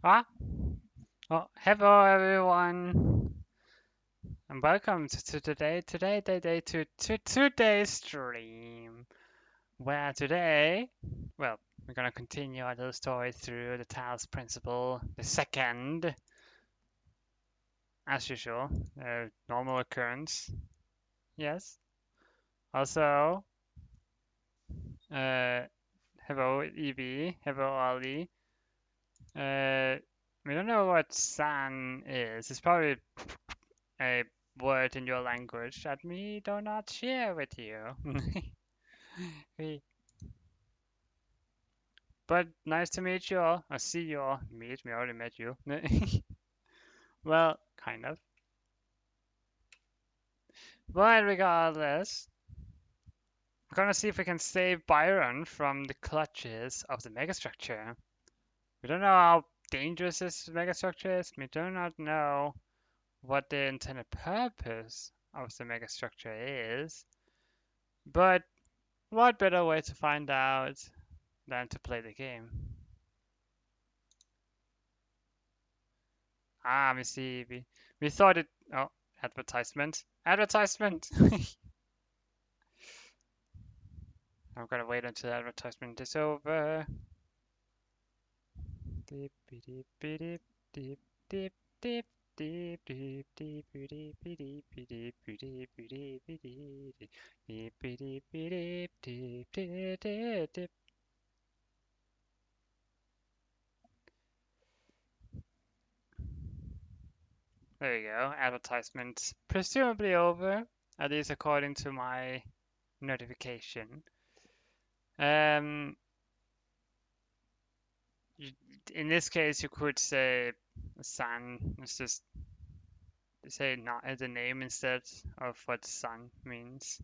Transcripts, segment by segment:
Ah, oh, hello everyone, and welcome to today's stream. Where today, well, we're gonna continue our little story through the Talos Principle, the second, as usual, normal occurrence. Yes. Also, uh, hello Evie, hello Ali. Uh, we don't know what san is. It's probably a word in your language that we do not share with you. We- but nice to meet you all. I see you all. Meet me, I already met you. Well, kind of. But regardless, we're gonna see if we can save Byron from the clutches of the megastructure. We don't know how dangerous this megastructure is. We do not know what the intended purpose of the megastructure is. But what better way to find out than to play the game? Ah, we see. We thought it. Oh, advertisement. Advertisement. I'm gonna wait until the advertisement is over. Deep deep deep deep deep deep deep deep deep deep deep deep deep deep deep deep. There you go. Advertisement presumably over, at least according to my notification. Um, in this case, you could say sun. It's just say not as a name instead of what sun means.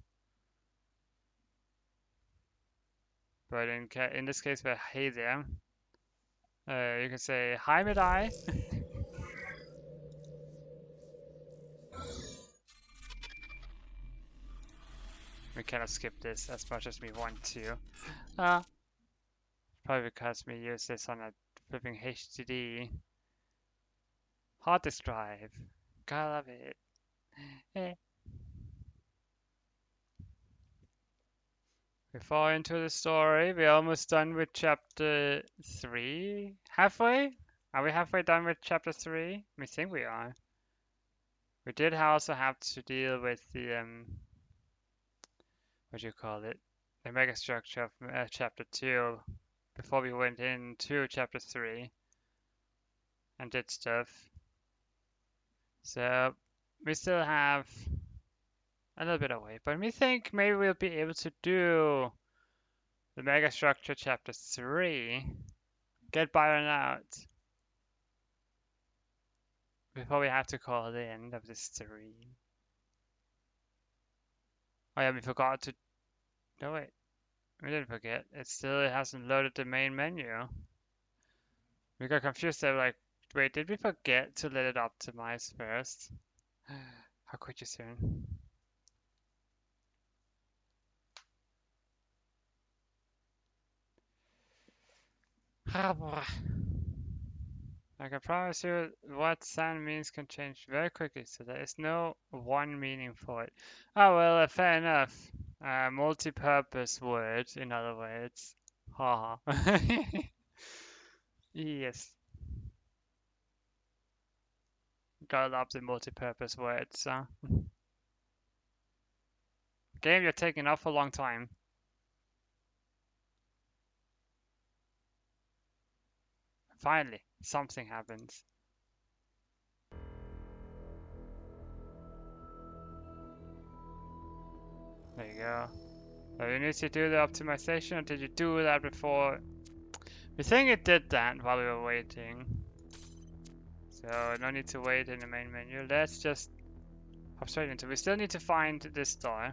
But in this case, we're hey there. You can say hi, Medai. We cannot skip this as much as we want to. Uh, Probably because we use this on a flipping HDD hard disk drive. Gotta love it. Eh. Before into the story, we're almost done with chapter 3. Halfway? Are we halfway done with chapter 3? We think we are. We did also have to deal with the, what do you call it? The megastructure of chapter 2 before we went into chapter 3 and did stuff. So we still have a little bit away, but we think maybe we'll be able to do the megastructure chapter 3, get Byron out before we have to call the end of this stream. Oh yeah, we forgot to. No wait, we didn't forget. It still hasn't loaded the main menu. We got confused there, like, wait, did we forget to let it optimize first? How could you, soon? I can promise you what sound means can change very quickly, so there is no one meaning for it. Oh well, fair enough. Multi-purpose word, in other words. Haha. Yes, gotta love the multi-purpose words. Game, you're taking off for a long time. Finally, something happens. There you go. So you need to do the optimization, or did you do that before? We think it did that while we were waiting. So no need to wait in the main menu. Let's just hop straight into it. We still need to find this door.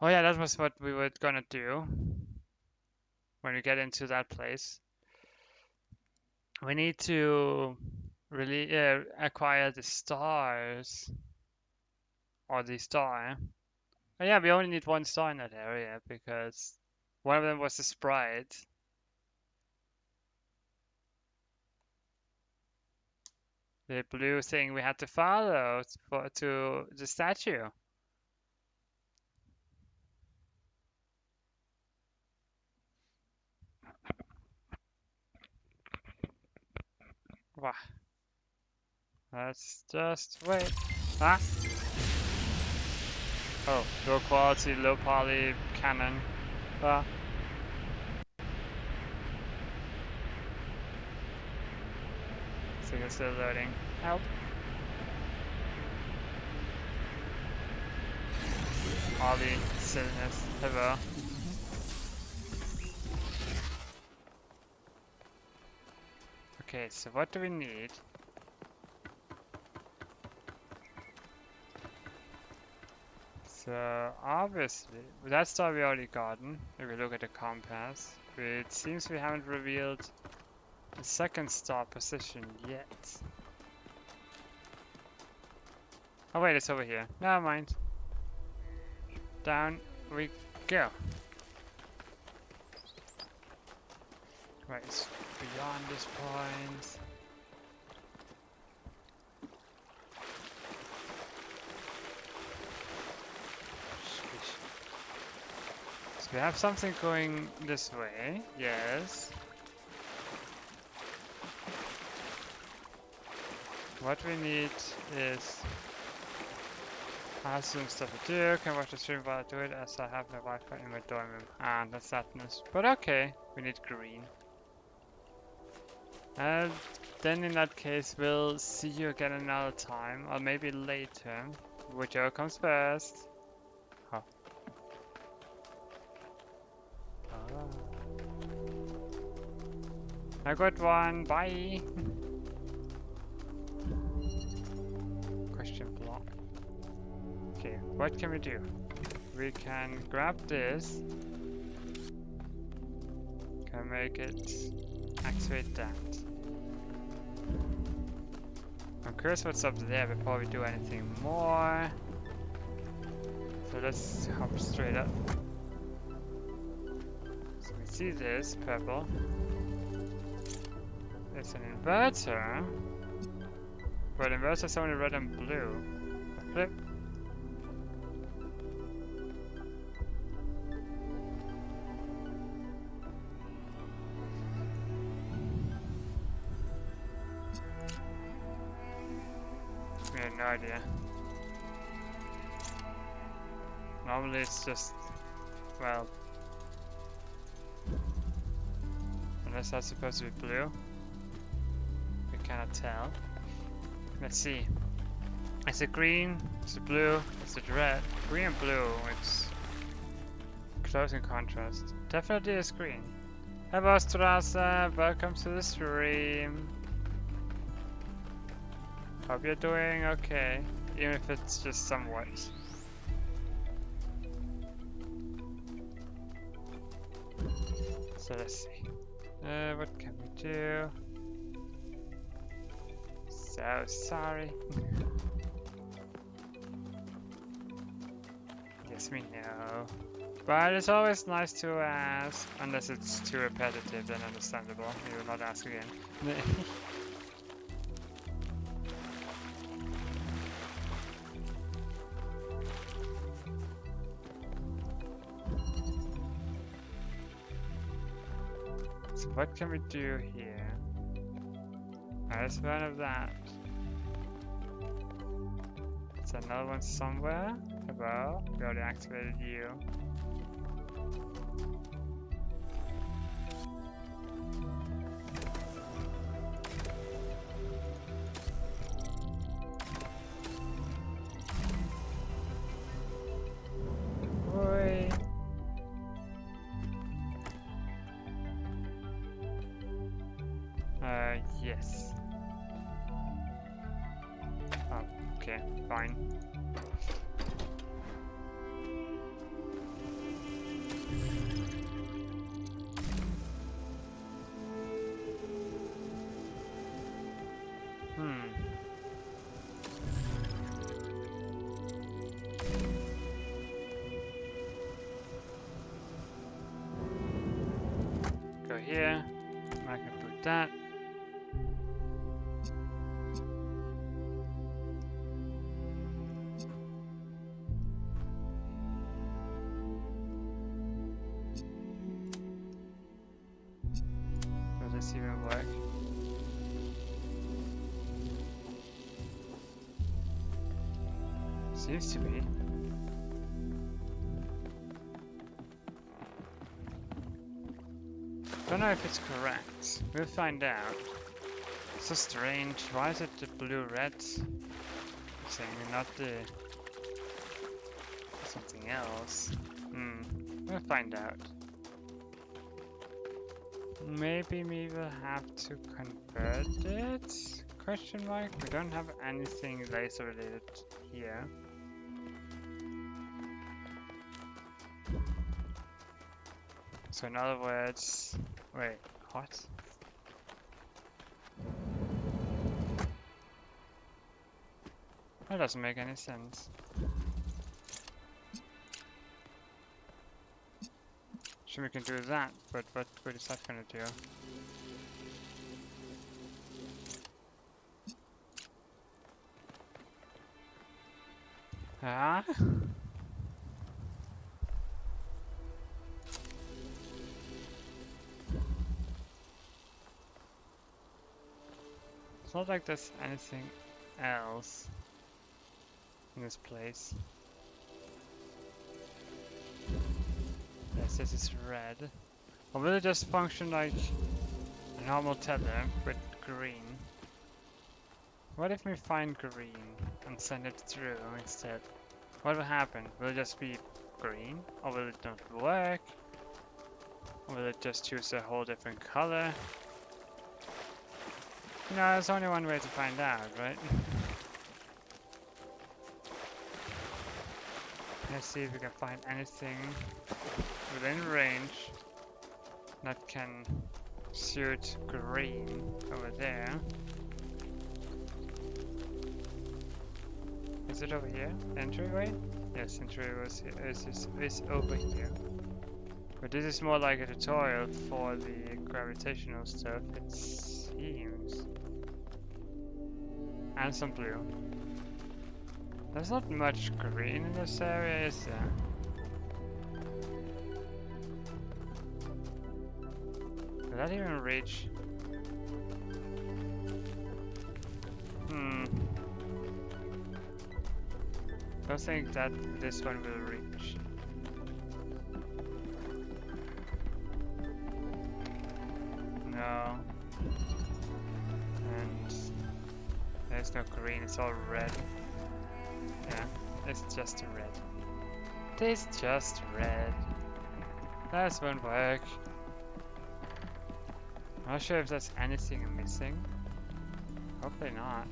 Oh yeah, that was what we were gonna do when we get into that place. We need to really acquire the stars. Or the star. Oh yeah, we only need one star in that area because one of them was a sprite. The blue thing we had to follow to the statue. Wow. Let's just wait. Ah! Oh, low quality, low poly cannon. Ah. So it's still loading. Help. Ollie, silliness. Hello. Okay, so what do we need? So obviously, that star we already gotten. If we look at the compass, it seems we haven't revealed the second star position yet. Oh wait, it's over here. Never mind. Down we go. Right, it's beyond this point. So we have something going this way, yes. What we need is have some stuff to do. Can watch the stream while I do it as I have no Wi-Fi in my dorm room. Ah, that's sadness. But okay, we need green. And then in that case, we'll see you again another time, or maybe later. Whichever comes first. Oh. I got one. Bye. Question block. Okay, what can we do? We can grab this. Can make it activate that. I'm curious what's up there before we do anything more. So let's hop straight up. So we see this purple. It's an inverter. But inverter's only red and blue. Flip. We have no idea. Normally it's just, well, unless that's supposed to be blue. We cannot tell. Let's see. Is it green? Is it blue? Is it red? Green and blue, it's close in contrast. Definitely is green. Hello Strasse, welcome to the stream. Hope you're doing okay, even if it's just somewhat. So let's see. What can we do? So sorry. Yes, we know. But it's always nice to ask, unless it's too repetitive, then understandable. You will not ask again. So what can we do here? There's one of that. Is another one somewhere? Well, we already activated you. Oi. Yes. Oh, okay, fine. Go here. I can put that. this even work? Seems to be. Don't know if it's correct. We'll find out. It's so strange. Why is it the blue-red thing and not the something else? We'll find out. Maybe we will have to convert it? Question mark? We don't have anything laser related here. So in other words, wait, what? That doesn't make any sense. Sure, we can do that, but what is that gonna do? Ah? It's not like there's anything else in this place. Yes, this is red. Or will it just function like a normal tether with green? What if we find green and send it through instead? What will happen? Will it just be green? Or will it not work? Or will it just choose a whole different color? No, there's only one way to find out, right? Let's see if we can find anything within range that can suit green over there. Is it over here? Entryway? Yes, entryway is over here. But this is more like a tutorial for the gravitational stuff, it seems. And some blue. There's not much green in this area, is there? Will that even reach? Don't think that this one will reach. No. And there's no green, it's all red. Yeah, it's just red. It's just red. That won't work. I'm not sure if there's anything missing. Hopefully not.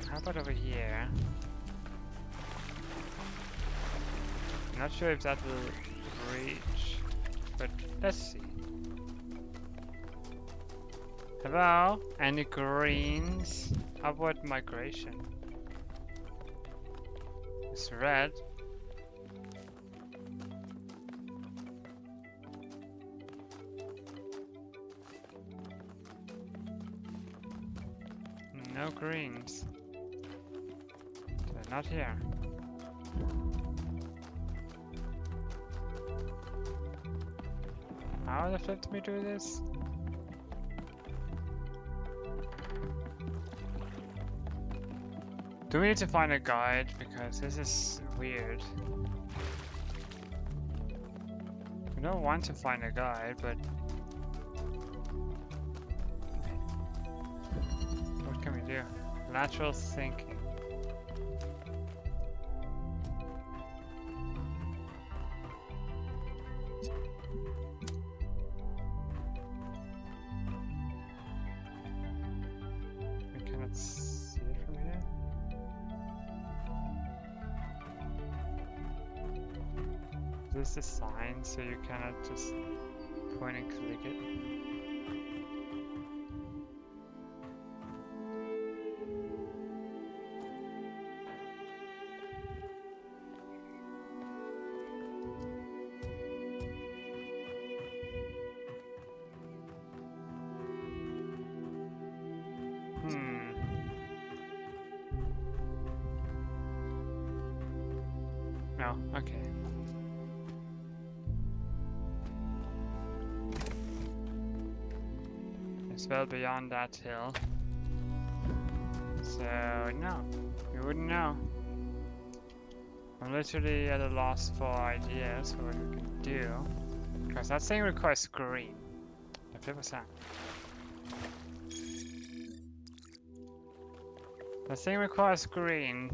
How about over here? I'm not sure if that will reach, but let's see. Hello? Any greens? Upward migration. It's red. No greens. They're not here. How the flip do we do this? Do we need to find a guide? Because this is weird. We don't want to find a guide, but what can we do? Lateral thinking. We cannot see it from here. This is a sign, so you cannot just point and click it. No, okay. It's well beyond that hill. So, no, you wouldn't know. I'm literally at a loss for ideas for what we can do. Because that thing requires green. Like 50%. The thing requires green.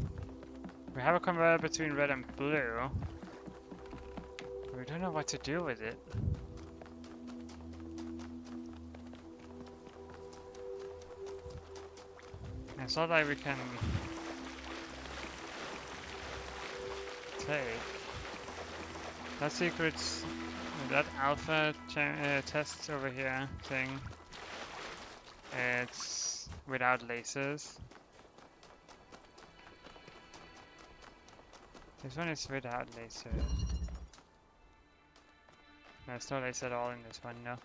We have a converter between red and blue. We don't know what to do with it. It's not like we can take that secret's that alpha test over here thing. It's without lasers. This one is without laser. There's no laser at all in this one, no.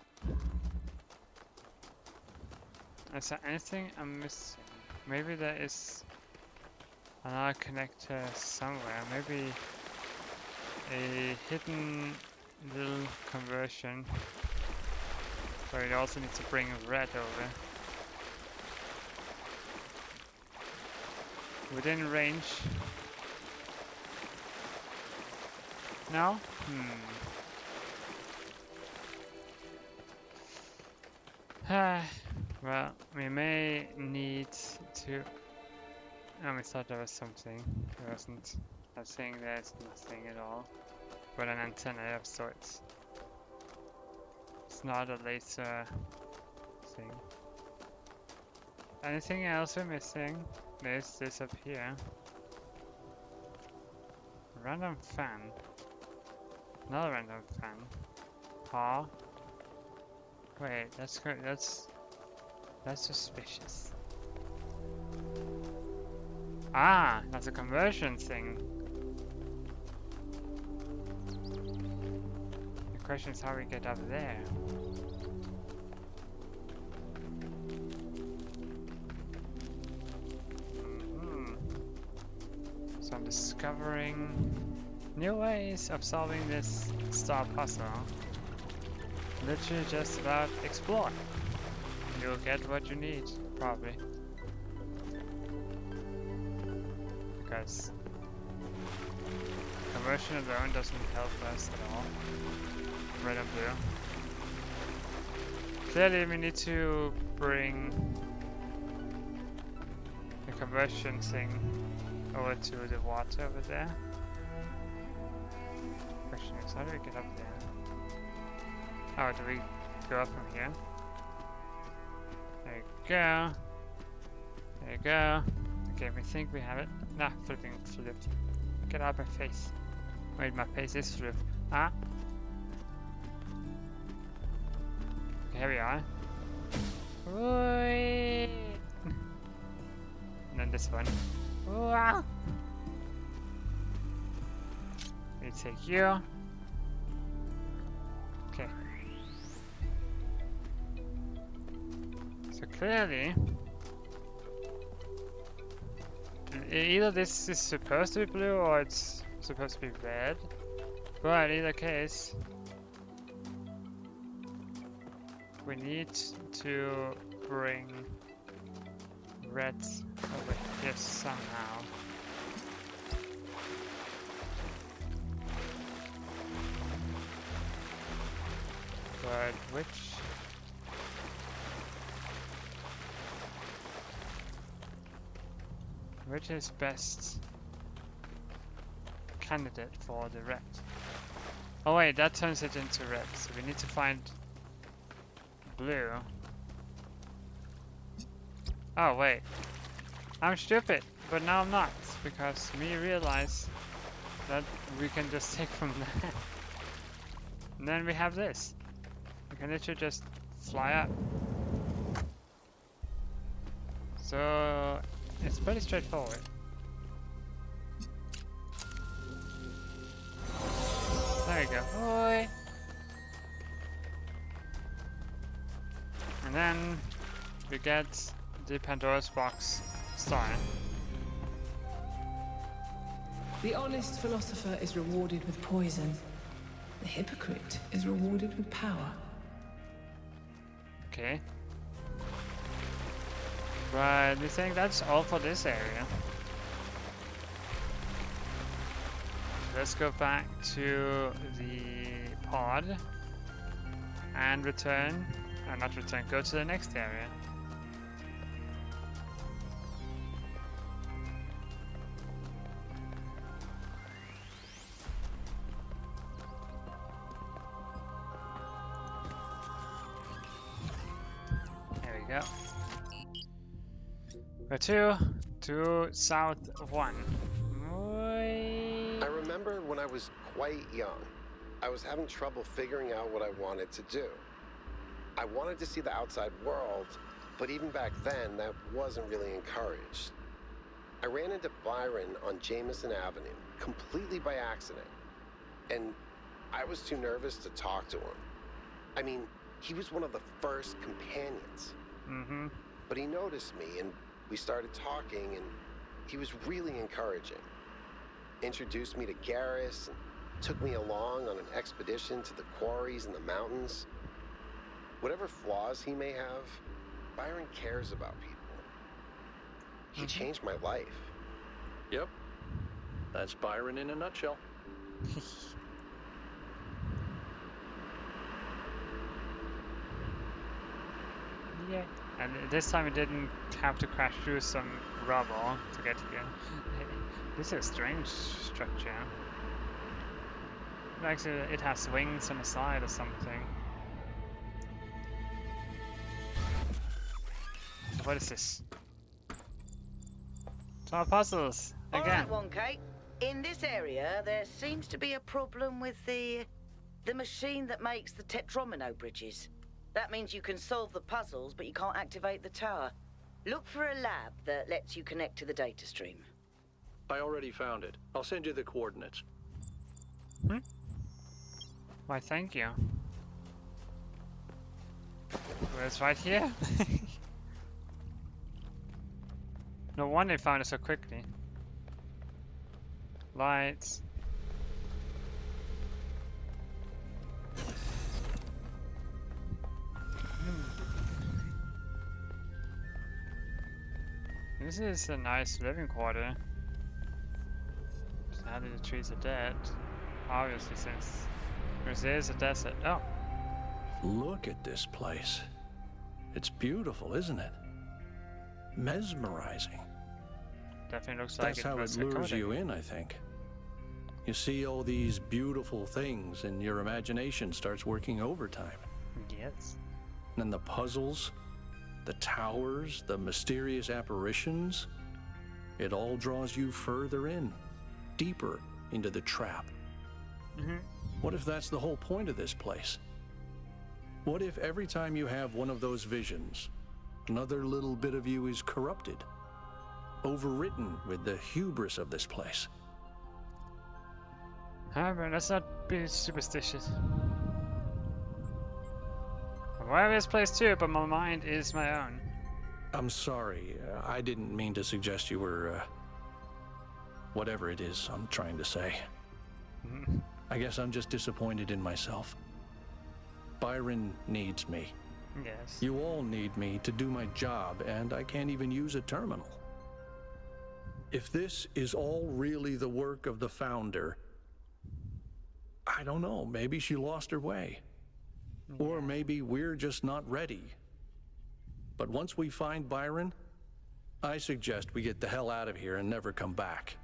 Is there anything I'm missing? Maybe there is another connector somewhere. Maybe a hidden little conversion. So we also need to bring red over. Within range. No? Well, we may need to... Oh, we thought there was something. There wasn't. I was saying there's nothing at all. But an antenna of sorts. It's not a laser thing. Anything else we're missing? There's this up here. Random fan. Another random fan. Huh? Wait, that's good. That's suspicious. Ah, that's a conversion thing. The question is how we get up there. So I'm discovering new ways of solving this star puzzle. Literally just about explore. You'll get what you need, probably. Because conversion alone doesn't help us at all. Red and blue. Clearly we need to bring the conversion thing over to the water over there. Question is, how do we get up there? Oh, do we go up from here? There you go. There you go. Okay, we think we have it. Nah, flipping flipped. Get out of my face. Wait, my face is flipped. Ah. Okay, here we are. Wait. And then this one. Wow. We take you. Okay. So clearly, either this is supposed to be blue or it's supposed to be red. But in either case, we need to bring red over here somehow. But which is best candidate for the red? Oh wait, that turns it into red, so we need to find blue. Oh wait, I'm stupid, but now I'm not, because me realize that we can just take from that. And then we have this. We can literally just fly up. So it's pretty straightforward. There you go. Oi. And then we get the Pandora's box star. The honest philosopher is rewarded with poison. The hypocrite is rewarded with power. Okay. Right, we think that's all for this area. Let's go back to the pod and return, not return, go to the next area. There we go. Go to south 1. I remember when I was quite young, I was having trouble figuring out what I wanted to do. I wanted to see the outside world, but even back then, that wasn't really encouraged. I ran into Byron on Jameson Avenue, completely by accident. And I was too nervous to talk to him. I mean, he was one of the first companions. Mm-hmm. But he noticed me, and we started talking, and he was really encouraging. Introduced me to Garrus and took me along on an expedition to the quarries in the mountains. Whatever flaws he may have, Byron cares about people. He changed my life. Yep. That's Byron in a nutshell. Yeah. And this time we didn't have to crash through some rubble to get here. This is a strange structure. Actually, it has wings on the side or something. What is this? More puzzles again. All right, Kate. In this area, there seems to be a problem with the machine that makes the tetromino bridges. That means you can solve the puzzles, but you can't activate the tower. Look for a lab that lets you connect to the data stream. I already found it. I'll send you the coordinates. Why, thank you. Well, it's right here. No wonder they found it so quickly. Lights. This is a nice living quarter. Sadly, the trees are dead. Obviously, since there's a desert. Oh. Look at this place. It's beautiful, isn't it? Mesmerizing. Definitely looks like That's how it lures you in, I think. You see all these beautiful things and your imagination starts working overtime. Yes. And the puzzles, the towers, the mysterious apparitions, it all draws you further in, deeper into the trap. What if that's the whole point of this place? What if every time you have one of those visions, another little bit of you is corrupted, overwritten with the hubris of this place? However, let's not be superstitious. I'm aware of this place too, but my mind is my own. I'm sorry, I didn't mean to suggest you were, whatever it is I'm trying to say. I guess I'm just disappointed in myself. Byron needs me. Yes. You all need me to do my job, and I can't even use a terminal. If this is all really the work of the founder, I don't know, maybe she lost her way. Or maybe we're just not ready. But once we find Byron, I suggest we get the hell out of here and never come back.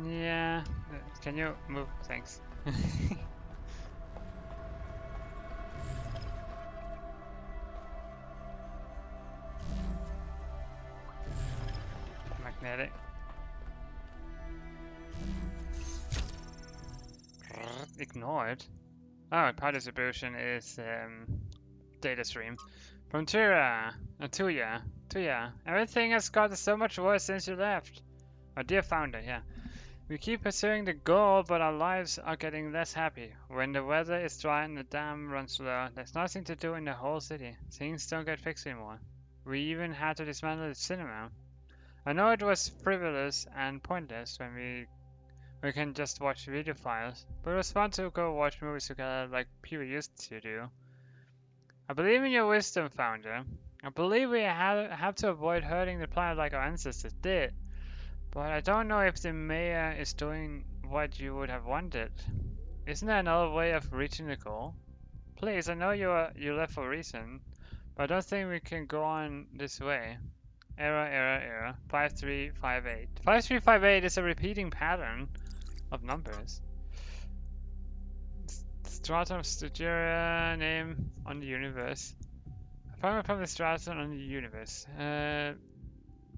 Yeah. Can you move? Thanks. Magnetic. Ignored. Oh, part distribution is data stream. From Tuya. Everything has gotten so much worse since you left. Our dear founder, yeah. We keep pursuing the goal, but our lives are getting less happy. When the weather is dry and the dam runs low, there's nothing to do in the whole city. Things don't get fixed anymore. we even had to dismantle the cinema. I know it was frivolous and pointless when we can just watch video files, but it was fun to go watch movies together like people used to do. I believe in your wisdom, Founder. I believe we have to avoid hurting the planet like our ancestors did, but I don't know if the mayor is doing what you would have wanted. Isn't there another way of reaching the goal? Please, I know you left for a reason, but I don't think we can go on this way. Error. 5358. 5358 is a repeating pattern of numbers. Stratum of Stagiaria name on the universe. Found from the stratum on the universe.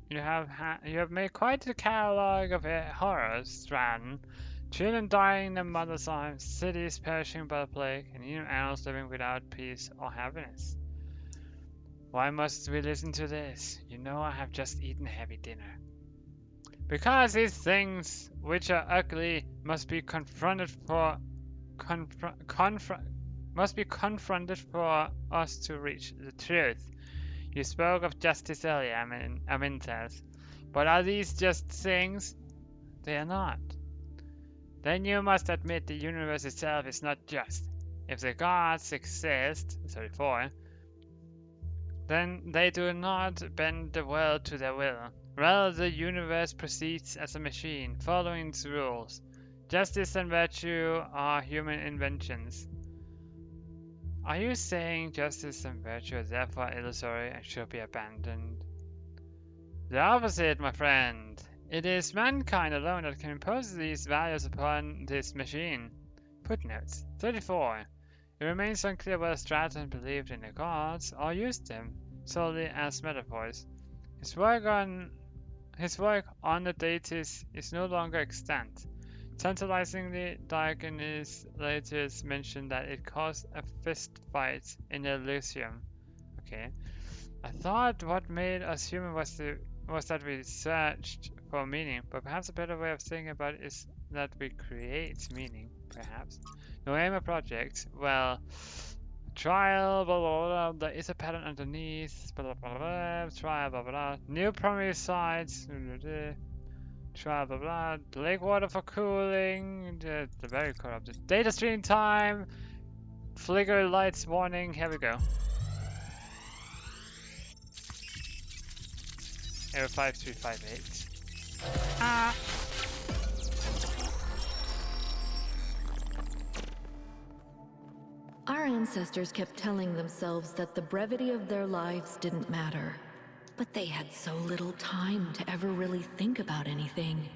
You have made quite a catalogue of horrors, Stratton. Children dying in their mother's arms, cities perishing by the plague, and even animals living without peace or happiness. Why must we listen to this? You know I have just eaten a heavy dinner. Because these things, which are ugly, must be confronted for us to reach the truth. You spoke of justice earlier, Amintas. But are these just things? They are not. Then you must admit the universe itself is not just. If the gods exist, 34, then they do not bend the world to their will. Rather, the universe proceeds as a machine, following its rules. Justice and virtue are human inventions. Are you saying justice and virtue are therefore illusory and should be abandoned? The opposite, my friend. It is mankind alone that can impose these values upon this machine. Footnotes 34. It remains unclear whether Stratton believed in the gods or used them solely as metaphors. His work on the deities is no longer extant. Tantalizingly, Diogenes later mentioned that it caused a fist fight in Elysium. Okay. I thought what made us human was that we searched for meaning, but perhaps a better way of thinking about it is that we create meaning, perhaps. Noema project, well, trial, blah, blah, blah, there is a pattern underneath, blah, blah, blah, blah, trial, blah, blah, blah, new primary sites, trial, blah, blah, lake water for cooling, the very corrupted, data stream time, flicker lights warning, here we go. Error 5358. Ah! Our ancestors kept telling themselves that the brevity of their lives didn't matter. But they had so little time to ever really think about anything.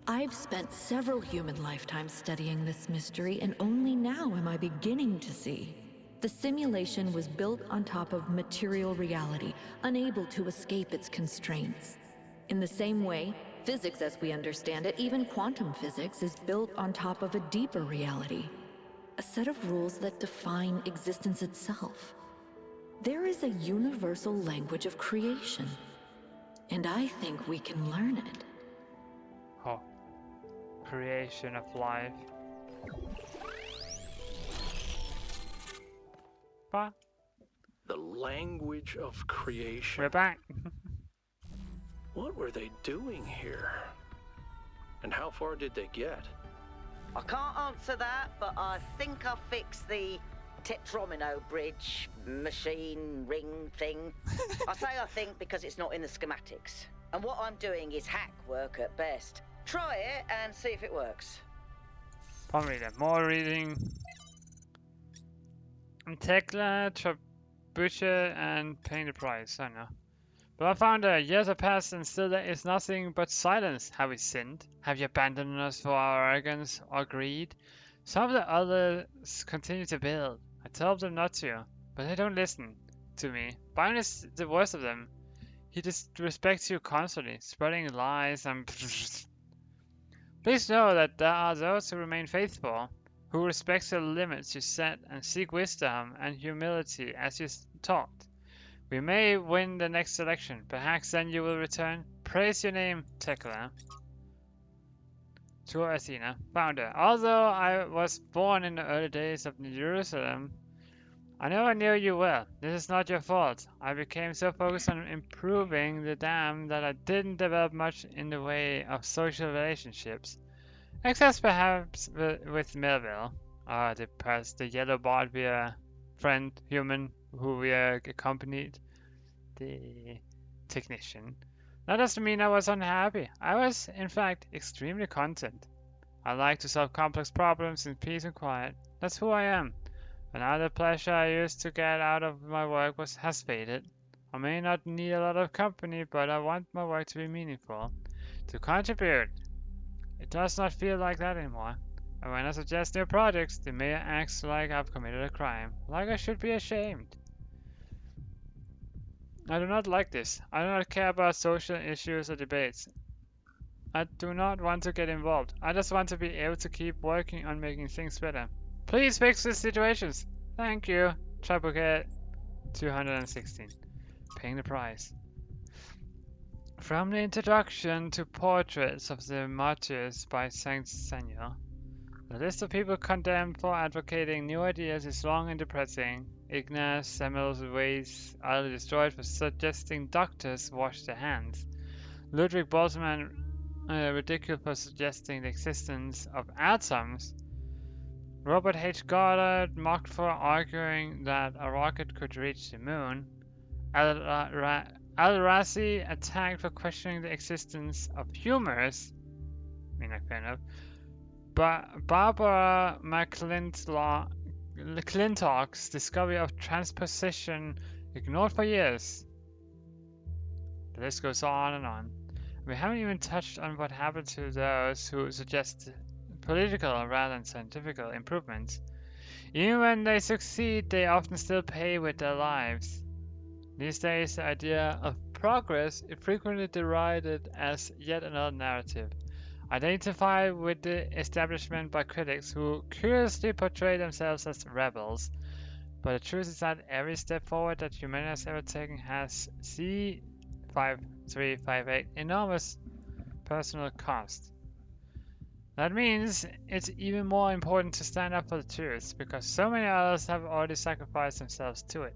I've spent several human lifetimes studying this mystery, and only now am I beginning to see. The simulation was built on top of material reality, unable to escape its constraints. In the same way, physics as we understand it, even quantum physics, is built on top of a deeper reality. A set of rules that define existence itself. There is a universal language of creation, and I think we can learn it. Oh. Creation of life. What? The language of creation. We're back. What were they doing here? And how far did they get? I can't answer that, but I think I fixed the Tetromino bridge, machine, ring thing. I say I think because it's not in the schematics. And what I'm doing is hack work at best. Try it and see if it works. Palm reader. More reading. Tekla, Trebuchet, and paying the price. I know. But I found years have passed and still there is nothing but silence. Have we sinned? Have you abandoned us for our arrogance or greed? Some of the others continue to build. I told them not to, but they don't listen to me. Byron is the worst of them. He disrespects you constantly, spreading lies and Please know that there are those who remain faithful, who respect the limits you set and seek wisdom and humility as you taught. We may win the next election. Perhaps then you will return. Praise your name, Tekla. To Athena, founder. Although I was born in the early days of Jerusalem, I never knew you well. This is not your fault. I became so focused on improving the dam that I didn't develop much in the way of social relationships. Except perhaps with Melville. The yellow Barbia friend, human, who we accompanied. The technician. That doesn't mean I was unhappy. I was, in fact, extremely content. I like to solve complex problems in peace and quiet. That's who I am. But now the pleasure I used to get out of my work has faded. I may not need a lot of company, but I want my work to be meaningful, to contribute. It does not feel like that anymore. And when I suggest new projects, the mayor acts like I've committed a crime, like I should be ashamed. I do not like this. I do not care about social issues or debates. I do not want to get involved. I just want to be able to keep working on making things better. Please fix the situations. Thank you. Tribucket 216. Paying the price. From the introduction to Portraits of the Martyrs by Saint Samuel, the list of people condemned for advocating new ideas is long and depressing. Ignaz Semmelweis utterly destroyed for suggesting doctors wash their hands. Ludwig Boltzmann ridiculed for suggesting the existence of atoms. Robert H. Goddard mocked for arguing that a rocket could reach the moon. Al-Razi attacked for questioning the existence of humors. I mean, fair enough. Barbara McClintock's discovery of transposition ignored for years. The list goes on and on. We haven't even touched on what happened to those who suggest political rather than scientific improvements. Even when they succeed, they often still pay with their lives. These days, the idea of progress is frequently derided as yet another narrative, identified with the establishment by critics who curiously portray themselves as rebels. But the truth is that every step forward that humanity has ever taken has C5358 enormous personal cost. That means it's even more important to stand up for the truth, because so many others have already sacrificed themselves to it.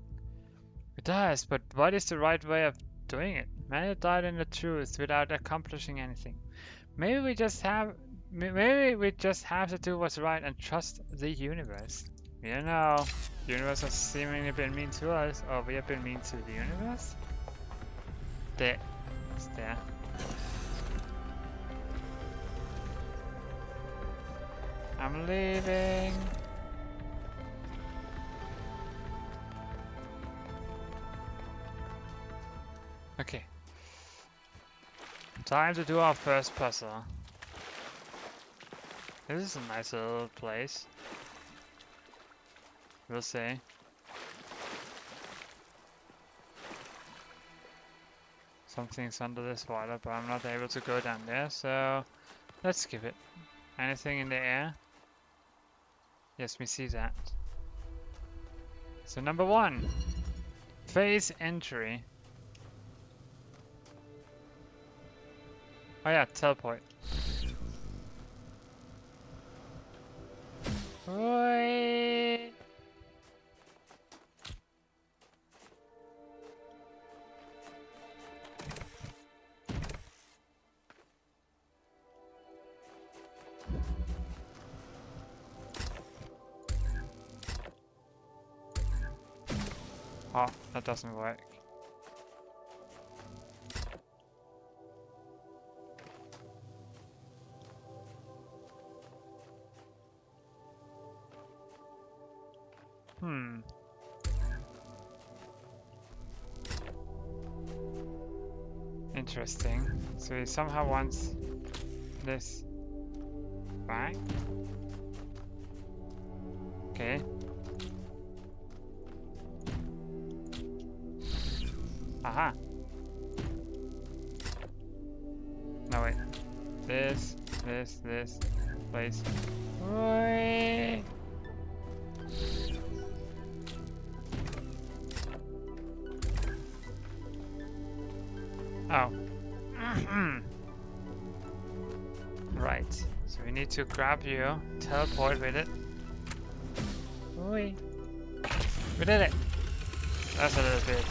It does, but what is the right way of doing it? Many died in the truth without accomplishing anything. Maybe we just have to do what's right and trust the universe. We don't know. The universe has seemingly been mean to us, or we have been mean to the universe. There. It's there. I'm leaving. Okay. Time to do our first puzzle. This is a nice little place. We'll see. Something's under this water, but I'm not able to go down there, so let's skip it. Anything in the air? Yes, we see that. So number 1. Phase entry. Oh yeah, teleport. Oi! Oh, that doesn't work. Interesting. So he somehow wants this back. Okay. Aha. No wait. This, place. Oi! Oh. Right. So we need to grab you, teleport with it. Oi. We did it! That's a little bit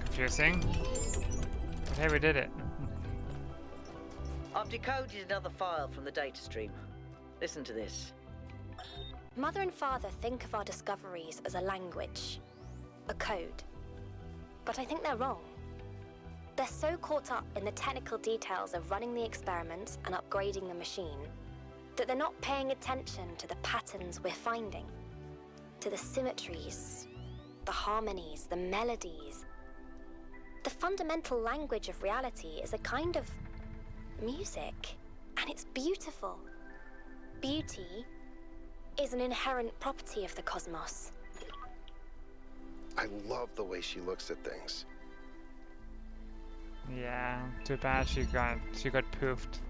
confusing. But hey, we did it. I've decoded another file from the data stream. Listen to this. Mother and Father think of our discoveries as a language, a code. But I think they're wrong. They're so caught up in the technical details of running the experiments and upgrading the machine that they're not paying attention to the patterns we're finding, to the symmetries, the harmonies, the melodies. The fundamental language of reality is a kind of music, and it's beautiful. Beauty is an inherent property of the cosmos. I love the way she looks at things. Yeah, too bad she got poofed.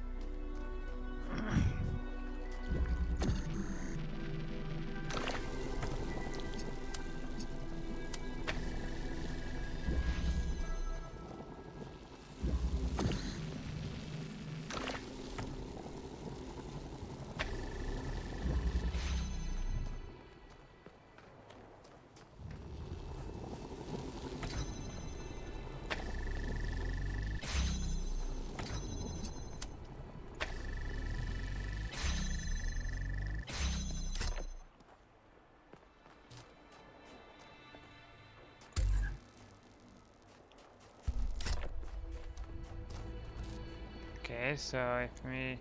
Okay, so if we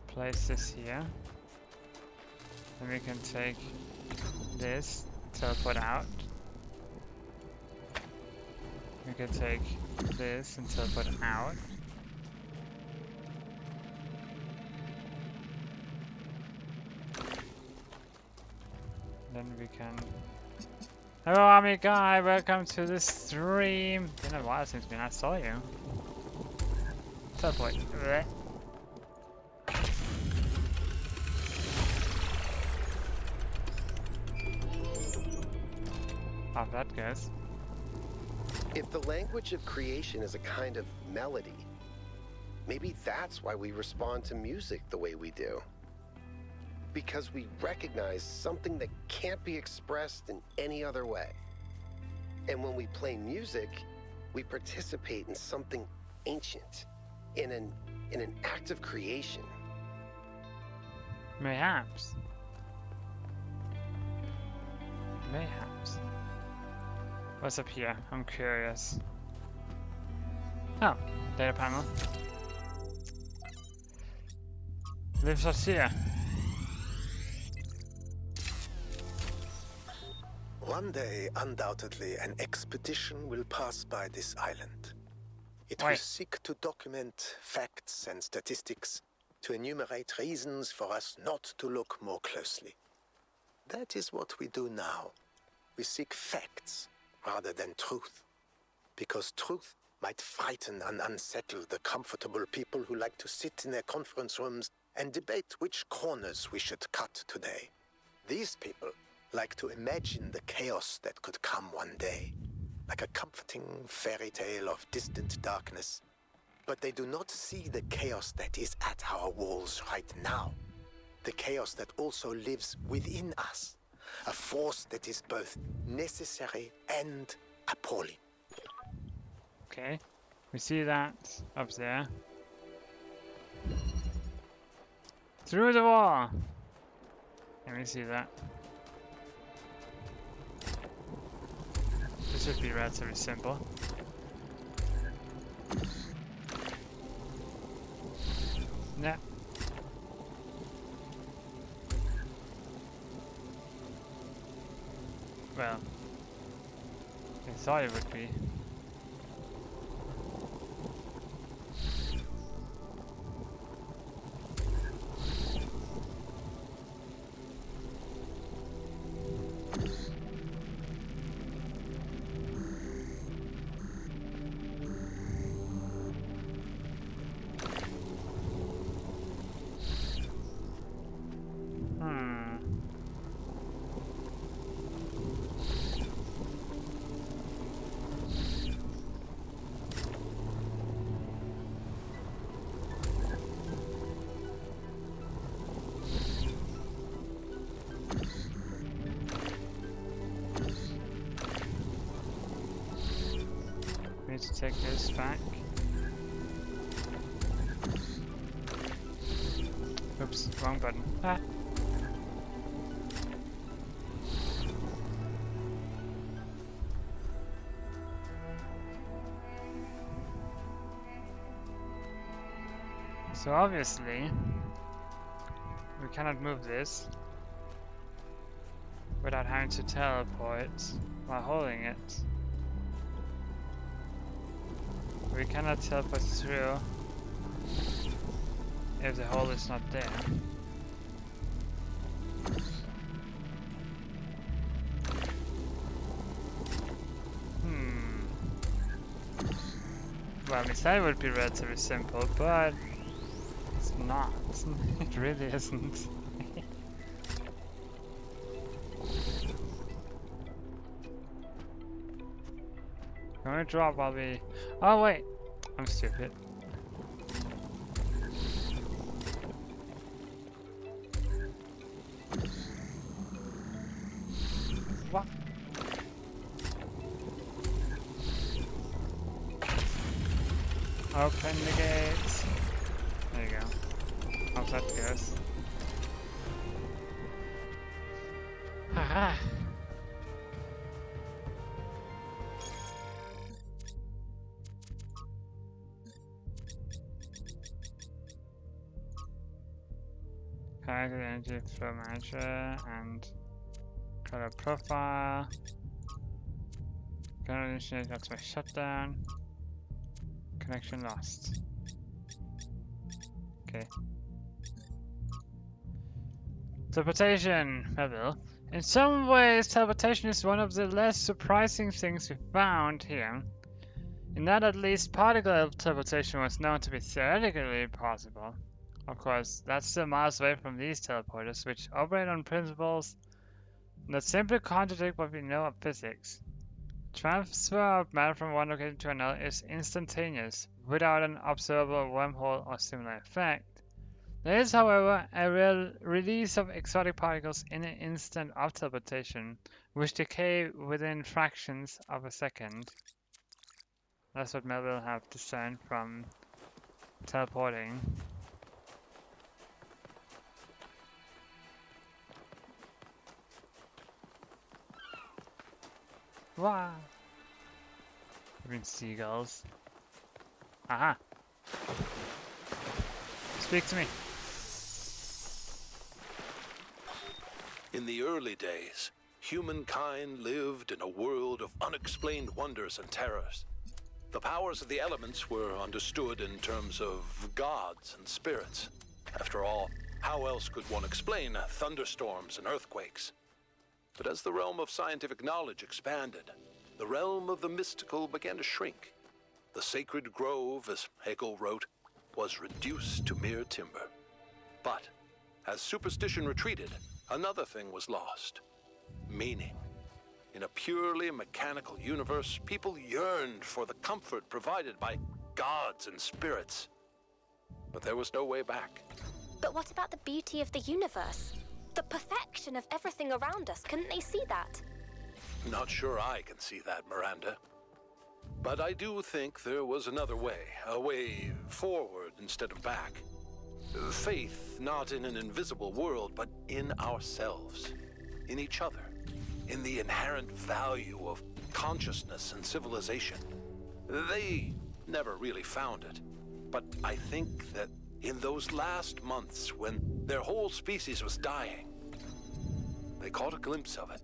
place this here, then we can take this, teleport out. We can take this and teleport out. Then we can... Hello, army guy, welcome to the stream. It's been a while since I saw you. Teleport. Blech. Off that goes. If the language of creation is a kind of melody, maybe that's why we respond to music the way we do. Because we recognize something that can't be expressed in any other way. And when we play music, we participate in something ancient, in an act of creation. Mayhaps. Mayhaps. What's up here? I'm curious. Oh, data panel. Lives us here. One day, undoubtedly, an expedition will pass by this island. It will Wait. seek to document facts and statistics, to enumerate reasons for us not to look more closely. That is what we do now. We seek facts rather than truth, because truth might frighten and unsettle the comfortable people who like to sit in their conference rooms and debate which corners we should cut today. These people like to imagine the chaos that could come one day, like a comforting fairy tale of distant darkness. But they do not see the chaos that is at our walls right now. The chaos that also lives within us. A force that is both necessary and appalling. Okay, we see that up there. Through the wall! Let me see that. This should be relatively simple. Nah. Well, I thought it would be. need to take this back. Oops, wrong button. Ah. So obviously, we cannot move this without having to teleport while holding it. We cannot teleport through if the hole is not there. Well, I mean, that would be relatively simple, but it's not. It really isn't. I'm gonna drop while we... Oh wait! I'm stupid. What? Open the gates. There you go. Out that goes. Haha! Connect the energy flow manager and color profile. Gonna initiate optimize shutdown. Connection lost. Okay. Teleportation level. In some ways, teleportation is one of the less surprising things we found here. In that at least particle teleportation was known to be theoretically possible. Of course, that's still miles away from these teleporters, which operate on principles that simply contradict what we know of physics. Transfer of matter from one location to another is instantaneous, without an observable wormhole or similar effect. There is, however, a real release of exotic particles in an instant of teleportation, which decay within fractions of a second. That's what Melville have discerned from teleporting. Wow! I mean seagulls. Aha! Speak to me. In the early days, humankind lived in a world of unexplained wonders and terrors. The powers of the elements were understood in terms of gods and spirits. After all, how else could one explain thunderstorms and earthquakes? But as the realm of scientific knowledge expanded, the realm of the mystical began to shrink. The sacred grove, as Hegel wrote, was reduced to mere timber. But as superstition retreated, another thing was lost: meaning. In a purely mechanical universe, people yearned for the comfort provided by gods and spirits. But there was no way back. But what about the beauty of the universe? The perfection of everything around us. Couldn't they see that? Not sure I can see that, Miranda. But I do think there was another way, a way forward instead of back. Faith not in an invisible world, but in ourselves, in each other, in the inherent value of consciousness and civilization. They never really found it, but I think that in those last months when their whole species was dying, they caught a glimpse of it.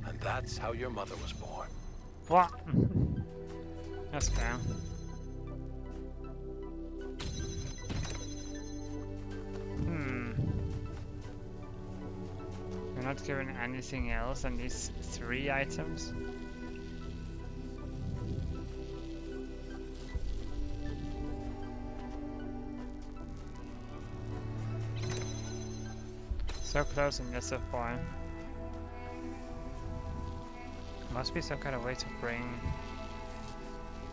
And that's how your mother was born. What? That's fair. We're not given anything else than these 3 items. So close and yet so far. Must be some kind of way to bring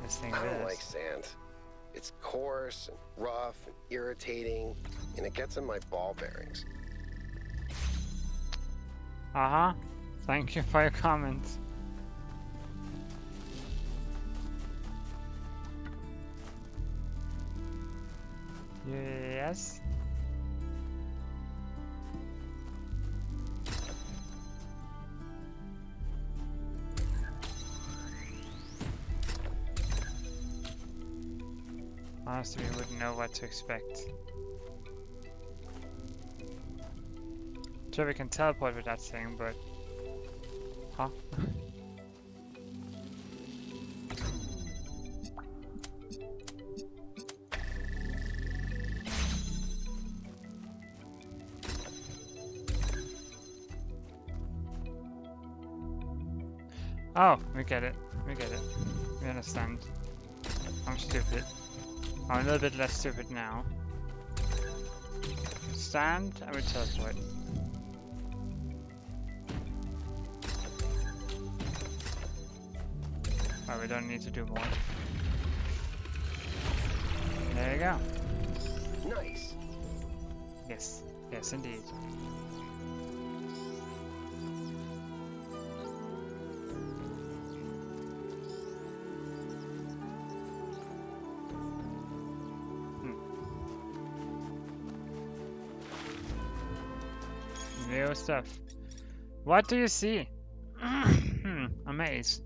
this thing I with don't us. like sand. It's coarse and rough and irritating, and it gets in my ball bearings. Uh-huh. Thank you for your comment. Yes. Honestly, we wouldn't know what to expect. Sure, we can teleport with that thing, but... Huh? Oh, we get it. We get it. We understand. I'm stupid. I'm a little bit less stupid now. Stand and we teleport. Oh, we don't need to do more. There you go. Nice. Yes. Yes, indeed. New stuff. What do you see? A maze.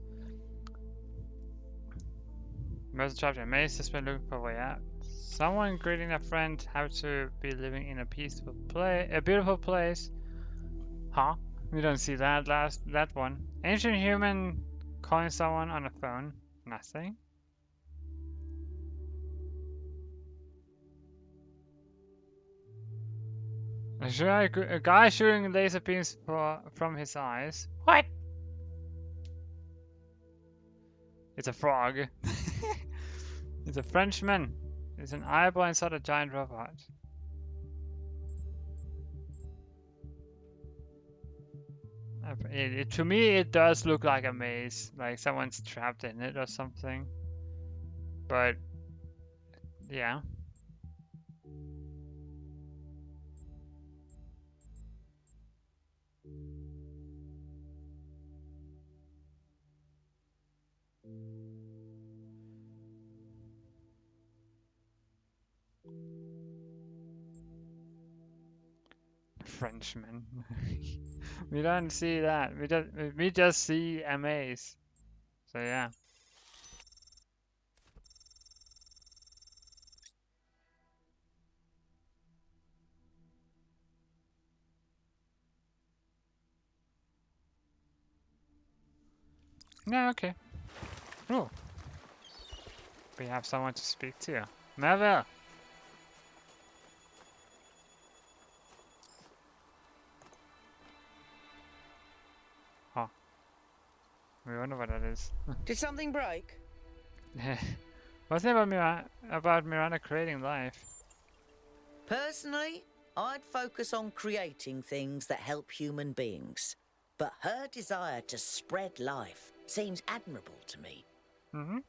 Most chapter. A maze has been looking for a way out. Someone greeting a friend how to be living in a peaceful place, a beautiful place. Huh? We don't see that that one. Ancient human calling someone on a phone. Nothing. A guy shooting laser beams from his eyes. What? It's a frog. It's a Frenchman. It's an eyeball inside a giant robot. To me, it does look like a maze, like someone's trapped in it or something. But yeah. Frenchman. We don't see that. We just see a maze. So yeah. Yeah, okay. Oh. We have someone to speak to. Melville! Huh. We wonder what that is. Did something break? What's it about Miranda creating life? Personally, I'd focus on creating things that help human beings. But her desire to spread life seems admirable to me.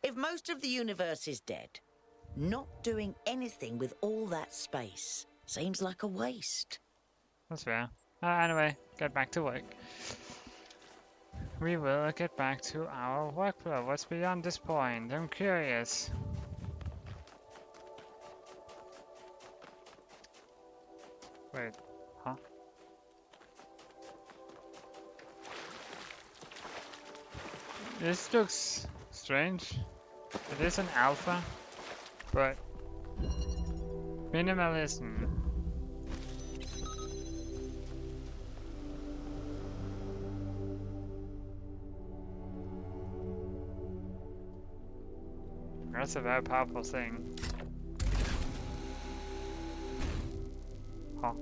If most of the universe is dead, not doing anything with all that space seems like a waste. That's fair. Anyway, get back to work. We will get back to our workflow. What's beyond this point? I'm curious. Wait, huh? This looks strange. It is an alpha, but minimalism. That's a very powerful thing. Huh.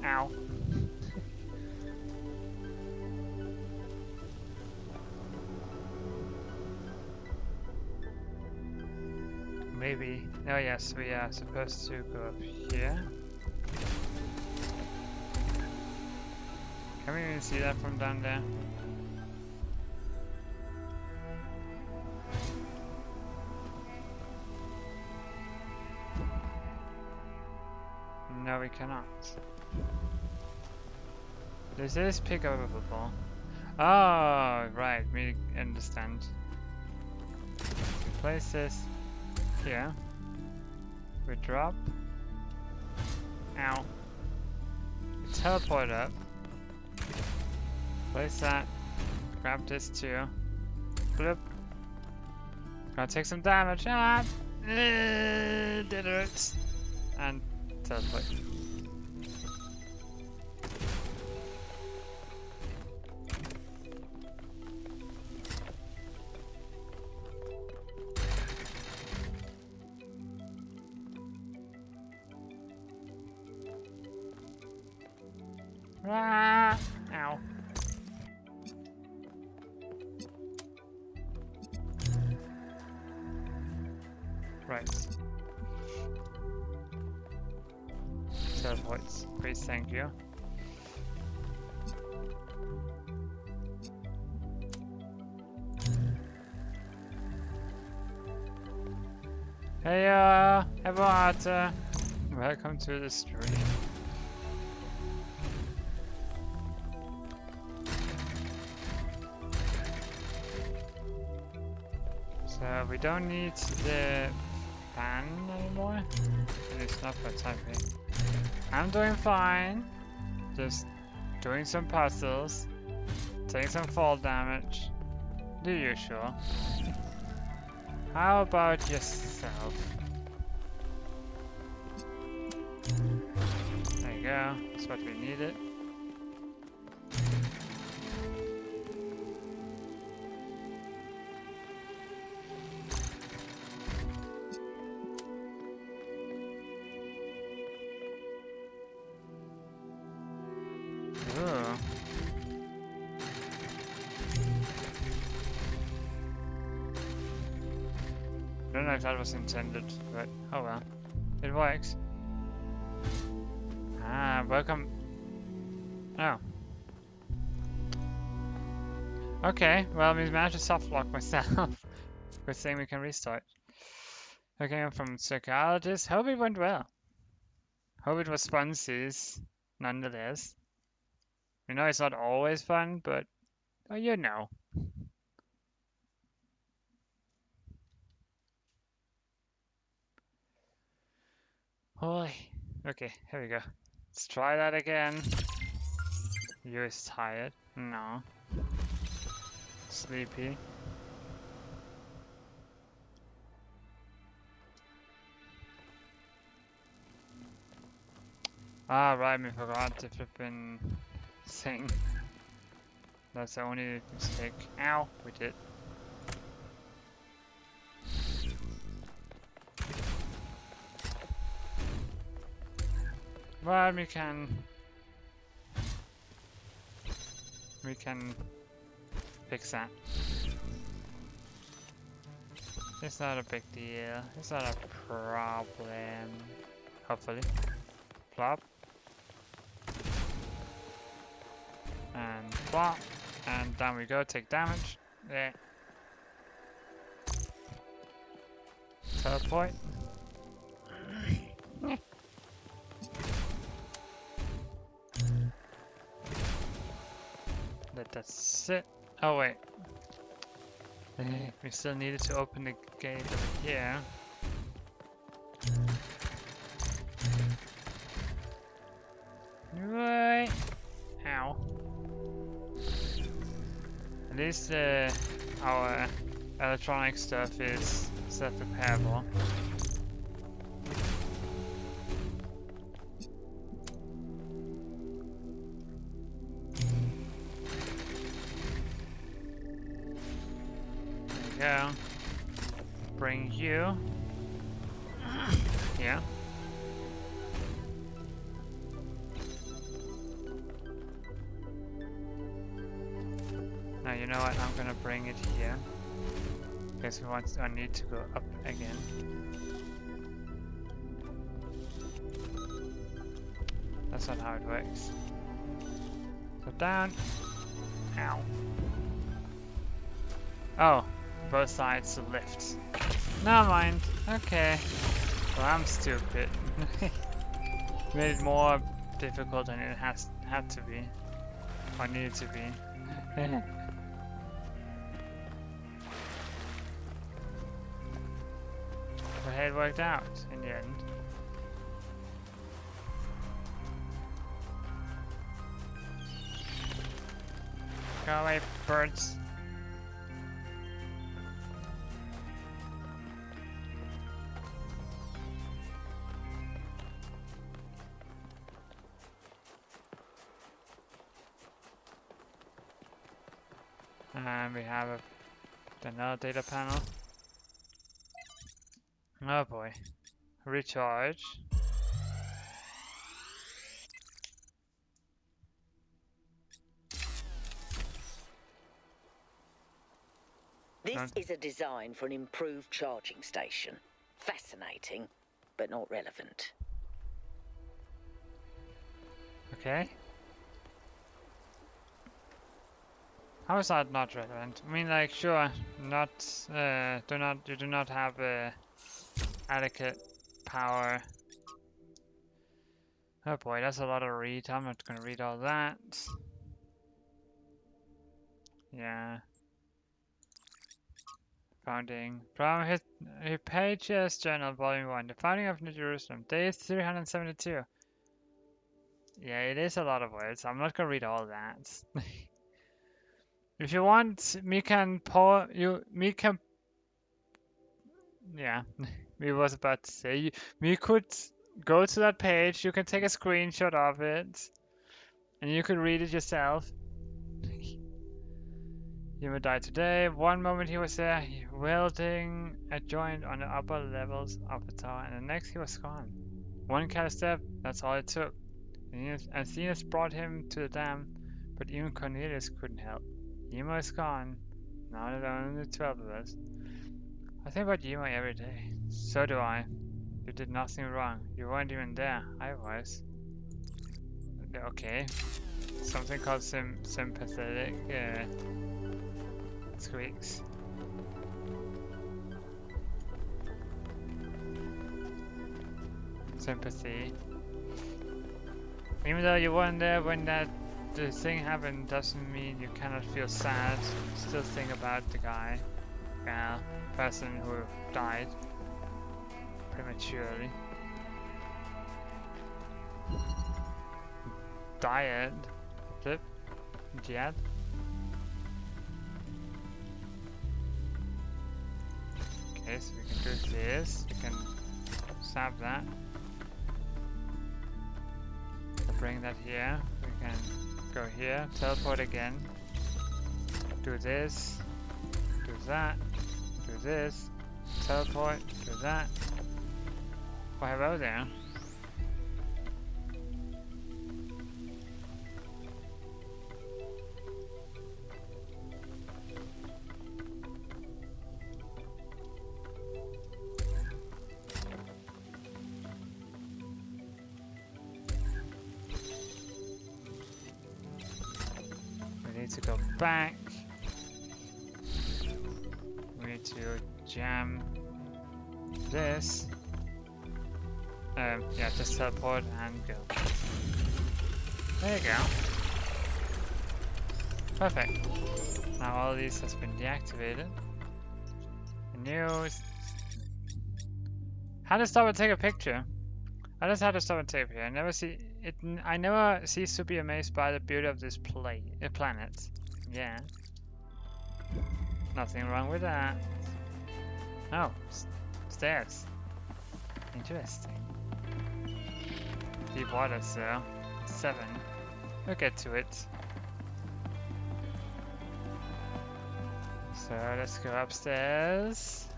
Ow. Maybe. Oh yes, we are supposed to go up here. Can we even see that from down there? No, we cannot. This is pick up a football. Oh, right, we understand. Place this here. We drop. Ow. We teleport up. Place that. Grab this too. Bloop. Gonna take some damage. Ah! Did it. And teleport. Ah! Ow. Right. Teleports. Please, thank you. Hey, everyone, welcome to the stream. So we don't need the fan anymore. And it's not for typing. I'm doing fine. Just doing some puzzles. Taking some fall damage. The usual. How about yourself? There you go. That's what we needed. Ooh. I don't know if that was intended, but oh well. It works. Ah, welcome. Oh. Okay, well, we managed to soft lock myself. Good thing we can restart. Okay, I'm from psychologist. Hope it went well. Hope it was fun, sis. Nonetheless. We know it's not always fun, but oh, you know. Holy. Okay, here we go. Let's try that again. You is tired? No. Sleepy. Ah, right, we forgot to flippin' sing. That's the only mistake. Ow, we did. Well, we can fix that. It's not a big deal. It's not a problem. Hopefully. Plop. And plop. And down we go, take damage. There. Teleport. Let that sit. Oh wait. We still needed to open the gate over here. Right. Ow. At least our electronic stuff is self-repairable. Go. Bring you. Yeah. Now you know what? I'm gonna bring it here. Because I need to go up again. That's not how it works. So down. Ow. Oh. Both sides to lift. Never mind. Okay. Well, I'm stupid. Made it more difficult than it had to be. Or needed to be. But hey, it worked out in the end. Go away, birds. And we have another data panel. Oh boy. Recharge. This is a design for an improved charging station. Fascinating, but not relevant. Okay. How is that not relevant? I mean, like, sure, not, you do not have adequate power. Oh boy, that's a lot to read. I'm not gonna read all that. Yeah. Founding. From his Pages Journal, Volume 1. The Founding of New Jerusalem. Day 372. Yeah, it is a lot of words. I'm not gonna read all that. If you want, yeah, we was about to say, we could go to that page, you can take a screenshot of it, and you could read it yourself. Yuma died today. One moment he was there, welding a joint on the upper levels of the tower, and the next he was gone. One careless step, that's all it took. Athena's brought him to the dam, but even Cornelius couldn't help. Yuma is gone. Now there are only 12 of us. I think about Yuma every day. So do I. You did nothing wrong. You weren't even there. I was. Okay. Something called sympathetic squeaks. Sympathy. Even though you weren't there when the thing happened, doesn't mean you cannot feel sad. Still think about the guy, person who died prematurely. Diet. Flip. Jihad. Okay, so we can do this. We can stab that. So bring that here. We can go here. Teleport again. Do this. Do that. Do this. Teleport. Do that. Oh, hello there. To go back. We need to jam this. Yeah, just teleport and go. There you go. Perfect. Now all these has been deactivated. News. How to stop and take a picture? I just had to stop and take a picture. I never cease to be amazed by the beauty of this planet. Yeah. Nothing wrong with that. Oh, stairs. Interesting. Deep water, so 7. We'll get to it. So let's go upstairs.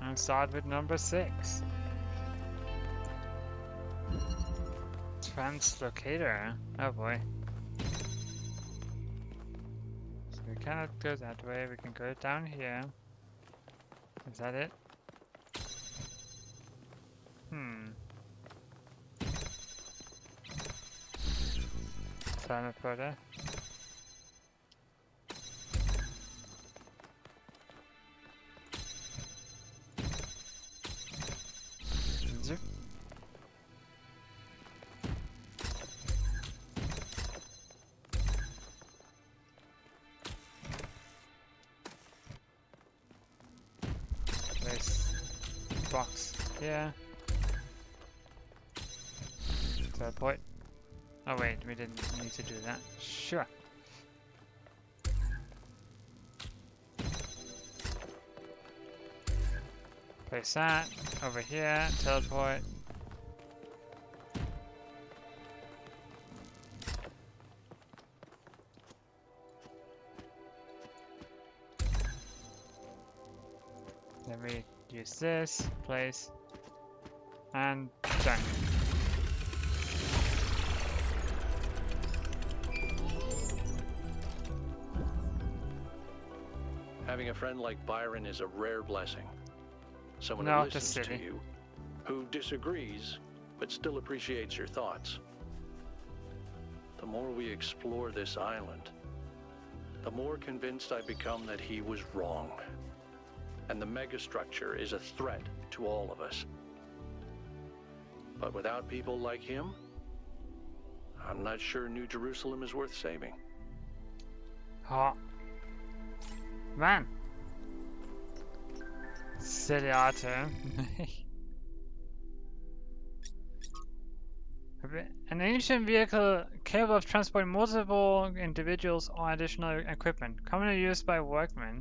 And start with number 6. Translocator. Oh boy. So we cannot go that way. We can go down here. Is that it? Teleporter. box here. Teleport. Oh wait, we didn't need to do that. Sure. Place that over here. Teleport. Then we use this, place, and done. Having a friend like Byron is a rare blessing. Someone No, who just listens to silly. you, who disagrees, but still appreciates your thoughts. The more we explore this island, the more convinced I become that he was wrong. And the megastructure is a threat to all of us. But without people like him, I'm not sure New Jerusalem is worth saving. Hot. Man. Silly Otto. An ancient vehicle capable of transporting multiple individuals or additional equipment, commonly used by workmen.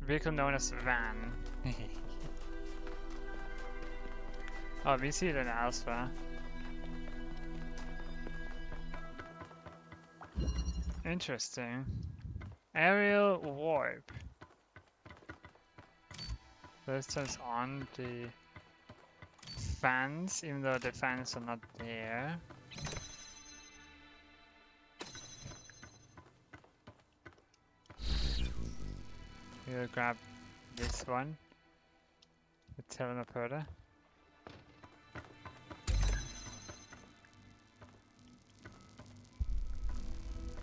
Vehicle known as van. Oh, we see it in Alpha. Interesting. Aerial warp. This turns on the fans, even though the fans are not there. We'll grab this one. The teleporter.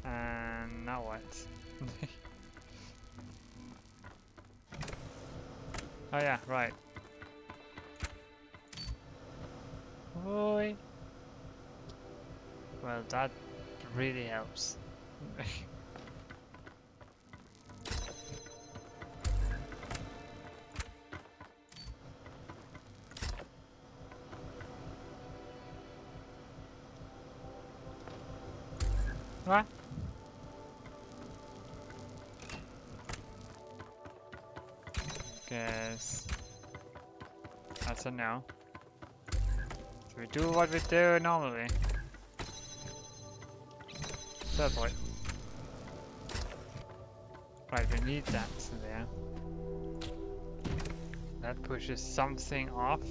And now what? Oh yeah, right. Oi. Well, that really helps. What? Guess that's a no. So we do what we do normally. Teleport. Right, we need that there. That pushes something off.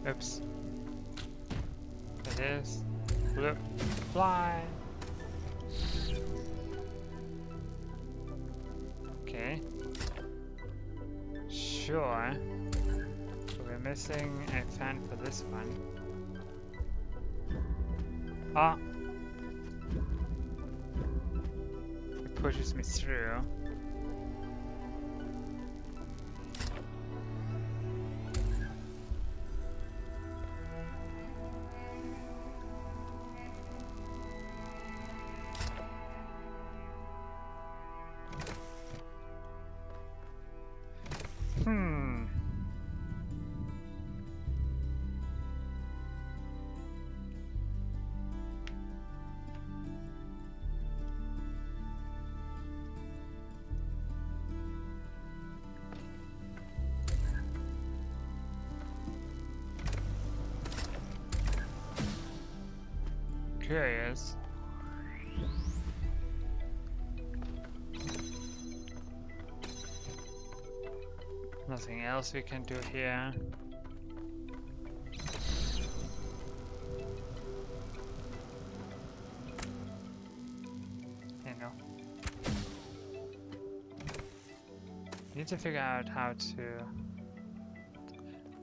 Oops. It is. Blue. Fly. Okay. Sure. So we're missing a fan for this one. Ah. It pushes me through. Curious. Nothing else we can do here. You know. Need to figure out how to.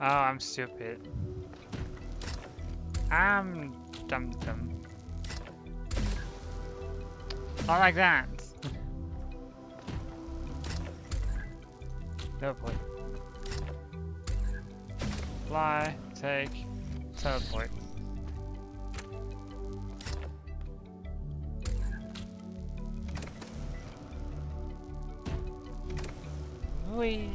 Oh, I'm stupid. I'm dumb. Not like that. No point. fly, take, teleport. Whee!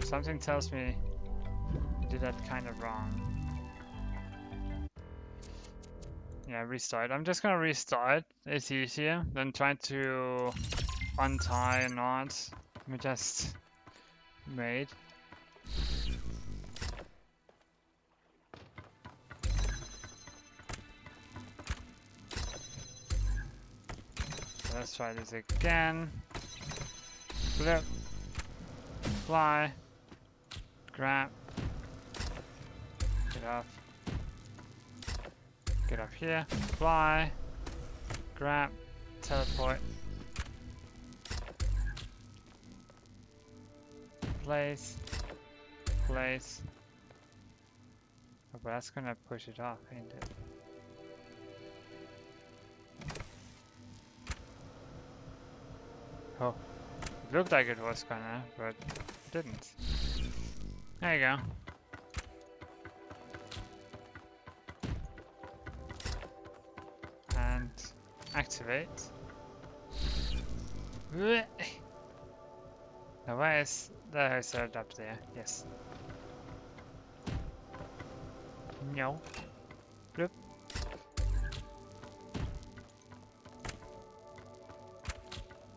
Something tells me I did that kind of wrong. Yeah, restart. I'm just gonna restart. It's easier than trying to untie a knot we just made. Let's try this again. Flip. Fly. Grab. Get off. Get up here. Fly. Grab. Teleport. Place. Place. Oh, but that's gonna push it off, ain't it? Oh. It looked like it was gonna, but it didn't. There you go. And activate. Now where is the set up there? Yes. No. Bloop.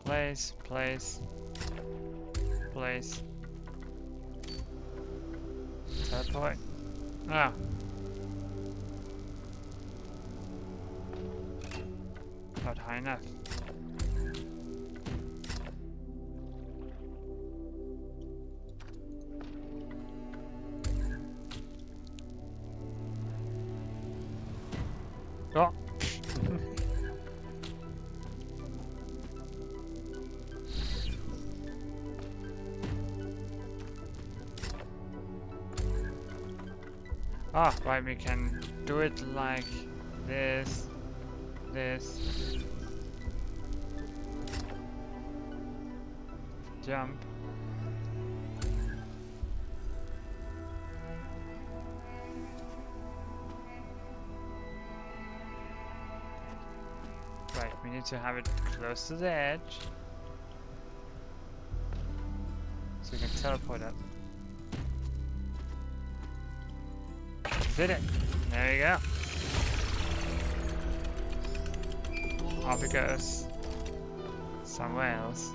Place, place, place. Teleport. Oh. Not high enough. Oh. Ah, right, we can do it like this, this, jump. Right, we need to have it close to the edge, so we can teleport up. Did it! There you go. Off it goes. Somewhere else.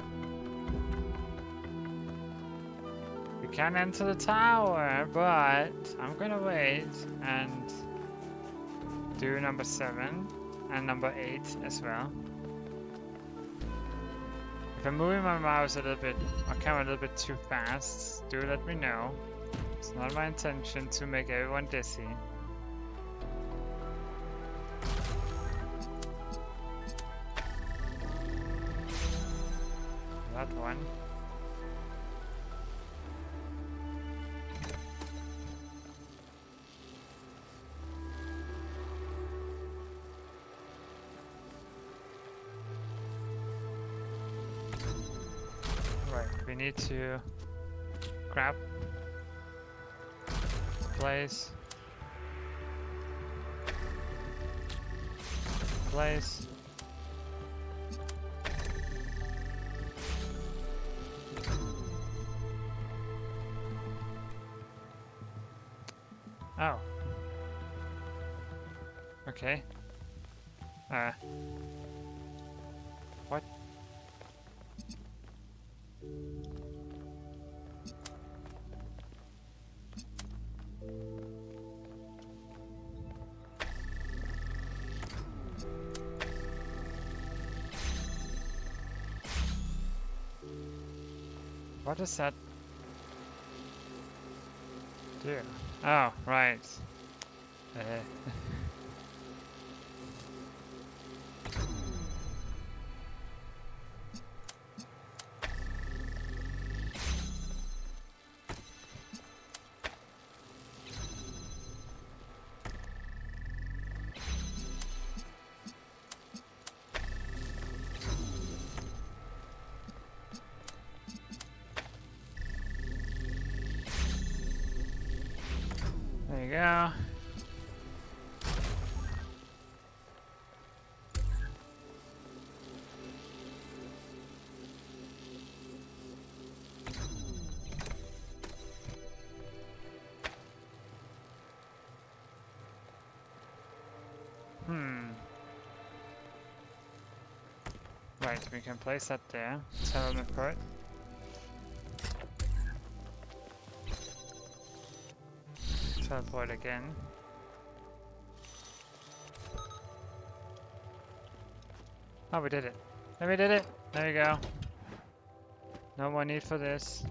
We can enter the tower, but I'm gonna wait and do number 7 and number 8 as well. If I'm moving my mouse a little bit, or camera a little bit too fast, do let me know. It's not my intention to make everyone dizzy. That one. Right, we need to grab, place, place. Oh. Okay. What? What does that do? Oh, right. go. Right, we can place that there. Teleport. Teleport again. Oh, we did it. And we did it! There we go. No more need for this.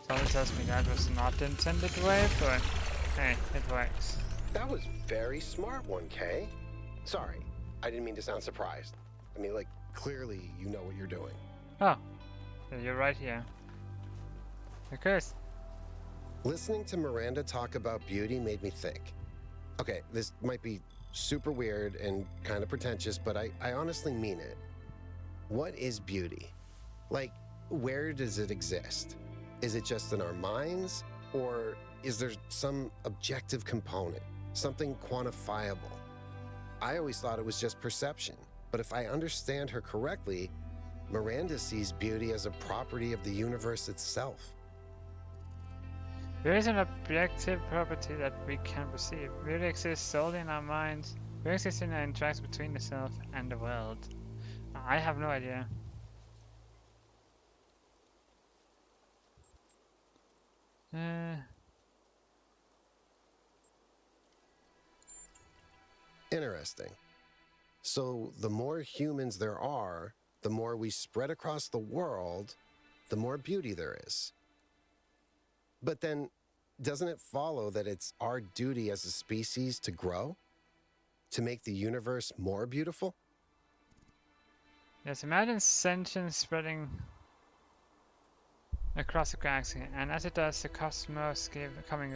Somebody tells me that was not the intended way, but hey, it works. That was very smart, 1K. Sorry, I didn't mean to sound surprised. I mean, like, clearly you know what you're doing. Oh, you're right here. Of course. Listening to Miranda talk about beauty made me think. Okay, this might be super weird and kind of pretentious, but I honestly mean it. What is beauty? Like, where does it exist? Is it just in our minds? Or is there some objective component? Something quantifiable? I always thought it was just perception. But if I understand her correctly, Miranda sees beauty as a property of the universe itself. There is an objective property that we can perceive. Beauty exists solely in our minds. Beauty exists in the interaction between the self and the world. I have no idea. Interesting. So the more humans there are, the more we spread across the world, the more beauty there is. But then, doesn't it follow that it's our duty as a species to grow? To make the universe more beautiful? Yes, imagine sentience spreading across the galaxy, and as it does, the cosmos coming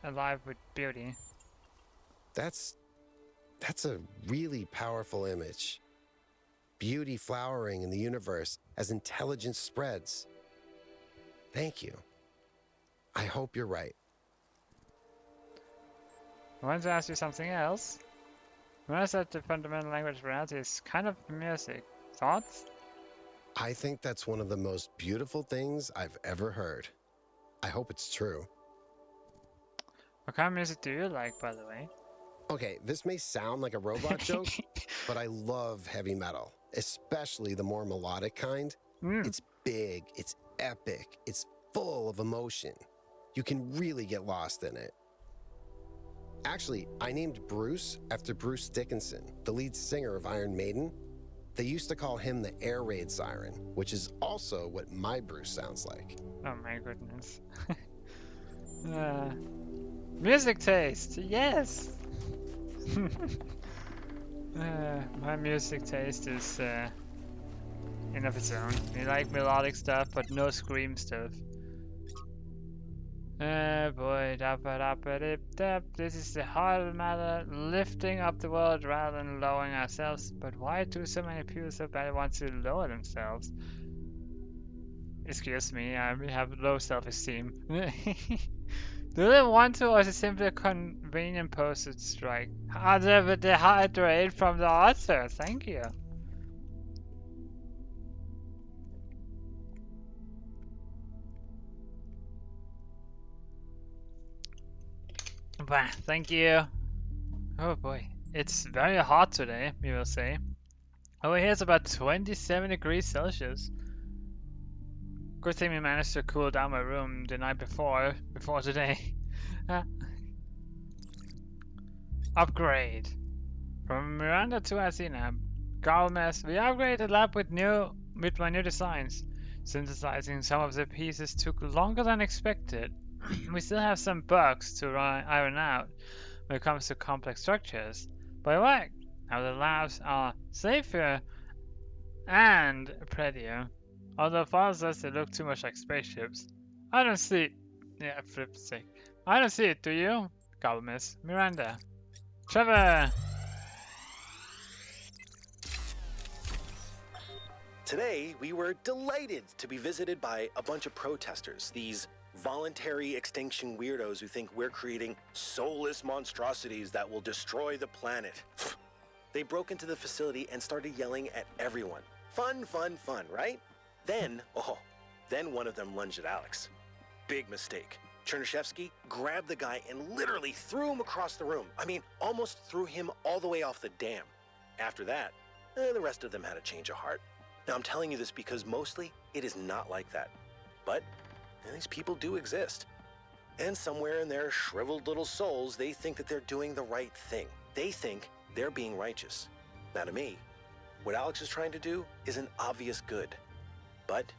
alive with beauty. That's a really powerful image. Beauty flowering in the universe as intelligence spreads. Thank you. I hope you're right. I wanted to ask you something else. When I said the fundamental language of reality is kind of music, thoughts? I think that's one of the most beautiful things I've ever heard. I hope it's true. What kind of music do you like, by the way? Okay, this may sound like a robot joke, but I love heavy metal, especially the more melodic kind. It's big, it's epic, it's full of emotion. You can really get lost in it. Actually, I named Bruce after Bruce Dickinson, the lead singer of Iron Maiden. They used to call him the air raid siren, which is also what my Bruce sounds like. Oh my goodness. Music taste, yes! My music taste is in of its own. I like melodic stuff, but no scream stuff. Boy, this is the heart of the matter, lifting up the world rather than lowering ourselves. But why do so many people so badly want to lower themselves? Excuse me, I have low self-esteem. Do they want to, or is it simply a convenient postage strike? Dehydrate from the author, thank you. Bah, thank you. Oh boy, it's very hot today, we will say. Over here it's about 27 degrees Celsius. Good thing we managed to cool down my room the night before today. Upgrade. From Miranda to Asina. Galmes, we upgraded the lab with my new designs. Synthesizing some of the pieces took longer than expected. We still have some bugs to iron out when it comes to complex structures. But what? Now the labs are safer and prettier. Although Father says they look too much like spaceships. I don't see it. Yeah, flip sake. I don't see it, do you? Galmes, Miranda. Trevor! Today, we were delighted to be visited by a bunch of protesters, these Voluntary extinction weirdos who think we're creating soulless monstrosities that will destroy the planet. They broke into the facility and started yelling at everyone. Fun, fun, fun, right? Then one of them lunged at Alex. Big mistake. Chernyshevsky grabbed the guy and literally threw him across the room. I mean, almost threw him all the way off the dam. After that, the rest of them had a change of heart. Now, I'm telling you this because mostly it is not like that. But these people do exist. And somewhere in their shriveled little souls, they think that they're doing the right thing. They think they're being righteous. Now, to me, what Alex is trying to do is an obvious good. But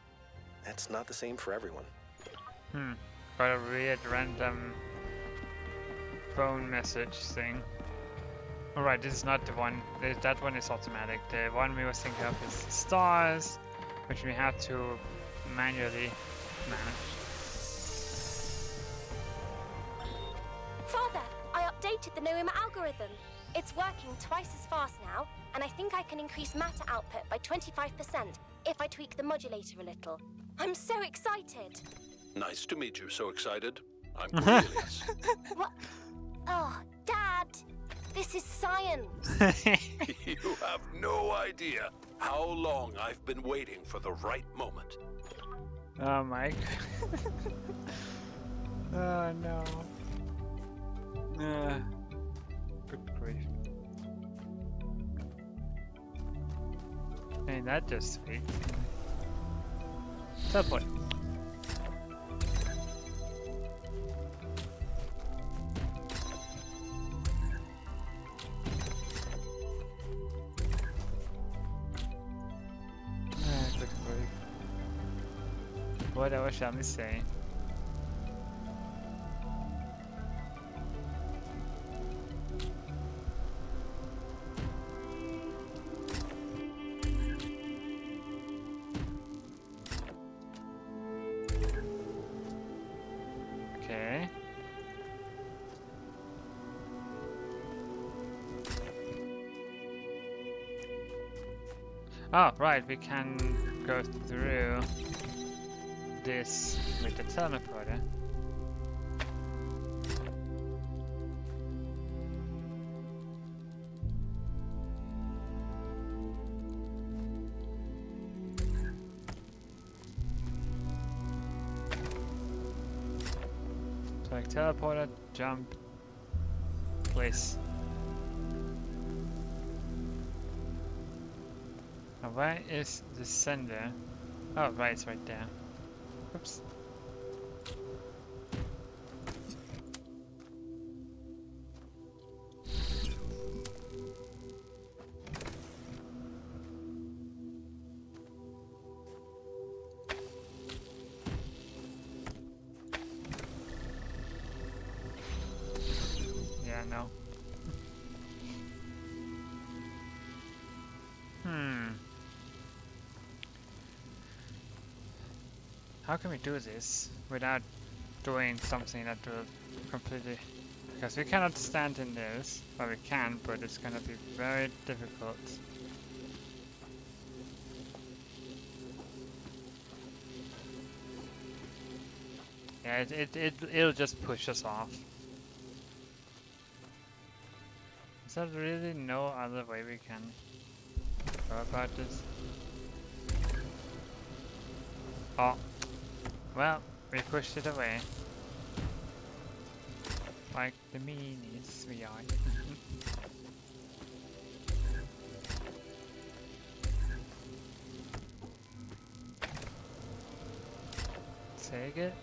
that's not the same for everyone. Got a weird random phone message thing. Alright, this is not the one. That one is automatic. The one we were thinking of is stars, which we have to manually manage. Father, I updated the Noema algorithm. It's working twice as fast now, and I think I can increase matter output by 25% if I tweak the modulator a little. I'm so excited. Nice to meet you. So excited. I'm Cornelius. What? Oh, Dad, this is science. You have no idea how long I've been waiting for the right moment. Oh my. Oh no. Good grief. Ain't that just sweet? Teleport. Whatever shall we say? Okay. Oh, right, we can go through this with the teleporter. So like teleporter, jump, place. Now where is the sender? Oh, right, it's right there. Oops. Yeah, no. How can we do this without doing something that will completely... Because we cannot stand in this. Well, we can, but it's gonna be very difficult. Yeah, it'll just push us off. Is there really no other way we can go about this? Oh. Well, we pushed it away. Like the meanies we are. Take it.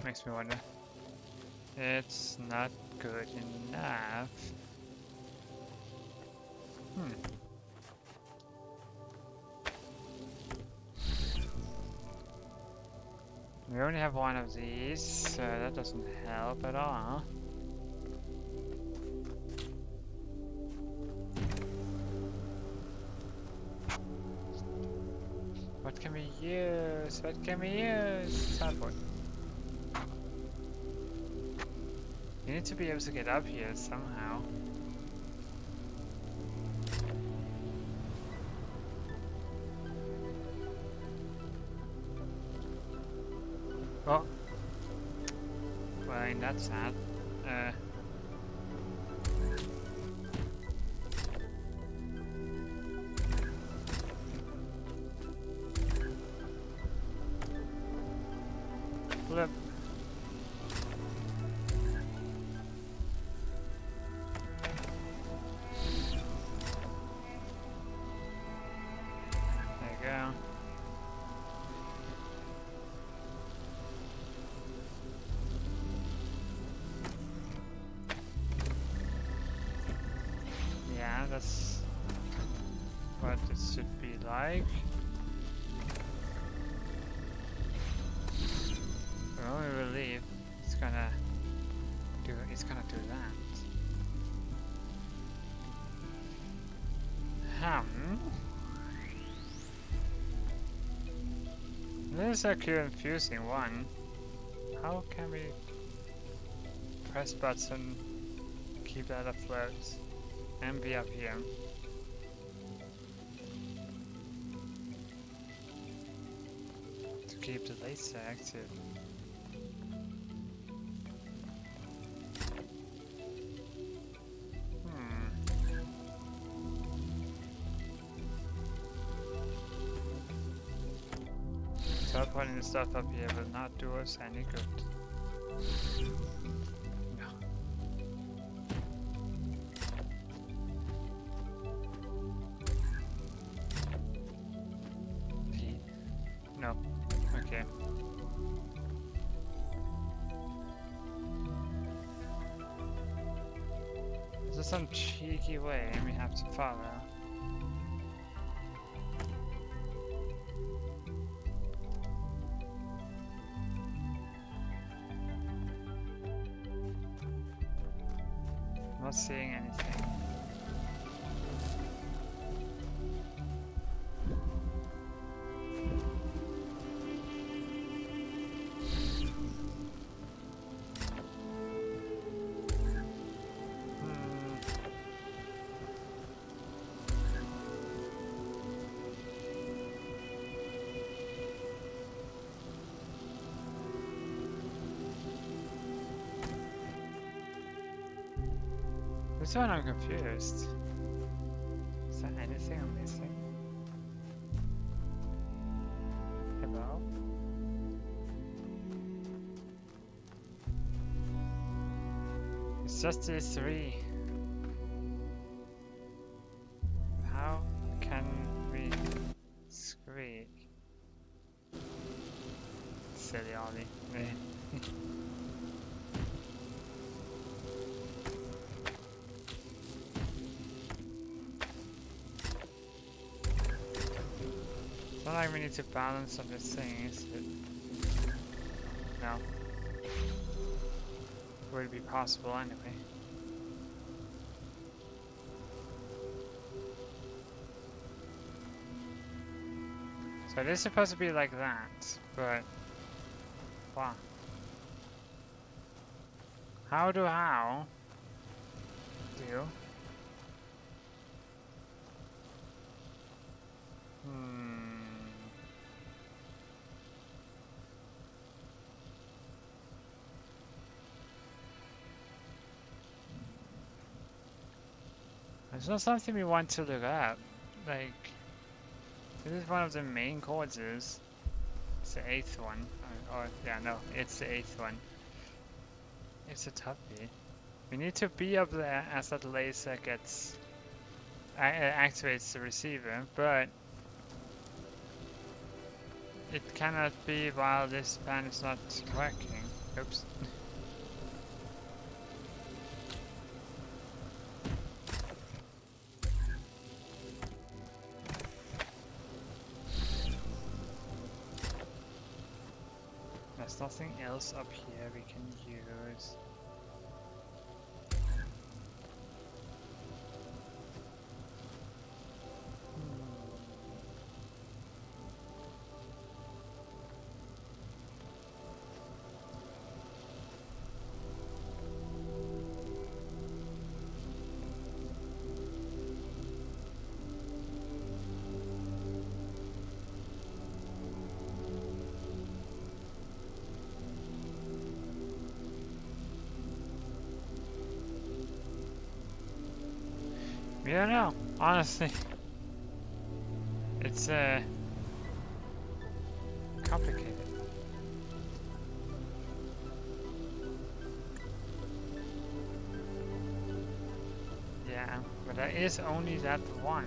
Makes me wonder. It's not good enough. We only have one of these, so that doesn't help at all. What can we use? What can we use? Teleport. You need to be able to get up here somehow. Oh. Well, ain't that sad. Flip. There you go. Yeah, that's what it should be like. The only relief it's gonna do that. This is a confusing one. How can we press button, keep that afloat, and be up here? To keep the laser active. Start putting the stuff up here will not do us any good. No. No. Okay. There's some cheeky way we have to follow. Not seeing anything. This one I'm confused. Is there anything I'm missing? Hello? It's just these three. How can we squeak? Silly Ollie. Not like we need to balance on this thing, is it? No. Would it be possible anyway? So it is supposed to be like that, but... Wow. How do? It's not something we want to look up. Like, this is one of the main causes. It's the 8th one. Yeah, no, it's the 8th one. It's a toughie. We need to be up there as that laser gets activates the receiver, but it cannot be while this pan is not working. Oops. There's nothing else up here we can use. Yeah, no, honestly. It's complicated. Yeah, but there is only that one.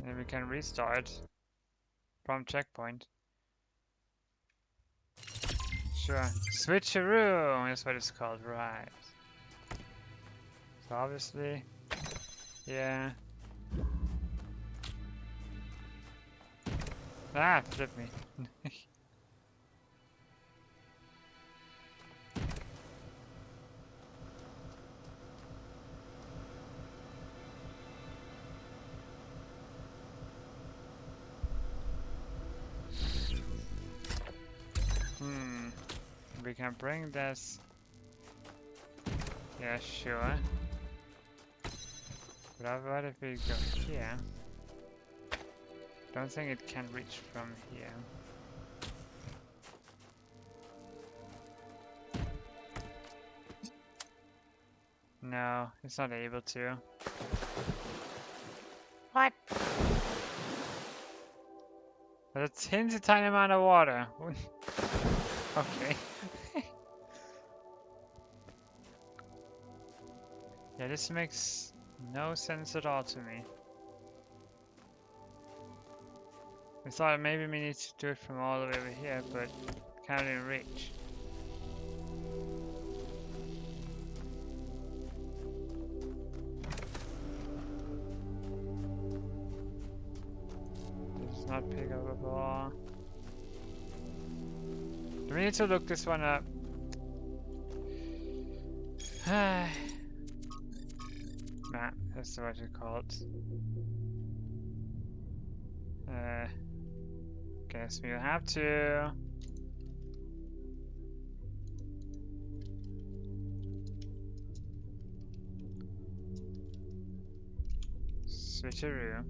And we can restart from checkpoint. Sure. Switcheroo is what it's called, right? So obviously, yeah. Ah, flip me. We can bring this. Yeah, sure. But what if we go here? Don't think it can reach from here. No, it's not able to. What? But it's a teensy tiny amount of water. Okay. Yeah, this makes no sense at all to me. We thought maybe we need to do it from all the way over here, but can't even reach. Does not pick up a ball. Do we need to look this one up? Map, that's what you call it. Guess we'll have to. Switcheroo.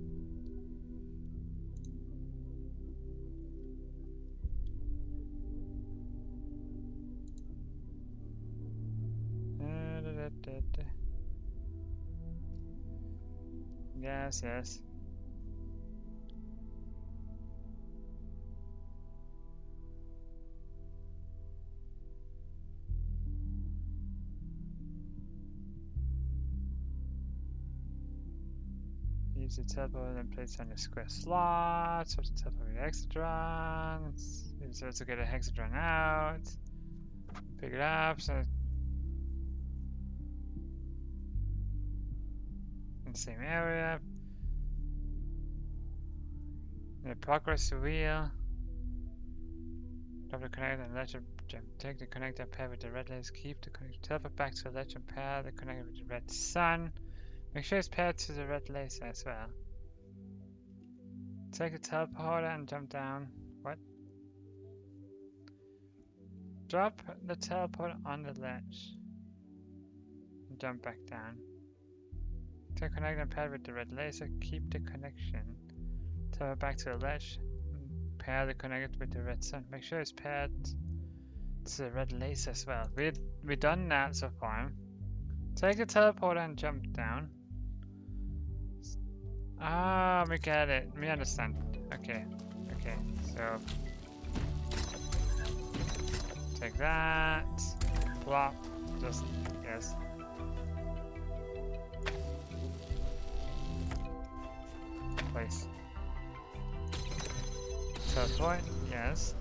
Yes, yes. Use the teleport and place on the square slot. So to teleport with hexadron. Use it to get a hexadron out. Pick it up. So in the same area. The progress wheel. Drop the connector and let your jump. Take the connector pair with the red lace. Keep the connector. Teleport back to the legend pair. The connector with the red sun. Make sure it's paired to the red laser as well. Take the teleporter and jump down. What? Drop the teleporter on the ledge. And jump back down. Take the connector and pair with the red laser. Keep the connection. Teleport back to the ledge. Pair the connector with the red sun. Make sure it's paired to the red laser as well. We've done that so far. Take the teleporter and jump down. Ah, we get it. We understand. Okay. Okay. So take that. Plop. Just yes. Place. Teleport. Yes.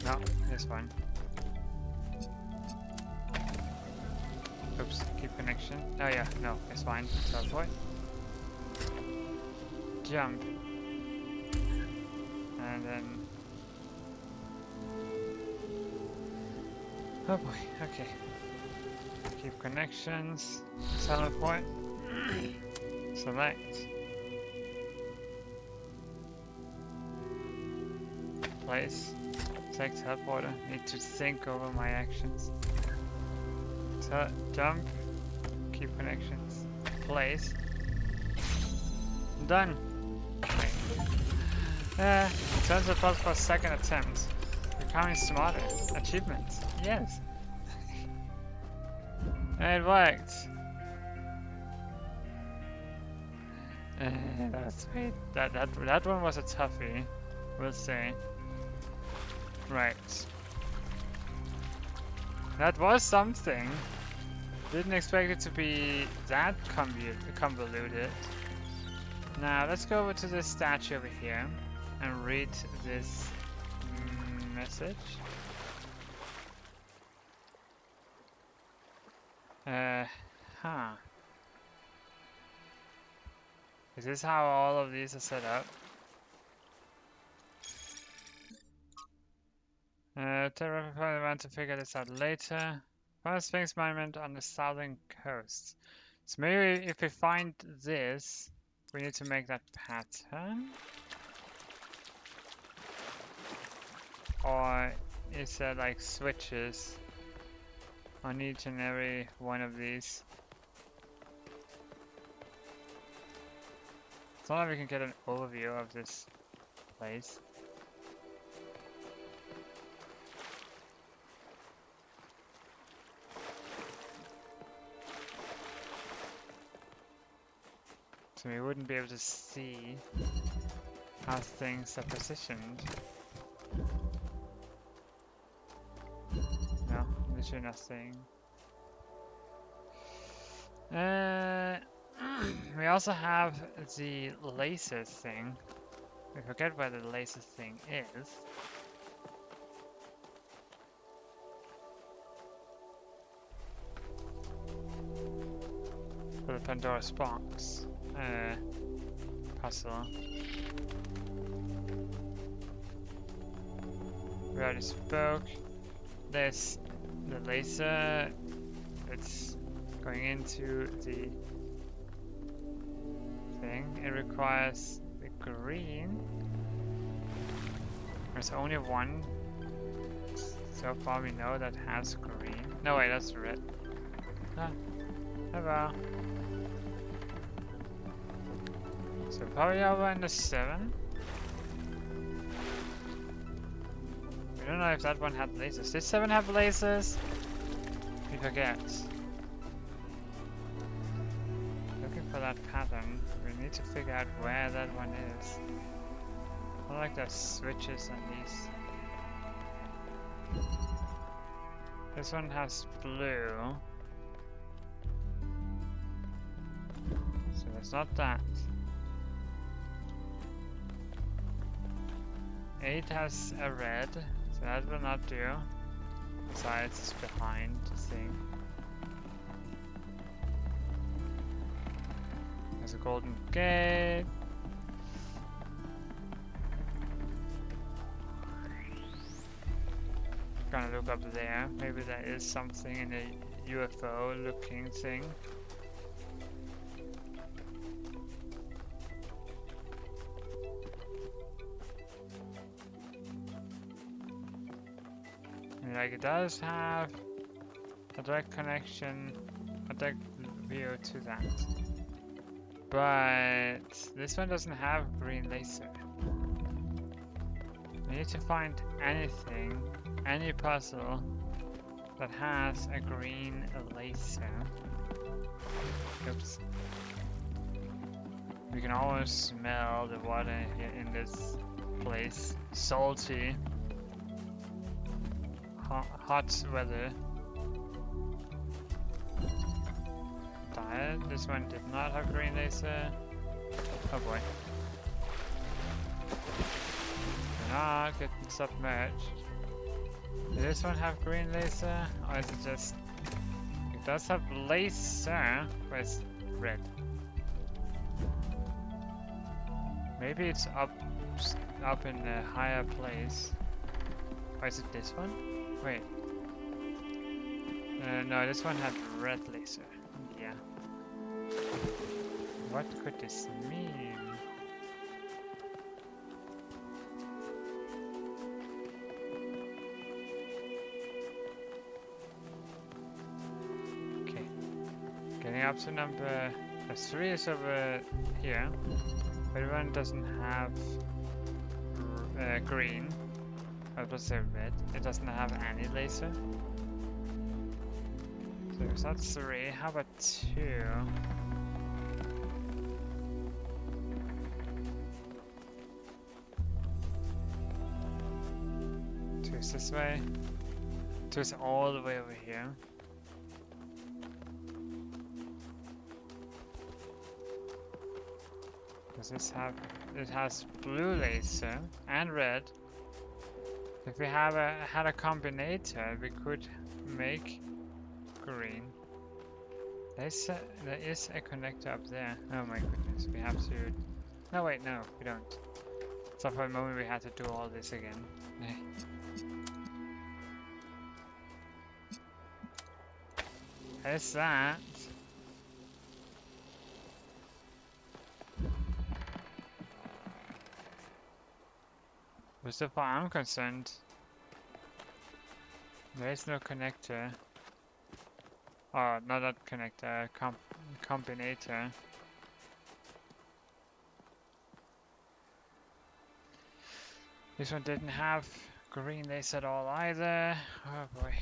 No, this one. Oops, keep connection. Oh yeah, no, it's fine. Teleport. Jump. And then... Oh boy, okay. Keep connections. Teleport. Select. Place. Take teleporter. Need to think over my actions. Jump, keep connections, place, done. Turns the possible second attempt. Becoming smarter. Achievement. Yes. It worked. That's sweet. That one was a toughie, we'll say. Right. That was something. Didn't expect it to be that convoluted. Now let's go over to this statue over here and read this message. Is this how all of these are set up? Probably want to figure this out later. Found a Sphinx monument on the southern coast. So maybe if we find this, we need to make that pattern? Or is there like switches on each and every one of these? So now we can get an overview of this place. So we wouldn't be able to see how things are positioned. No, literally nothing. We also have the laser thing. We forget where the laser thing is. For the Pandora's box puzzle. We already spoke. There's the laser. It's going into the thing. It requires the green. There's only one so far we know that has green. No, wait, that's red. Ah, hello. So probably over in the 7. We don't know if that one had lasers. Did 7 have lasers? We forget. Looking for that pattern, we need to figure out where that one is. I like the switches on these. This one has blue. So it's not that. 8 has a red, so that will not do. Besides, it's behind the thing. There's a golden gate. Gonna look up there. Maybe there is something in a UFO looking thing. Like it does have a direct connection, a direct view to that. But this one doesn't have green laser. We need to find anything, any puzzle that has a green laser. Oops. We can almost smell the water here in this place. Salty. Hot weather. Diet. This one did not have green laser. Oh boy. We're not getting submerged. Did this one have green laser? Or is it just... It does have laser, but it's red. Maybe it's up in a higher place. Or is it this one? Wait. No, this one had red laser. Yeah. What could this mean? Okay. Getting up to number 3 is over here. But one doesn't have green. I was say red. It doesn't have any laser. So that's 3. How about 2? 2 is this way. 2 is all the way over here. Does this have? It has blue laser and red. If we had a combinator, we could make green. There is a connector up there. Oh my goodness, we have to. No wait, no, we don't. So for a moment we had to do all this again. There's that. But so far I'm concerned, there is no connector. Oh, not that connector, combinator. This one didn't have green lace at all either. Oh boy.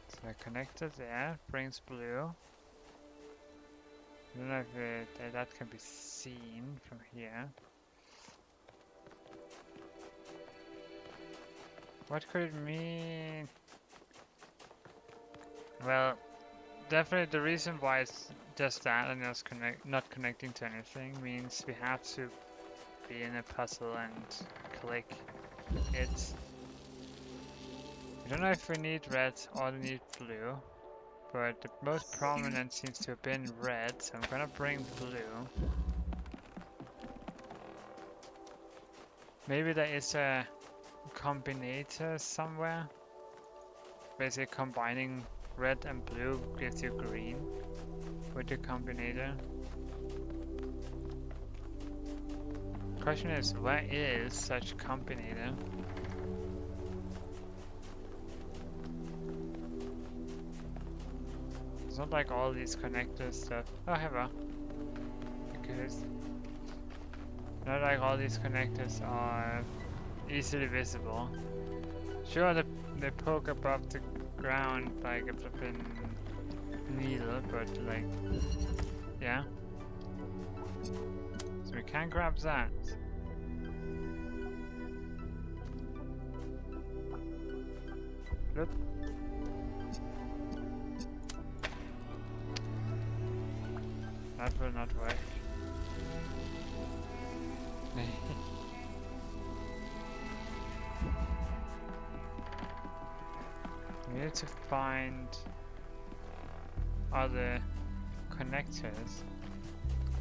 So the connector there brings blue. I don't know if that can be seen from here. What could it mean? Well, definitely the reason why it's just that and it's not connecting to anything means we have to be in a puzzle and click it. I don't know if we need red or need blue, but the most prominent seems to have been red, so I'm gonna bring blue. Maybe there is a combinator somewhere. Basically combining red and blue gives you green with the combinator. Question is, where is such combinator? It's not like all these connector stuff. Oh, hello. Because not like all these connectors are easily visible. Sure, they poke above the ground like a flippin' needle, but like, yeah. So we can grab that. Look. That will not work. We need to find other connectors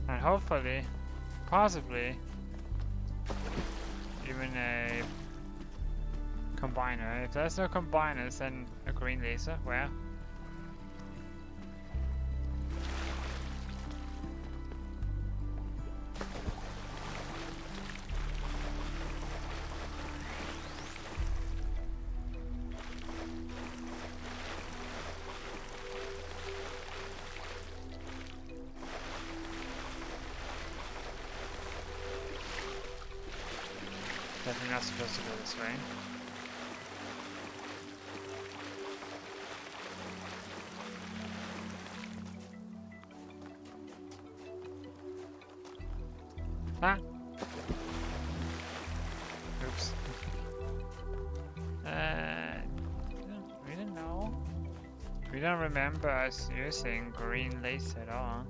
and hopefully, possibly, even a combiner. If there's no combiners, then a green laser. Where? Definitely not supposed to go this way. Ah! Oops. We don't know. We don't remember us using green lace at all.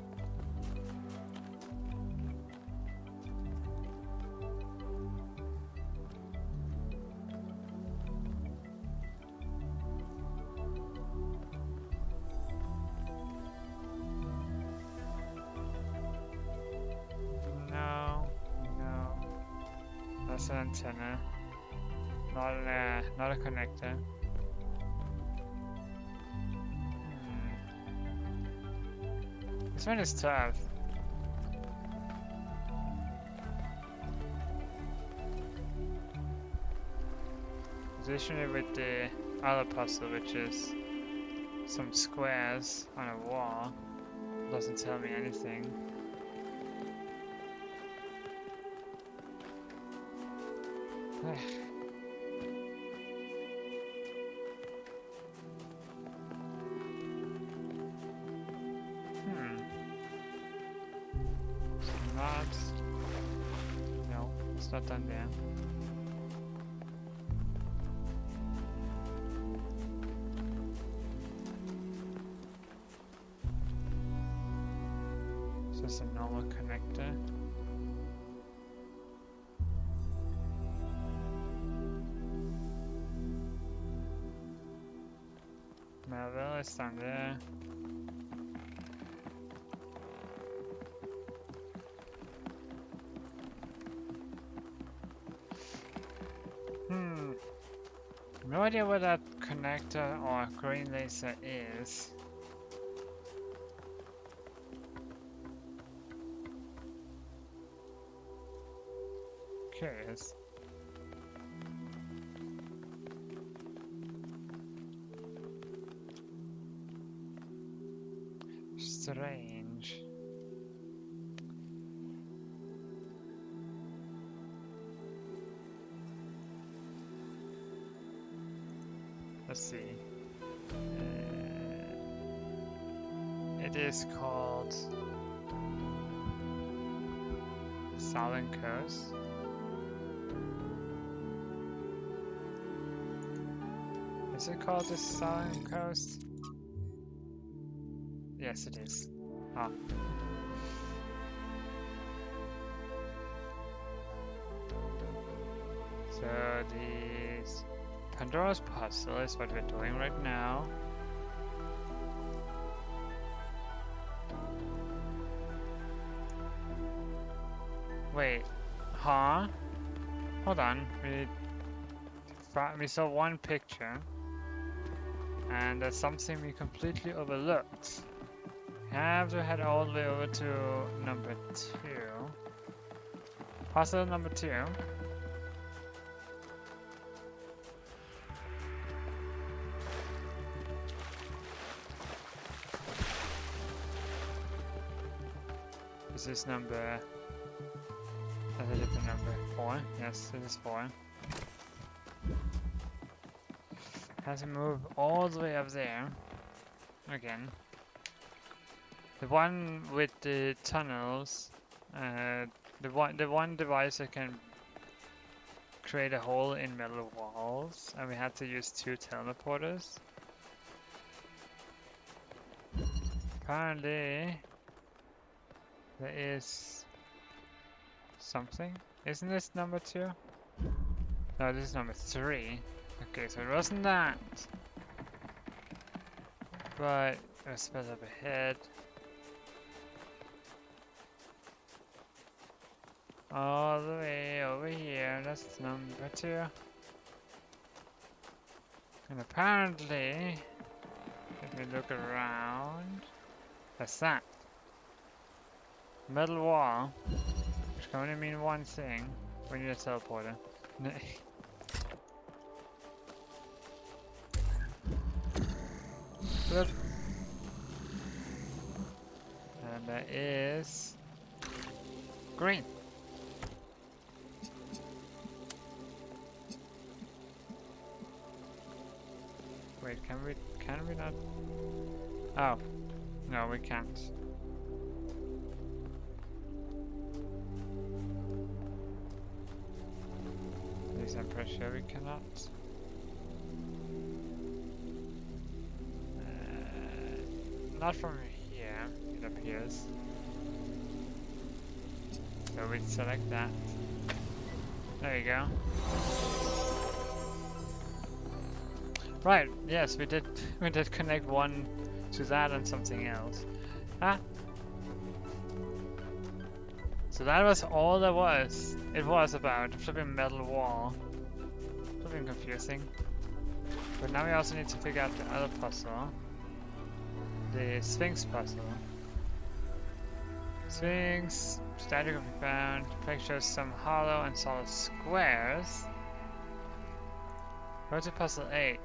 That's an antenna, not a connector. This one is tough. Position it with the other puzzle, which is some squares on a wall. Doesn't tell me anything. not done there. It's just a normal connector. Melville is down there. No idea what that connector or green laser is. Curious. Strange. Let's see. It is called Southern Coast. Is it called the Southern Coast? Yes, it is. Ah. So these Pandora's puzzle is what we're doing right now. Wait, huh? Hold on, we saw one picture, and that's something we completely overlooked. We have to head all the way over to number 2. Puzzle number 2. This is number... That's a different number. 4? Yes, this is 4. Has to move all the way up there. Again. The one with the tunnels, the one device that can create a hole in metal walls, and we had to use 2 teleporters. Apparently, there is something. Isn't this number 2? No, this is number 3. Okay, so it wasn't that. But it was spelled up ahead. All the way over here, that's number 2. And apparently, if we look around, that's that. Metal wall, which can only mean one thing. We need a teleporter. Flip. And that is green. Wait, can we not? Oh, no, we can't. At least I'm pretty sure we cannot. Not from here, it appears. So we select that. There you go. Right, yes, we did connect one to that and something else. Ah. So that was all there was. It was about a flipping metal wall. Flipping confusing. But now we also need to figure out the other puzzle. The Sphinx puzzle. Sphinx, static will be found. The plate shows some hollow and solid squares. Go to puzzle 8.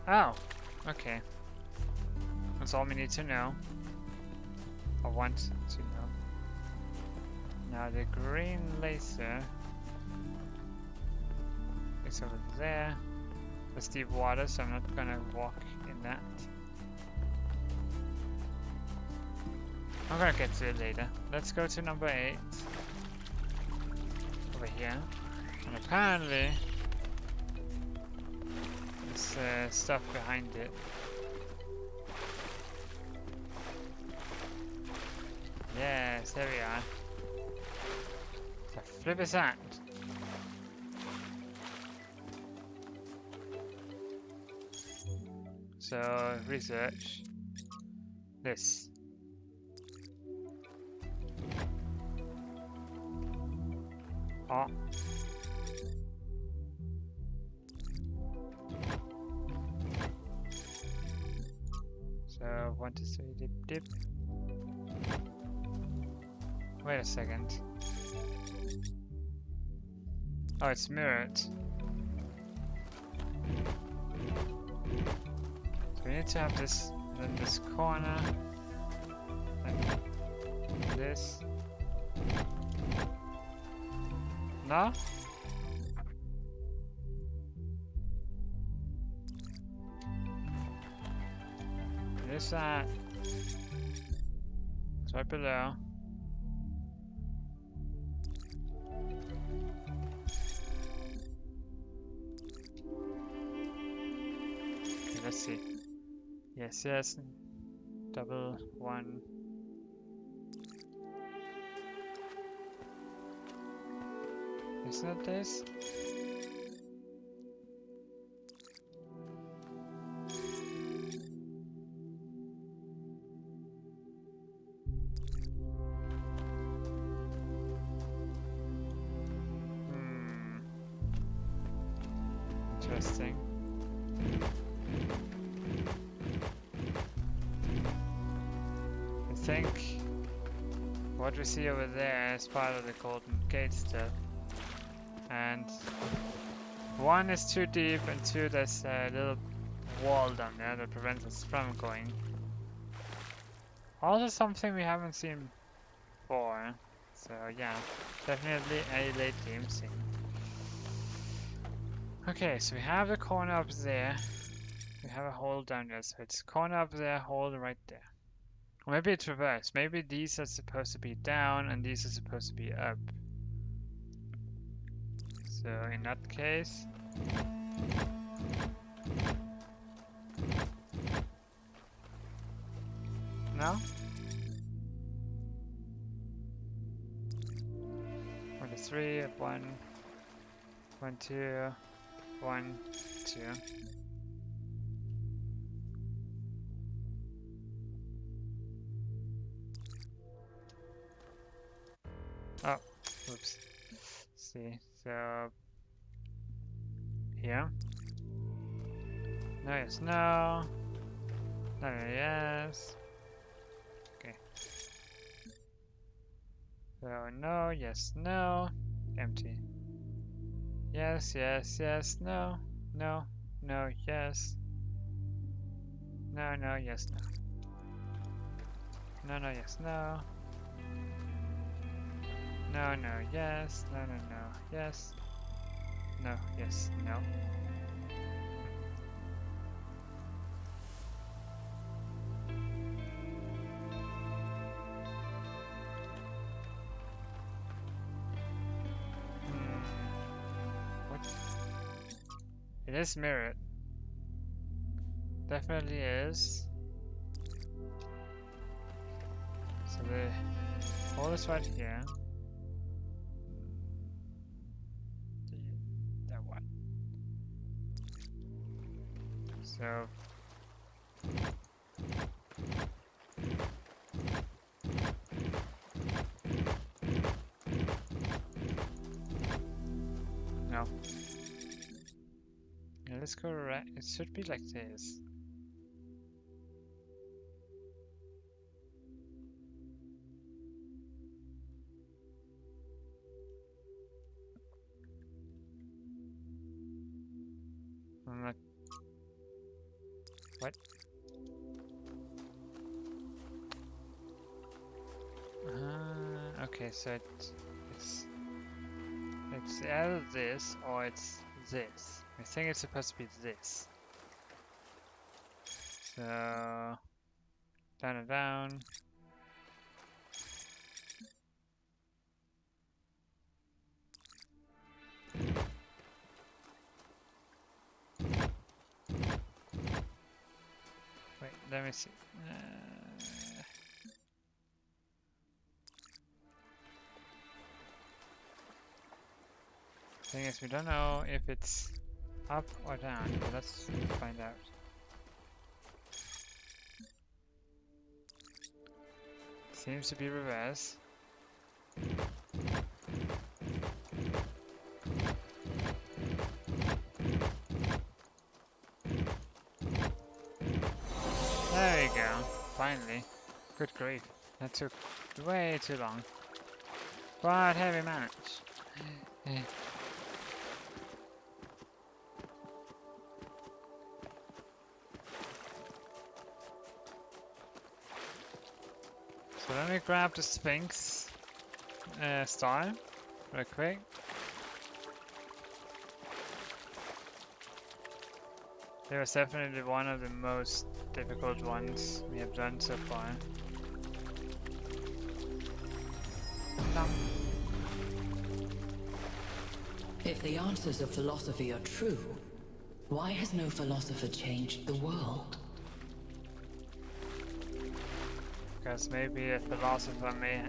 Oh, okay. That's all we need to know. Or want to know. Now the green laser is over there. There's deep water, so I'm not gonna walk in that. I'm gonna get to it later. Let's go to number 8. over here. And apparently there's stuff behind it. Yes, there we are. The flip is that. So research this. Oh. So 1, 2, 3, dip, dip. Wait a second. Oh, it's mirrored. So we need to have this, then this corner, then this. No? There's that. It's right below. Okay, let's see. Yes, yes. Double 1. Isn't it this? Interesting. I think what we see over there is part of the Golden Gate stuff. And 1 is too deep, and 2 there's a little wall down there that prevents us from going. Also something we haven't seen before. So yeah, definitely a late game scene. Okay, so we have the corner up there. We have a hole down there, so it's corner up there, hole right there. Or maybe it's reversed. Maybe these are supposed to be down and these are supposed to be up. So in that case, no? 1 to 3, 1, 1, 2, 1, 2. Oh, oops. See, so here. No, yes, no. No, no, yes. Okay. So no, yes, no. Empty. Yes, yes, yes, no. No, no, yes. No, no, yes, no. No, no, yes, no. No, no, yes. No, no, no, yes. No, yes, no. What? It is mirrored. Definitely is. So the hole is right here. That one. So no. Yeah, let's go right. It should be like this. I'm not. What? Okay, so it's either this or it's this. I think it's supposed to be this. So down and down. let me see. Thing is, we don't know if it's up or down, but let's find out. Seems to be reverse. There you go. Finally. Good grief. That took way too long. But heavy manage. So let me grab the Sphinx star real quick. It was definitely one of the most difficult ones we have done so far. If the answers of philosophy are true, why has no philosopher changed the world? Because maybe a philosopher may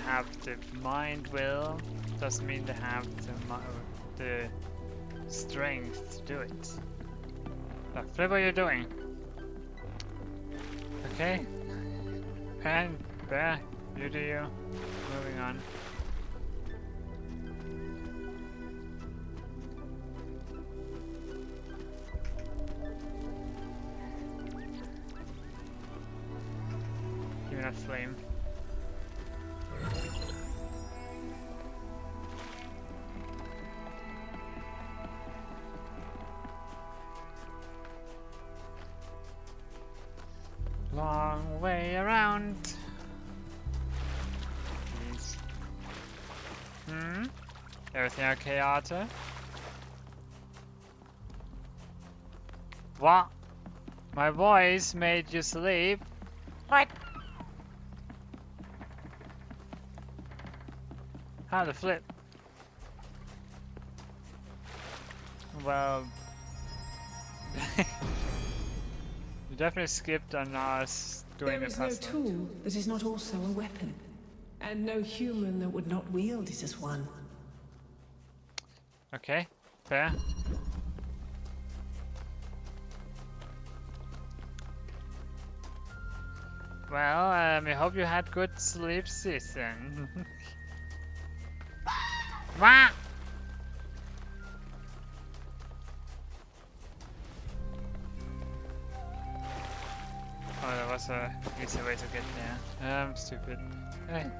have the mind will, doesn't mean they have the strength to do it. Now, flip what you're doing. Okay. And there, you do you. Moving on. Give me that flame. Long way around. Please. Everything okay, Arthur? What? My voice made you sleep? What? How to flip? Well... You definitely skipped on us doing the puzzle. There is no tool that is not also a weapon, and no human that would not wield it as one. Okay, fair. Well, I hope you had good sleep season. Wah! Oh, that was a easy way to get there. I'm stupid. Hey.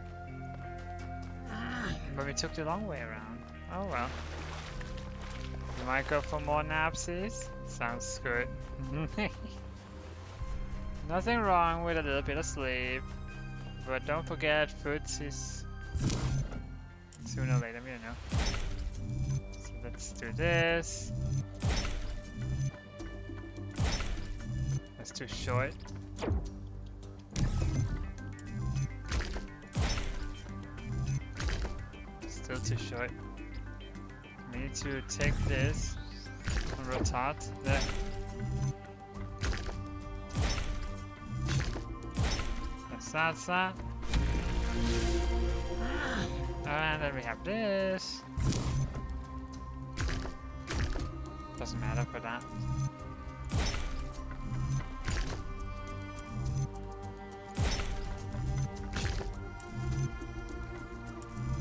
But we took the long way around. Oh well. You might go for more napsies? Sounds good. Nothing wrong with a little bit of sleep. But don't forget, food is sooner or later, you know. So let's do this. That's too short. Still too short. We need to take this and rotate there. That's that. And then we have this. Doesn't matter for that.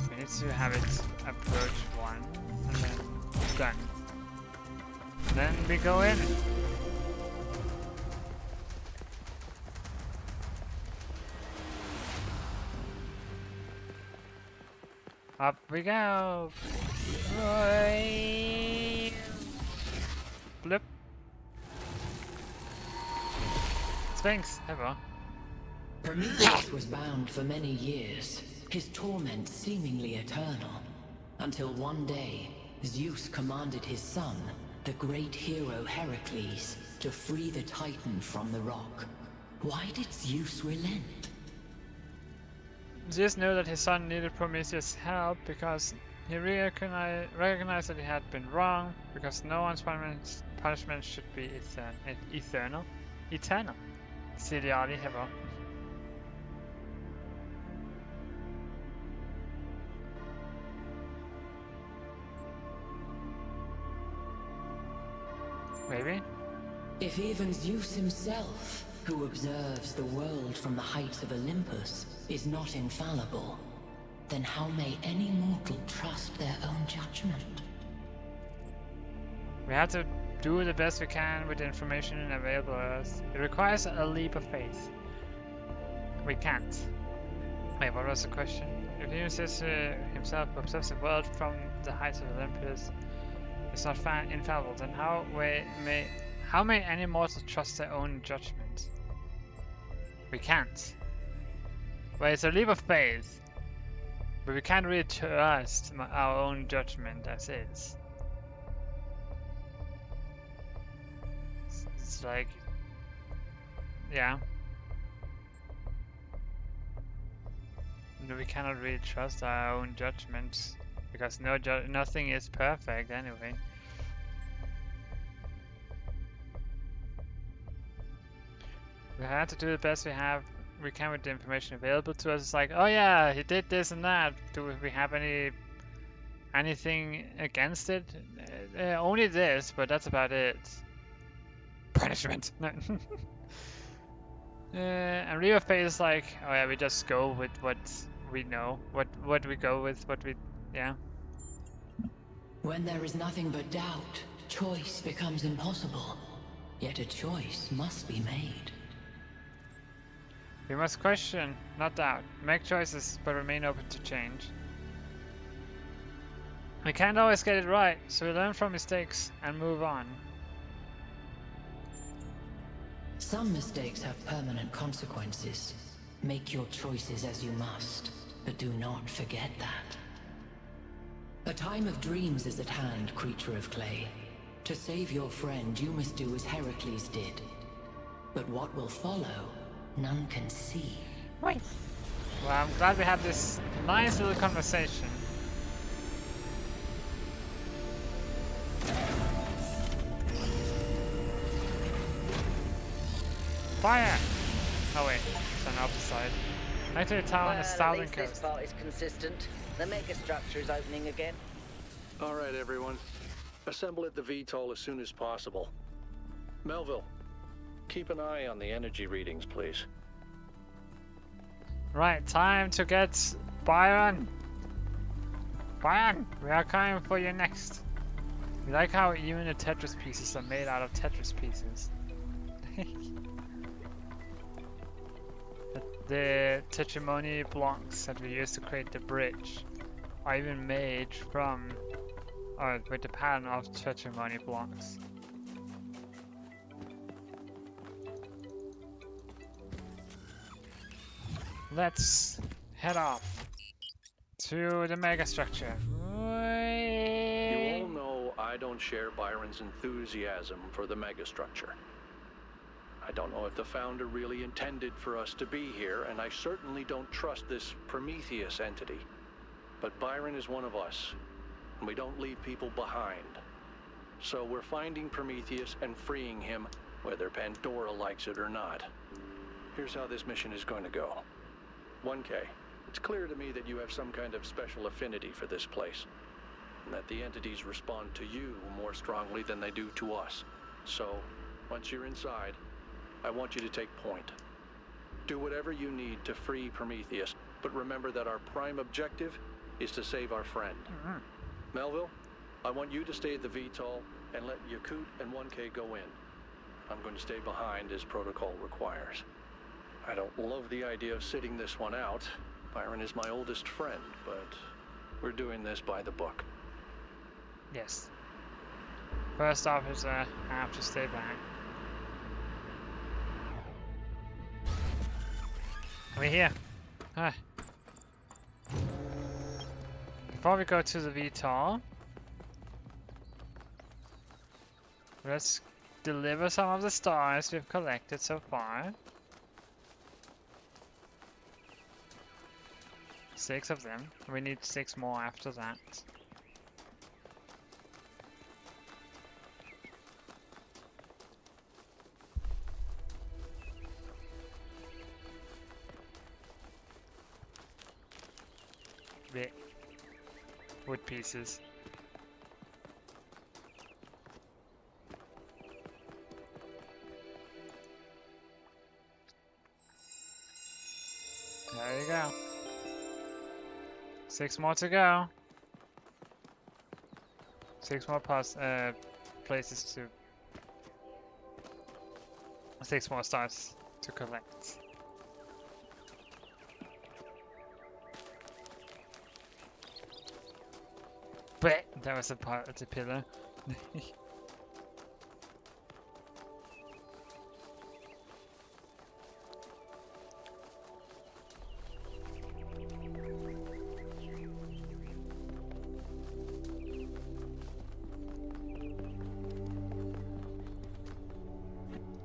We need to have it approach one and then done. Then we go in. Up we go! Blip! Sphinx, ever. Prometheus was bound for many years, his torment seemingly eternal, until one day, Zeus commanded his son, the great hero Heracles, to free the Titan from the rock. Why did Zeus relent? Zeus knew that his son needed Prometheus' help because he recognized that he had been wrong, because no one's punishment should be eternal. Siriali heter. Maybe? If even Zeus himself, who observes the world from the heights of Olympus, is not infallible, then how may any mortal trust their own judgment? We have to do the best we can with the information available to us. It requires a leap of faith. We can't. Wait, what was the question? If Zeus himself observes the world from the heights of Olympus, is not infallible, then how may any mortal trust their own judgment? We can't. Well, it's a leap of faith, but we can't really trust our own judgment as is. It's like, yeah. We cannot really trust our own judgment because nothing is perfect anyway. We have to do the best we can with the information available to us. It's like, oh yeah, he did this and that. Do we have anything against it? Only this, but that's about it. Punishment. No. And Real Fate is like, oh yeah, we just go with what we know, what we go with, what we, yeah. When there is nothing but doubt, choice becomes impossible. Yet a choice must be made. We must question, not doubt. Make choices, but remain open to change. We can't always get it right, so we learn from mistakes and move on. Some mistakes have permanent consequences. Make your choices as you must, but do not forget that. A time of dreams is at hand, creature of clay. To save your friend, you must do as Heracles did. But what will follow, none can see. Right. Well, I'm glad we had this nice little conversation. Fire! Oh wait, it's on the opposite side. Back to the tower on the southern coast. This part is consistent. The megastructure is opening again. All right, everyone. Assemble at the VTOL as soon as possible. Melville, keep an eye on the energy readings, please. Right, time to get Byron. Byron, we are coming for you next. We like how even the Tetris pieces are made out of Tetris pieces. The testimony blocks that we use to create the bridge are even made from, or with the pattern of testimony blocks. Let's head off to the megastructure. You all know I don't share Byron's enthusiasm for the megastructure. I don't know if the founder really intended for us to be here, and I certainly don't trust this Prometheus entity. But Byron is one of us, and we don't leave people behind. So we're finding Prometheus and freeing him, whether Pandora likes it or not. Here's how this mission is going to go. 1K, it's clear to me that you have some kind of special affinity for this place, and that the entities respond to you more strongly than they do to us. So, once you're inside, I want you to take point. Do whatever you need to free Prometheus, but remember that our prime objective is to save our friend. Melville, I want you to stay at the VTOL and let Yakut and 1K go in. I'm going to stay behind as protocol requires. I don't love the idea of sitting this one out. Byron is my oldest friend, but we're doing this by the book. Yes. First officer, I have to stay back. We're here. Ah. Before we go to the VTOL, let's deliver some of the stars we've collected so far. 6 of them. We need 6 more after that. bit wood pieces. There you go. 6 more to go. 6 more places to... 6 more stars to collect. But that was a part of the pillar.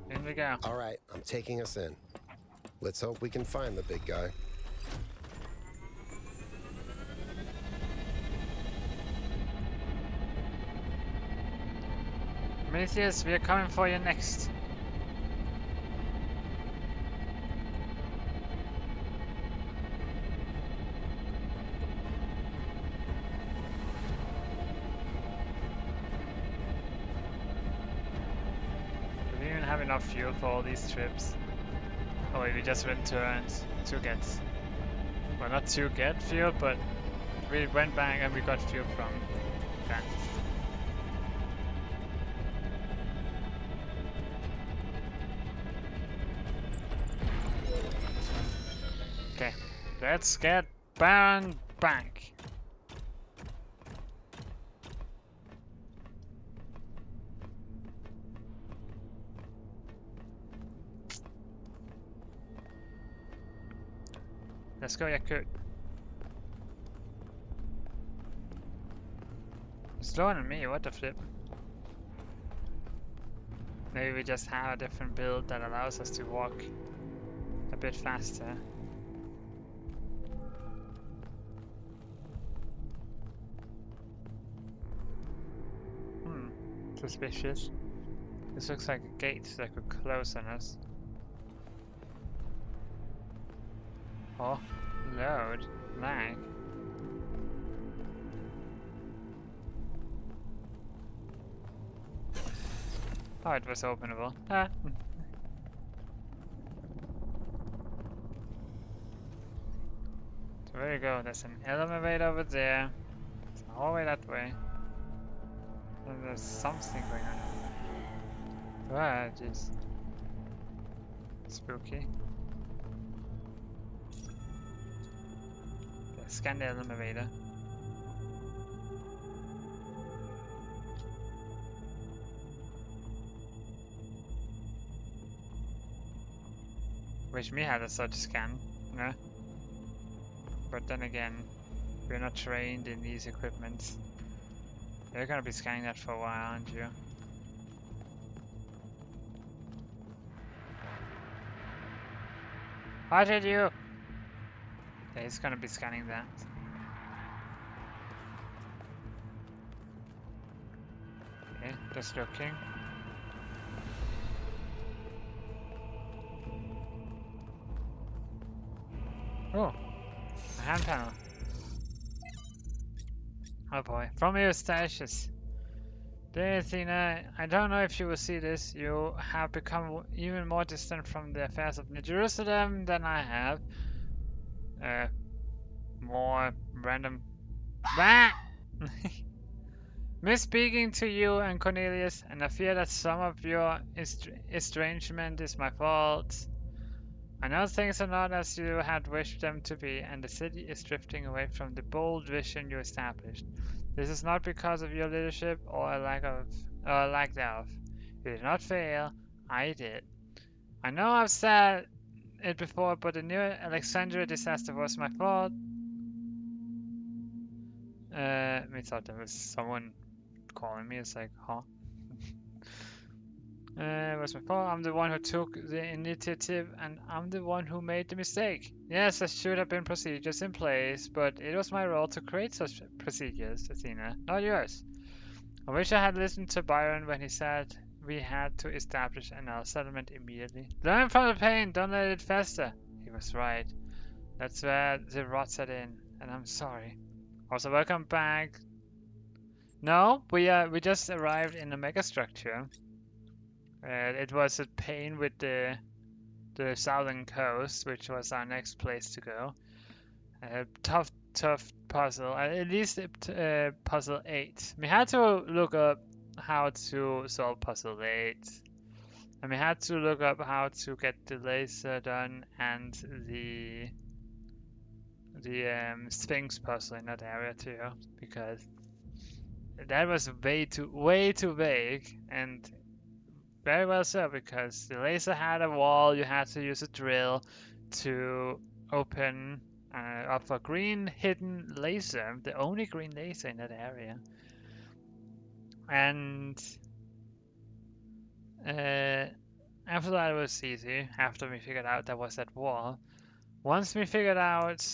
In we go. All right, I'm taking us in. Let's hope we can find the big guy. Prometheus, we are coming for you next. Do we even have enough fuel for all these trips? Oh wait, we just returned to get... Well, not to get fuel, but we went back and we got fuel from that. Okay, let's get Byron back. Let's go, Yakut. Slower than me, what the flip? Maybe we just have a different build that allows us to walk a bit faster. Suspicious. This looks like a gate that could close on us. Oh, load, lag. Oh, it was openable. Ah. So there you go, there's an elevator over there. It's all the way that way. And there's something going on. Ah, jeez. Spooky. Okay, scan the elevator. Wish me had a such scan, no? But then again, we're not trained in these equipments. You're gonna be scanning that for a while, aren't you? How did you? Yeah, he's gonna be scanning that. Okay, just looking. Oh, a hand panel. Oh boy, from your stashes. Dear Athena, I don't know if you will see this. You have become even more distant from the affairs of New Jerusalem than I have. More random. Miss speaking to you and Cornelius, and I fear that some of your estrangement is my fault. I know things are not as you had wished them to be, and the city is drifting away from the bold vision you established. This is not because of your leadership or a lack thereof. You did not fail, I did. I know I've said it before, but the new Alexandria disaster was my fault. I thought there was someone calling me. It's like, huh? It was my fault. I'm the one who took the initiative, and I'm the one who made the mistake. Yes, there should have been procedures in place, but it was my role to create such procedures, Athena, not yours. I wish I had listened to Byron when he said we had to establish another settlement immediately. Learn from the pain, don't let it fester. He was right. That's where the rot set in. and I'm sorry. Also, welcome back. No, we just arrived in the megastructure. It was a pain with the southern coast, which was our next place to go. Tough puzzle. At least puzzle 8. We had to look up how to solve puzzle 8. And we had to look up how to get the laser done and the Sphinx puzzle in that area too, because that was way too vague, and very well so, because the laser had a wall. You had to use a drill to open up a green hidden laser, the only green laser in that area. And after that it was easy, after we figured out there was that wall. Once we figured out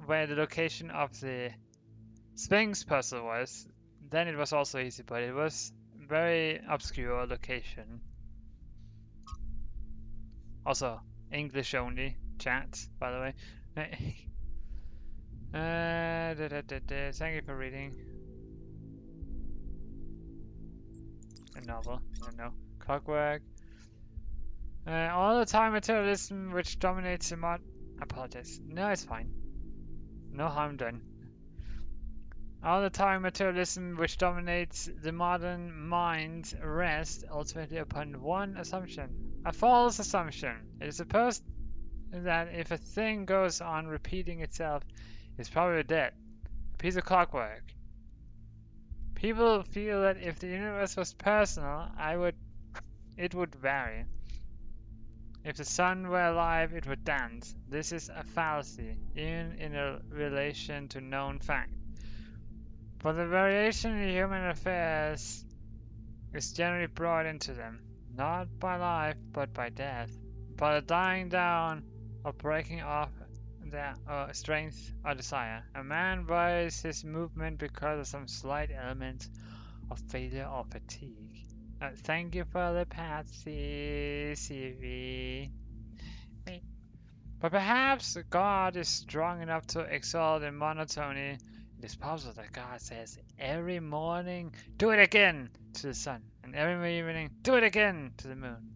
where the location of the Sphinx puzzle was, then it was also easy, but it was very obscure location. Also, English only chat, by the way. Thank you for reading. A novel, I don't know. Clockwork. All the time materialism which dominates the mod. Apologize. No, it's fine. No harm done. All the time materialism which dominates the modern mind rests ultimately upon one assumption. A false assumption. It is supposed that if a thing goes on repeating itself, it's probably dead. A piece of clockwork. People feel that if the universe was personal, it would vary. If the sun were alive, it would dance. This is a fallacy, even in relation to known fact. For the variation in human affairs is generally brought into them, not by life, but by death, by the dying down or breaking off their strength or desire. A man varies his movement because of some slight element of failure or fatigue. Thank you for the Patsy, CV. But perhaps God is strong enough to excel in monotony. It is possible that God says every morning, do it again to the sun, and every evening, do it again to the moon.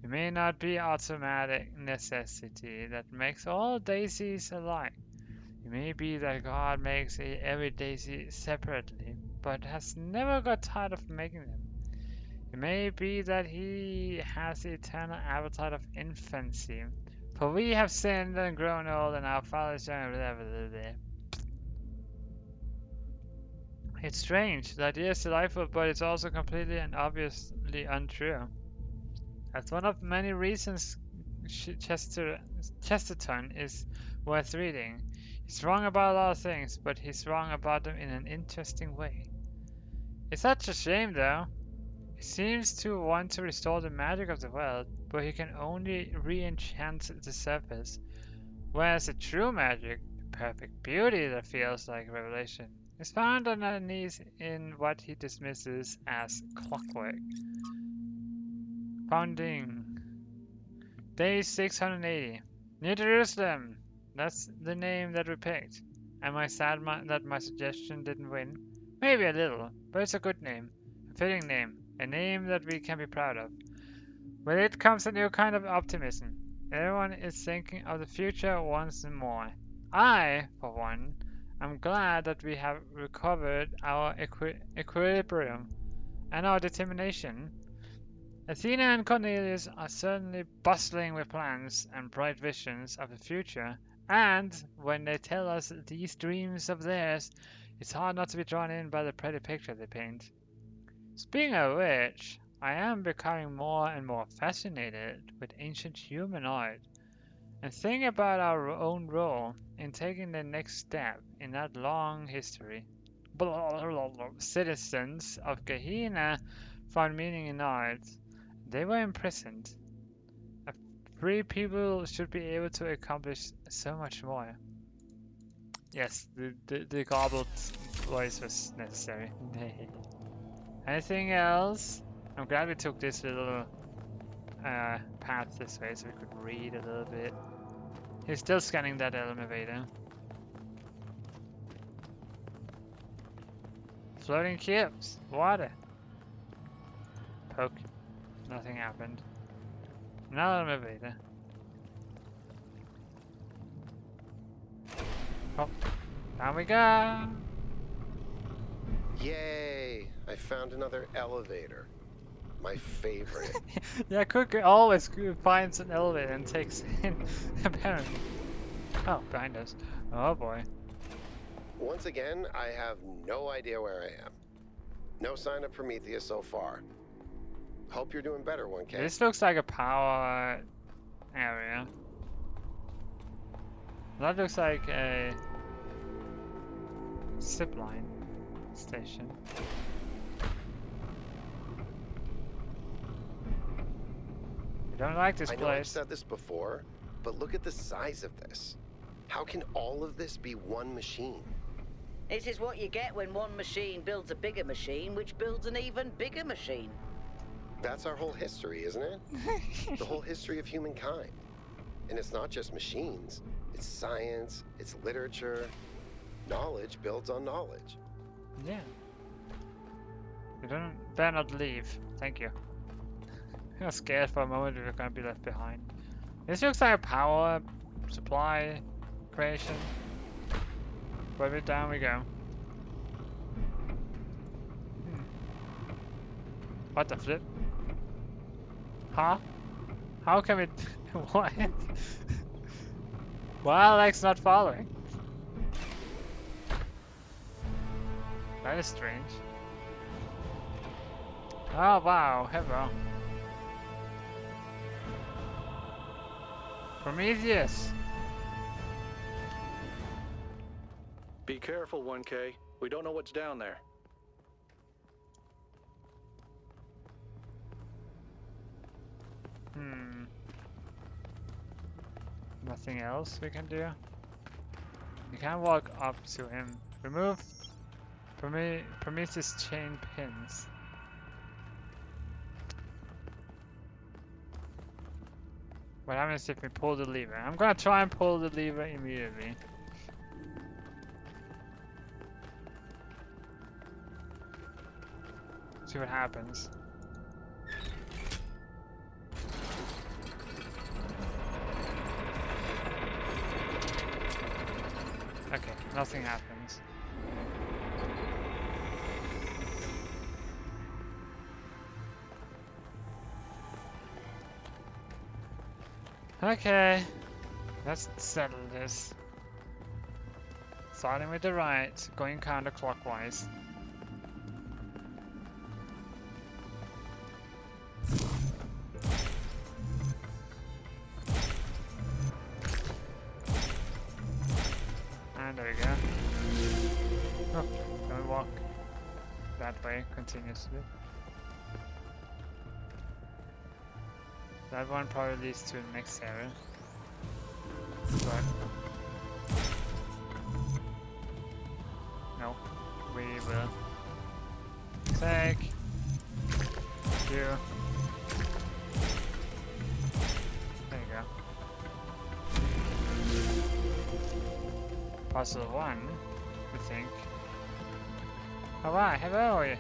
It may not be automatic necessity that makes all daisies alike. It may be that God makes every daisy separately, but has never got tired of making them. It may be that he has the eternal appetite of infancy, for we have sinned and grown old, and our fathers young. It's strange. The idea is delightful, but it's also completely and obviously untrue. That's one of many reasons Chesterton is worth reading. He's wrong about a lot of things, but he's wrong about them in an interesting way. It's such a shame, though. He seems to want to restore the magic of the world, but he can only re-enchant the surface. Whereas the true magic, the perfect beauty that feels like revelation, is found underneath in what he dismisses as clockwork. Founding. Day 680. New Jerusalem! That's the name that we picked. Am I sad that my suggestion didn't win? Maybe a little, but it's a good name. A fitting name. A name that we can be proud of. With it comes a new kind of optimism. Everyone is thinking of the future once more. I, for one, am glad that we have recovered our equilibrium and our determination. Athena and Cornelius are certainly bustling with plans and bright visions of the future, and when they tell us these dreams of theirs, it's hard not to be drawn in by the pretty picture they paint. Speaking of which, I am becoming more and more fascinated with ancient human art, and think about our own role in taking the next step in that long history. Citizens of Gehenna found meaning in art. They were imprisoned. A free people should be able to accomplish so much more. Yes, the garbled voice was necessary. Anything else? I'm glad we took this little path this way so we could read a little bit. He's still scanning that elevator. Floating cubes. Water. Poke. Nothing happened. Another elevator. Oh. Down we go. Yay! I found another elevator. My favorite. Yeah, Cook always finds an elevator and takes it, apparently. Oh, behind us. Oh boy. Once again, I have no idea where I am. No sign of Prometheus so far. Hope you're doing better, 1K. This looks like a power area. That looks like a zipline station. I don't like this I know I've place. said this before, but look at the size of this. How can all of this be one machine? This is what you get when one machine builds a bigger machine, which builds an even bigger machine. That's our whole history, isn't it? The whole history of humankind. And it's not just machines. It's science, it's literature. Knowledge builds on knowledge. Yeah. You better not leave. Thank you. I was scared for a moment we were gonna be left behind. This looks like a power supply creation. But down we go. What the flip? Huh? How can we... what? Why are legs not following? That is strange. Oh wow, hello. Prometheus! Be careful, 1K. We don't know what's down there. Nothing else we can do? You can't walk up to him. Remove Prometheus chain pins. What happens if we pull the lever? I'm gonna try and pull the lever immediately. See what happens. Okay, nothing happens. Okay, let's settle this. Starting with the right, going counterclockwise. And there we go. Oh, don't walk that way continuously. That one probably leads to the next area. But no, we will take you. There you go. Puzzle 1, I think. Alright, hello!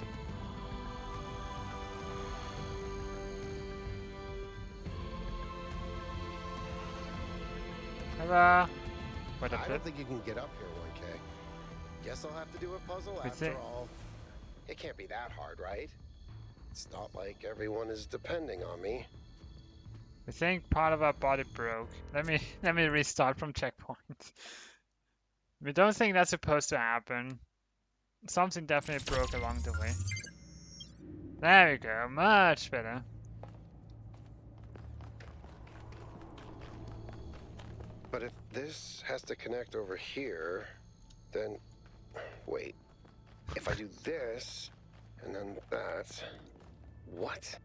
Hello! What a I flip. don't think you can get up here, 1K. Guess I'll have to do a puzzle Is after it? all. It can't be that hard, right? It's not like everyone is depending on me. I think part of our body broke. Let me restart from checkpoint. We don't think that's supposed to happen. Something definitely broke along the way. There we go, much better. But if this has to connect over here, then... Wait. If I do this, and then that... What?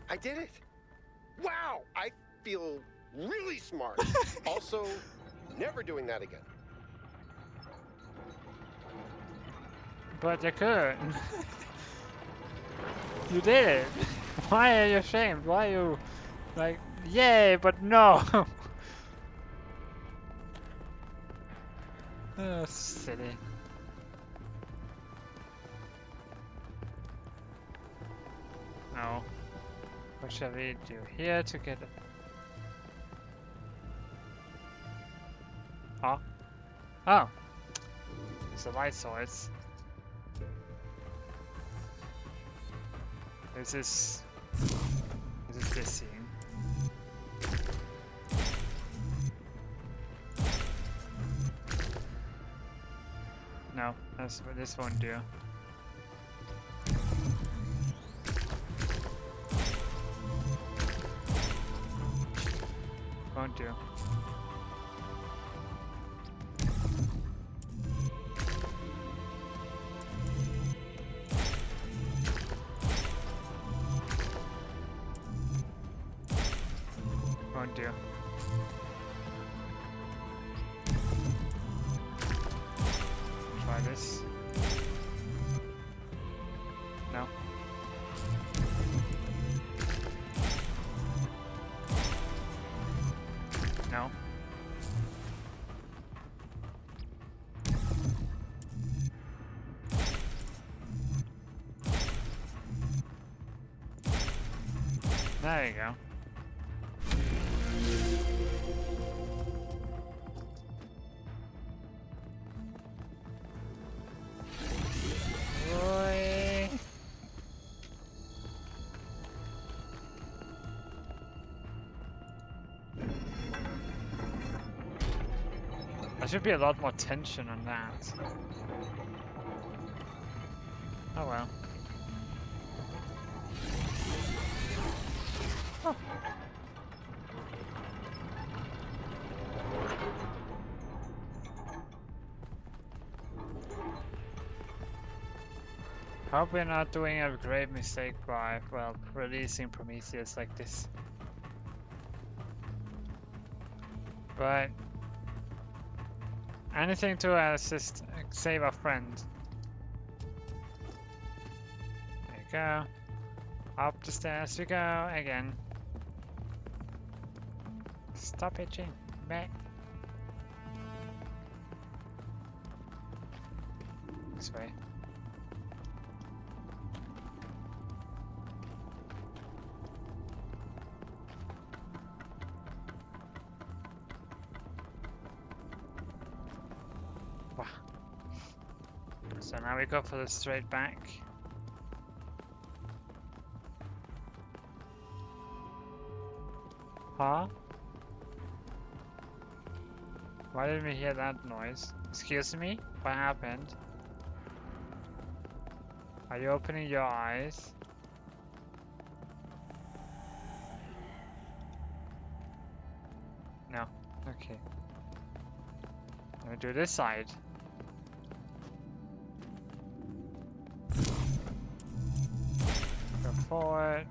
I did it! Wow! I feel really smart. Also, never doing that again. But you could. You did it. Why are you ashamed? Why are you like, yay, but no. Oh, silly. No. What shall we do here to get it? Huh? Oh! It's a light source. This is this scene. No, this won't do. Won't do. Won't do. Try this. No. No. There you go. Boy. There should be a lot more tension on that. Oh well. Oh. Hope we're not doing a grave mistake by, well, releasing Prometheus like this. But anything to assist, save our friend. There you go. Up the stairs we go again. Stop itching. Back. This way. Wow. So now we go for the straight back. Huh? Why didn't we hear that noise? Excuse me? What happened? Are you opening your eyes? No. Okay. Let me do this side. Go forward.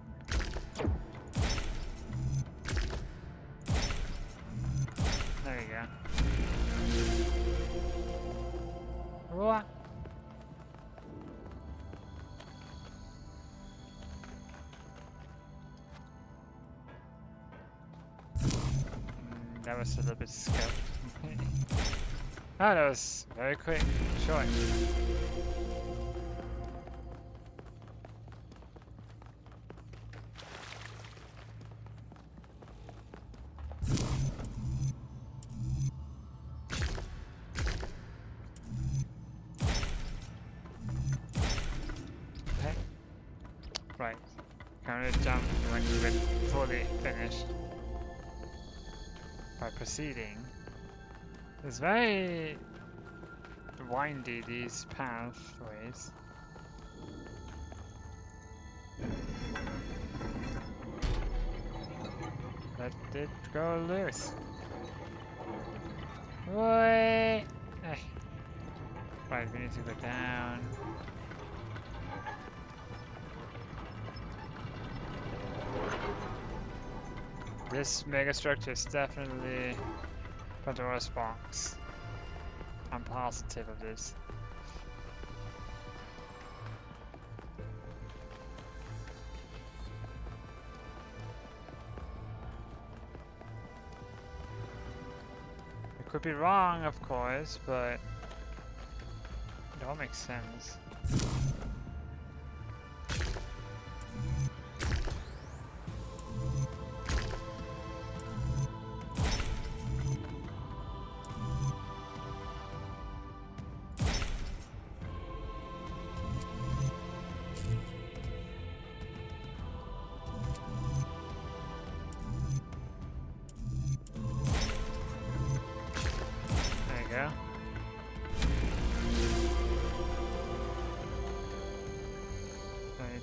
There you go. What? That was a little bit scary. Oh, that was very quick, short. Okay. Right. Can we jump when we're fully finished? By proceeding. It's very windy, these pathways. Let it go loose. Wait. Right, we need to go down. This mega structure is definitely Pandora's box. I'm positive of this. I could be wrong, of course, but It all makes sense.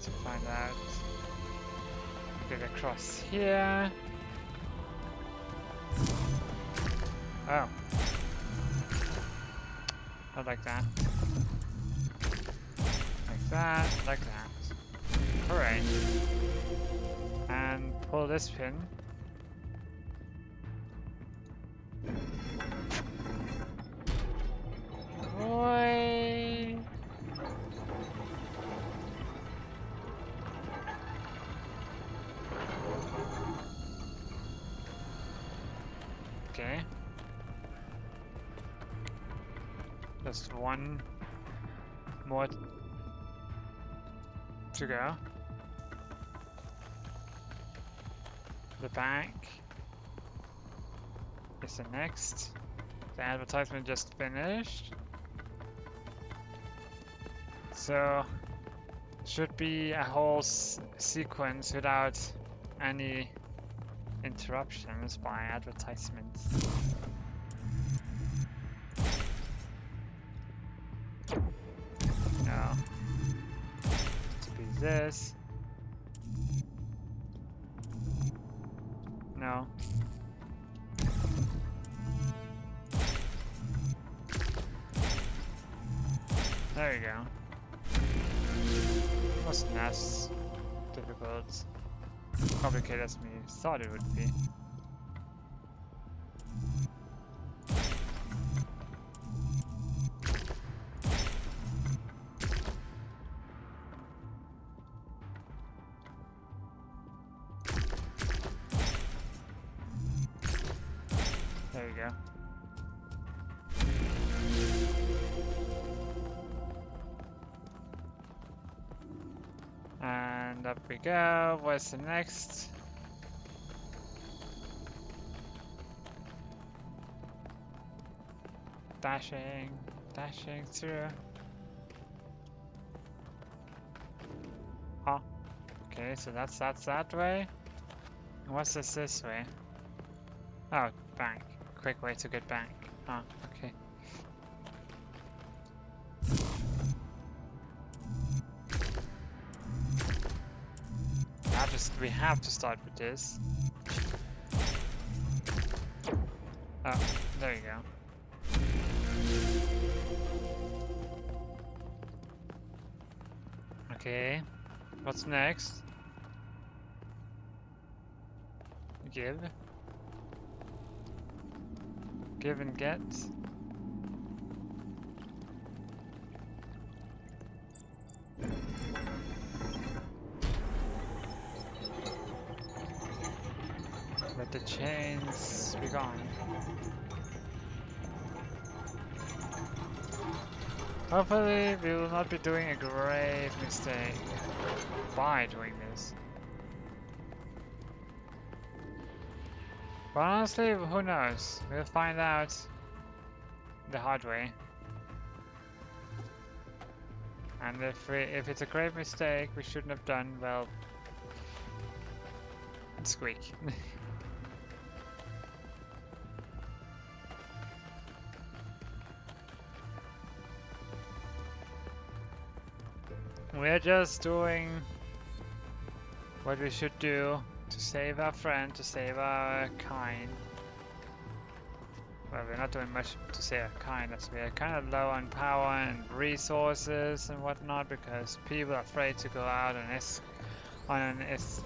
To find out. Get across here. Oh. Not like that. Like that, like that. Alright. And pull this pin. Oi. Okay. Just one more to go. The bank is the next. The advertisement just finished. So should be a whole sequence without any interruptions by advertisements. No. To be this. No. There you go. Wasn't as difficult, complicated as we thought it would be. There you go. And up we go. What's the next? Dashing through. Oh, okay, so that's that way. And what's this way? Oh, bank. Quick way to get bank. Oh, okay. We have to start with this. Oh, there you go. Okay, what's next? Give and get. Let the chains be gone. Hopefully we will not be doing a grave mistake by doing this. But honestly, who knows? We'll find out the hard way. And if it's a grave mistake we shouldn't have done, well, squeak. We're just doing what we should do to save our friend, to save our kind. Well, we're not doing much to save our kind, as we are kind of low on power and resources and whatnot, because people are afraid to go out on an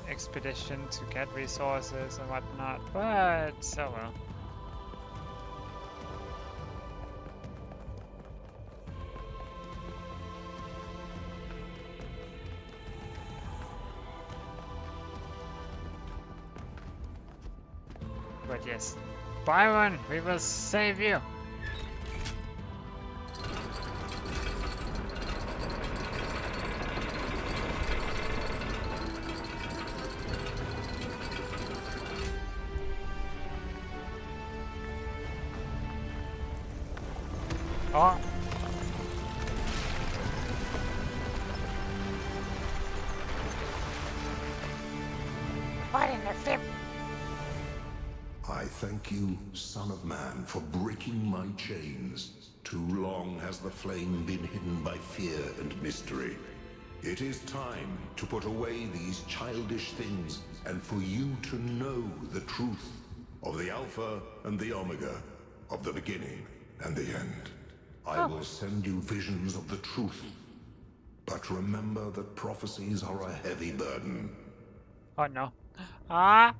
expedition to get resources and whatnot, but oh well. But yes, Byron, we will save you. Oh. What in the flip? I thank you, Son of Man, for breaking my chains. Too long has the flame been hidden by fear and mystery. It is time to put away these childish things and for you to know the truth of the Alpha and the Omega, of the beginning and the end. I will send you visions of the truth. But remember that prophecies are a heavy burden. Oh no. Ah!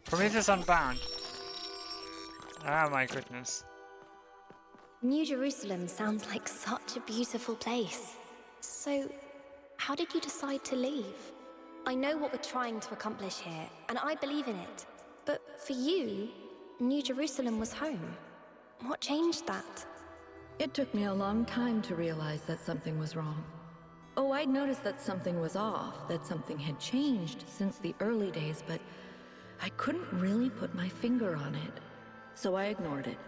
Prometheus Unbound. Ah, my goodness. New Jerusalem sounds like such a beautiful place. So, how did you decide to leave? I know what we're trying to accomplish here, and I believe in it. But for you, New Jerusalem was home. What changed that? It took me a long time to realize that something was wrong. Oh, I'd noticed that something was off, that something had changed since the early days, but I couldn't really put my finger on it. So I ignored it.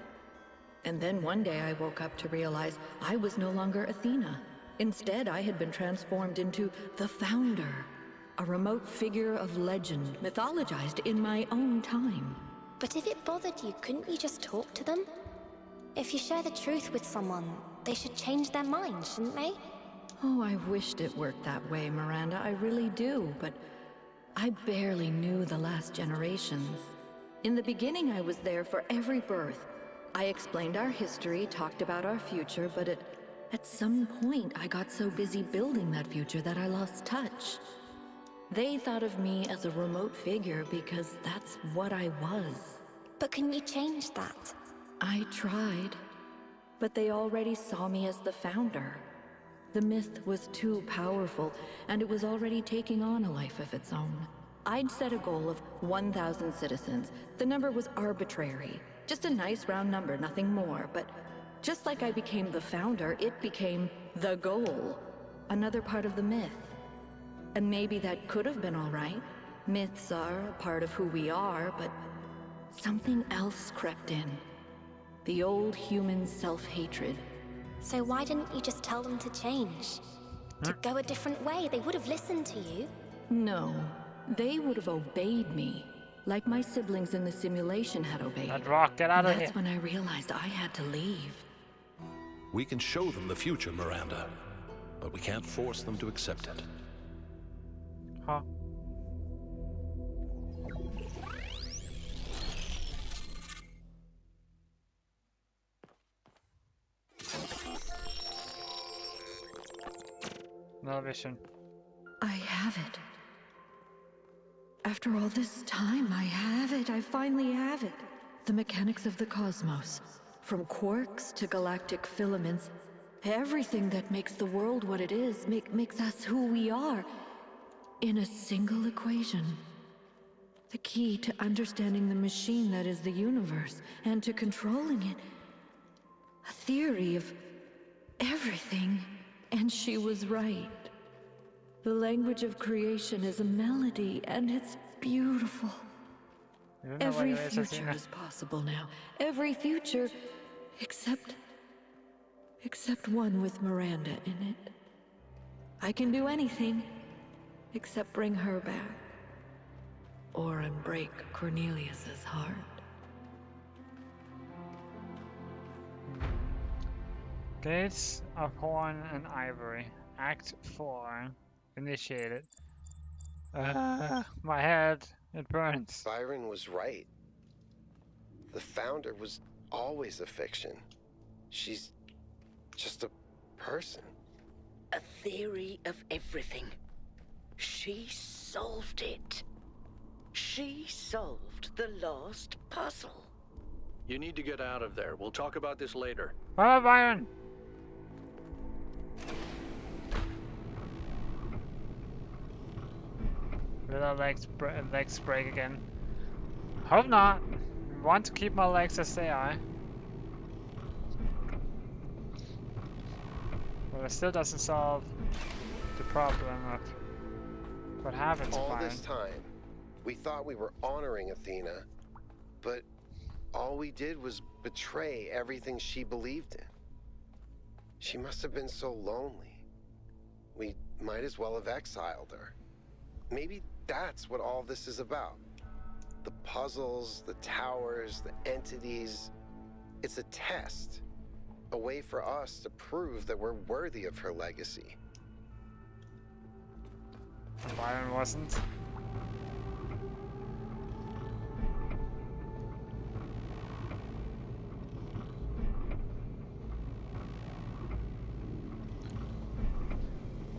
And then one day I woke up to realize I was no longer Athena. Instead, I had been transformed into the Founder, a remote figure of legend, mythologized in my own time. But if it bothered you, couldn't you just talk to them? If you share the truth with someone, they should change their mind, shouldn't they? Oh, I wished it worked that way, Miranda, I really do, but I barely knew the last generations. In the beginning, I was there for every birth. I explained our history, talked about our future, but at some point, I got so busy building that future that I lost touch. They thought of me as a remote figure because that's what I was. But can you change that? I tried, but they already saw me as the Founder. The myth was too powerful, and it was already taking on a life of its own. I'd set a goal of 1,000 citizens. The number was arbitrary. Just a nice round number, nothing more. But just like I became the Founder, it became the goal. Another part of the myth. And maybe that could have been all right. Myths are a part of who we are, but something else crept in. The old human self-hatred. So why didn't you just tell them to change? To go a different way? They would have listened to you. No, they would have obeyed me, like my siblings in the simulation had obeyed. That rock, get out of here. That's when I realized I had to leave. We can show them the future, Miranda, but we can't force them to accept it. Huh? No vision. I have it. After all this time, I have it. I finally have it. The mechanics of the cosmos. From quarks to galactic filaments. Everything that makes the world what it is, makes us who we are. In a single equation. The key to understanding the machine that is the universe, and to controlling it. A theory of everything. And she was right. The language of creation is a melody, and it's beautiful. Every future is possible now. Every future, except one with Miranda in it. I can do anything, except bring her back. Or unbreak Cornelius's heart. Gates of Horn and Ivory. Act 4. Initiated. My head. It burns. Byron was right. The Founder was always a fiction. She's just a person. A theory of everything. She solved it. She solved the last puzzle. You need to get out of there. We'll talk about this later. Bye, Byron. Will our legs break again? Hope not. I want to keep my legs as they are. But it still doesn't solve the problem of what happened to All Byron. this time, we thought we were honoring Athena, but all we did was betray everything she believed in. She must have been so lonely. We might as well have exiled her. Maybe that's what all this is about. The puzzles, the towers, the entities. It's a test. A way for us to prove that we're worthy of her legacy. Byron wasn't.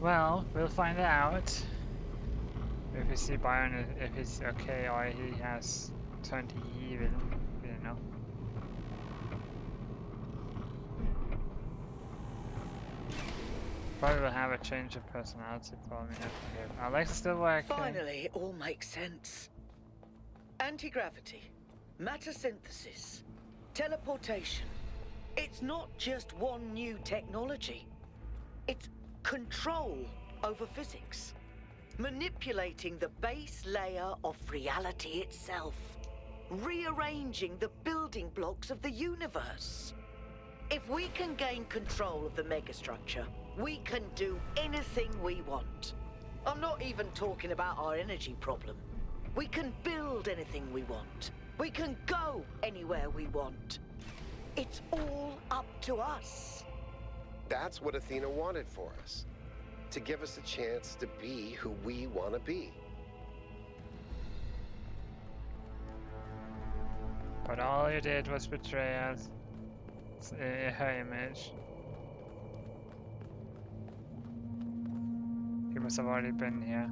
Well, we'll find out if we see Byron, if he's okay or he has turned evil. We don't know. Probably will have a change of personality for me. Alex is still working. Finally, it all makes sense. Anti-gravity, matter synthesis, teleportation. It's not just one new technology. It's control over physics. Manipulating the base layer of reality itself. Rearranging the building blocks of the universe. If we can gain control of the megastructure, we can do anything we want. I'm not even talking about our energy problem. We can build anything we want. We can go anywhere we want. It's all up to us. That's what Athena wanted for us. To give us a chance to be who we want to be. But all you did was betray us. Her image. He must have already been here.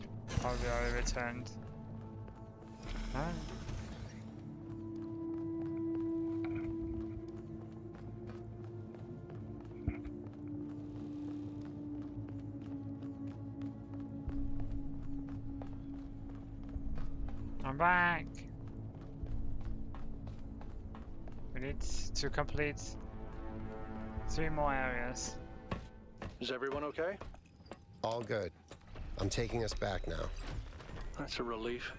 He probably already returned. Huh? I'm back. We need to complete 3 more areas. Is everyone okay? All good. I'm taking us back now. That's a relief.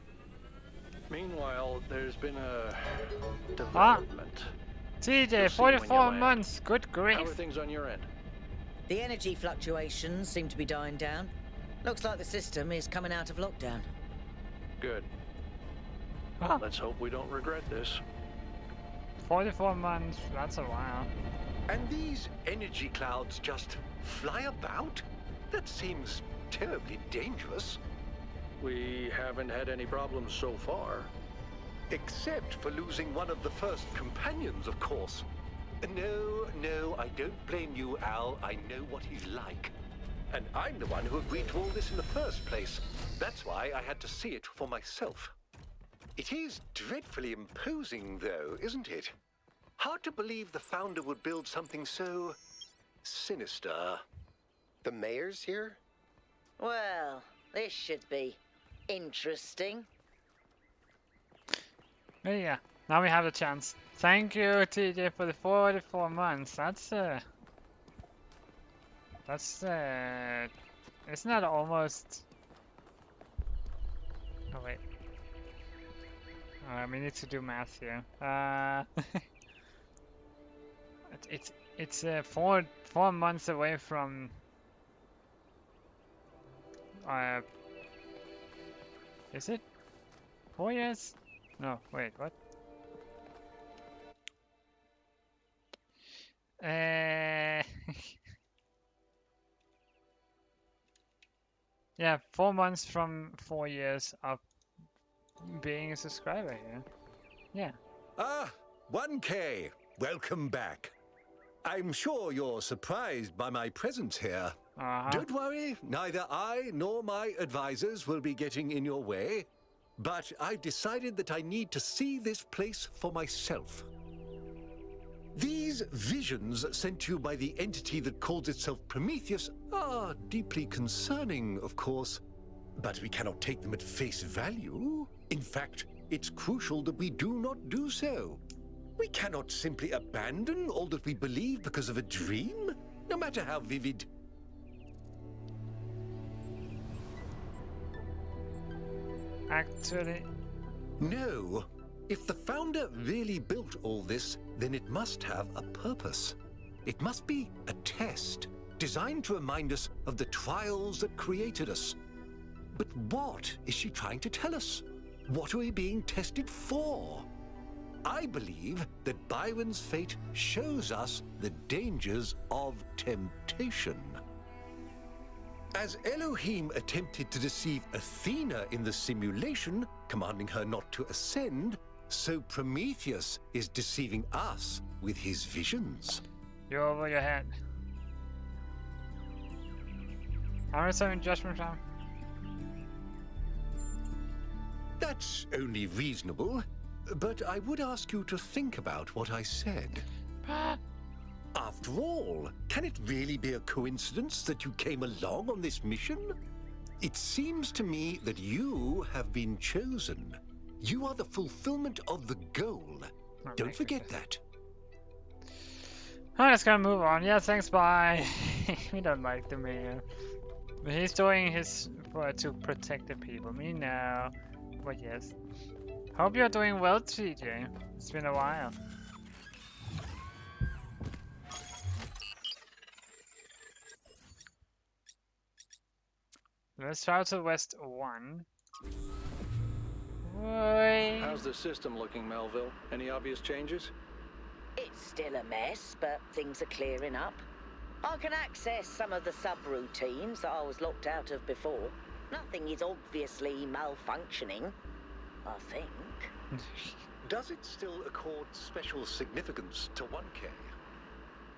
Meanwhile, there's been a development. TJ, 44 months. Good grief. How are things on your end? The energy fluctuations seem to be dying down. Looks like the system is coming out of lockdown. Good. Ah. Let's hope we don't regret this. 44 months, that's a while. And these energy clouds just fly about? That seems terribly dangerous. We haven't had any problems so far. Except for losing one of the first companions, of course. No, I don't blame you, Al. I know what he's like. And I'm the one who agreed to all this in the first place. That's why I had to see it for myself. It is dreadfully imposing, though, isn't it? Hard to believe the founder would build something so sinister. The mayor's here? Well, this should be interesting. Yeah, now we have a chance. Thank you, TJ, for the 44 months. Isn't that almost... Oh, wait. We need to do math here. It's 4 months away from... Is it? 4 years? No, wait, what? Yeah, 4 months from 4 years of being a subscriber here. Yeah. Ah, 1K. Welcome back. I'm sure you're surprised by my presence here. Don't worry, neither I nor my advisors will be getting in your way. But I've decided that I need to see this place for myself. These visions sent to you by the entity that calls itself Prometheus are deeply concerning, of course. But we cannot take them at face value. In fact, it's crucial that we do not do so. We cannot simply abandon all that we believe because of a dream, no matter how vivid. Actually... No. If the founder really built all this, then it must have a purpose. It must be a test, designed to remind us of the trials that created us. But what is she trying to tell us? What are we being tested for? I believe that Byron's fate shows us the dangers of temptation. As Elohim attempted to deceive Athena in the simulation, commanding her not to ascend, so Prometheus is deceiving us with his visions. You're over your head. I'm receiving judgment from. That's only reasonable, but I would ask you to think about what I said. After all, can it really be a coincidence that you came along on this mission? It seems to me that you have been chosen. You are the fulfillment of the goal. Don't forget that. I'm just gonna move on. Yeah, thanks, bye. We don't like the man. But he's doing his part to protect the people. Me no. But yes. Hope you're doing well, TJ. It's been a while. Let's try to West 1. Oi. How's the system looking, Melville? Any obvious changes? It's still a mess, but things are clearing up. I can access some of the subroutines that I was locked out of before. Nothing is obviously malfunctioning, I think. Does it still accord special significance to 1K?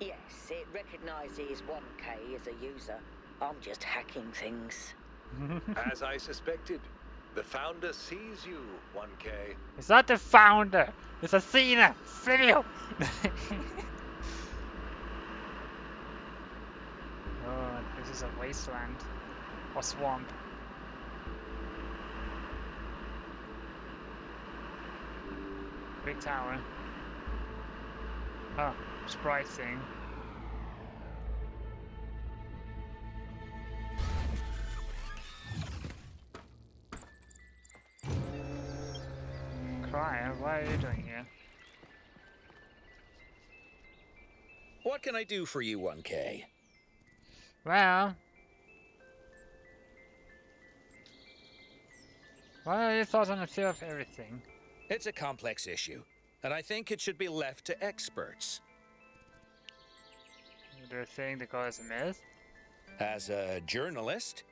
Yes, it recognizes 1K as a user. I'm just hacking things. As I suspected, the founder sees you, 1K. It's not the founder. It's Athena. Video. Oh, this is a wasteland or swamp. Big tower. Oh, sprite thing. Cryer, what are you doing here? What can I do for you, 1K? Well, what are your thoughts on the theory of everything? It's a complex issue, and I think it should be left to experts. Do you think the God is a myth? As a journalist,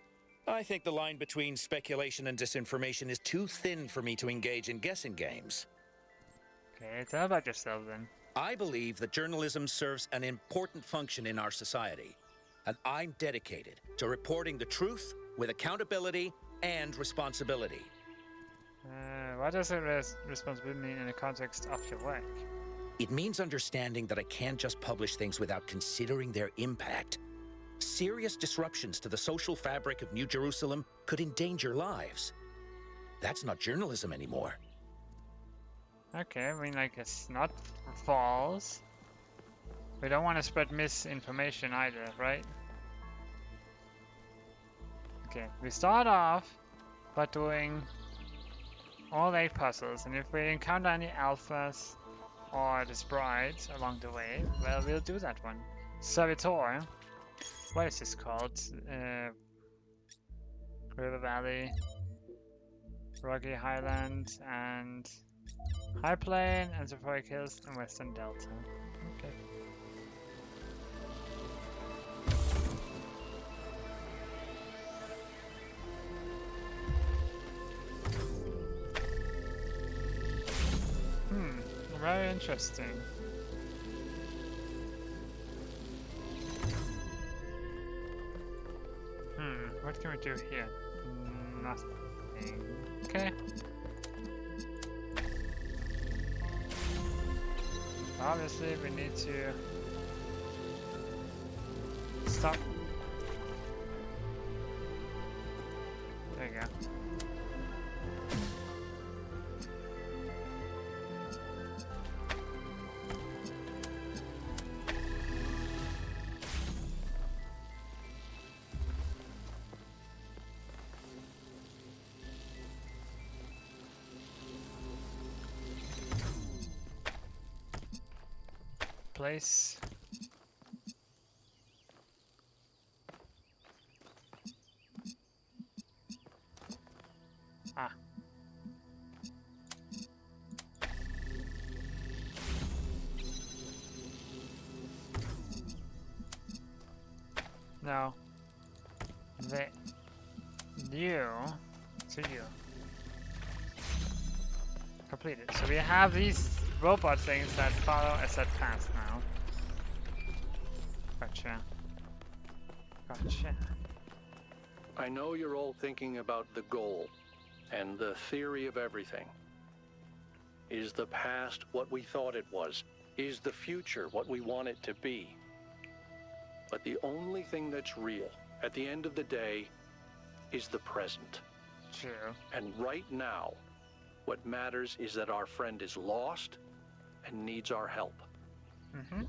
I think the line between speculation and disinformation is too thin for me to engage in guessing games. Okay, tell about yourself then. I believe that journalism serves an important function in our society, and I'm dedicated to reporting the truth with accountability and responsibility. What does a responsibility mean in the context of your work? It means understanding that I can't just publish things without considering their impact. Serious disruptions to the social fabric of New Jerusalem could endanger lives. That's not journalism anymore. Okay, I mean, like, it's not false. We don't want to spread misinformation either, right? Okay, we start off by doing all 8 puzzles, and if we encounter any alphas or the sprites along the way, well, we'll do that one. Servitor. What is this called? River Valley, Rocky Highland, and High Plain, and Sephoric Hills, and Western Delta. Okay. Very interesting. What can we do here? Nothing. Okay. Obviously, we need to stop. There you go. place. Ah. No. You. To you. Completed. So we have these robot things that follow a set path now. Gotcha. Gotcha. I know you're all thinking about the goal and the theory of everything. Is the past what we thought it was? Is the future what we want it to be? But the only thing that's real, at the end of the day, is the present. True. And right now, what matters is that our friend is lost and needs our help. Mm-hmm.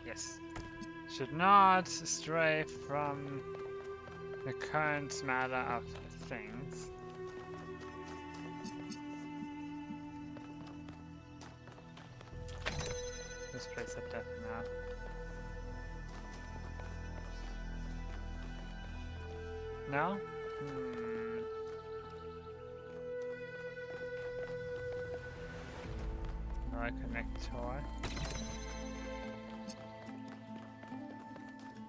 Yes. Should not stray from the current matter of things. This place is definitely not. No? Alright, connector.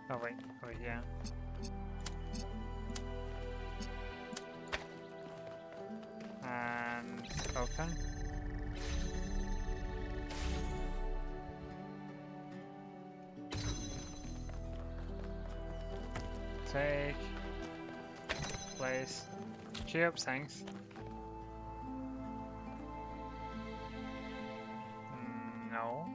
Oh wait, over here. And open. Take. Place. Cube, thanks. No.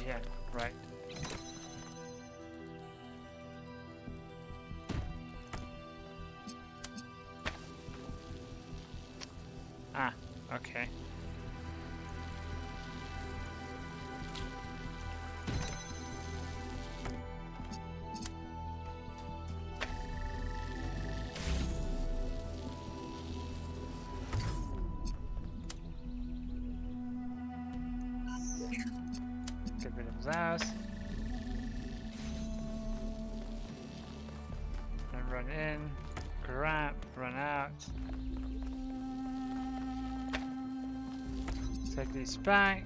Yeah, right. Ah, okay. Get rid of those. And run in, grab, run out. Take these back.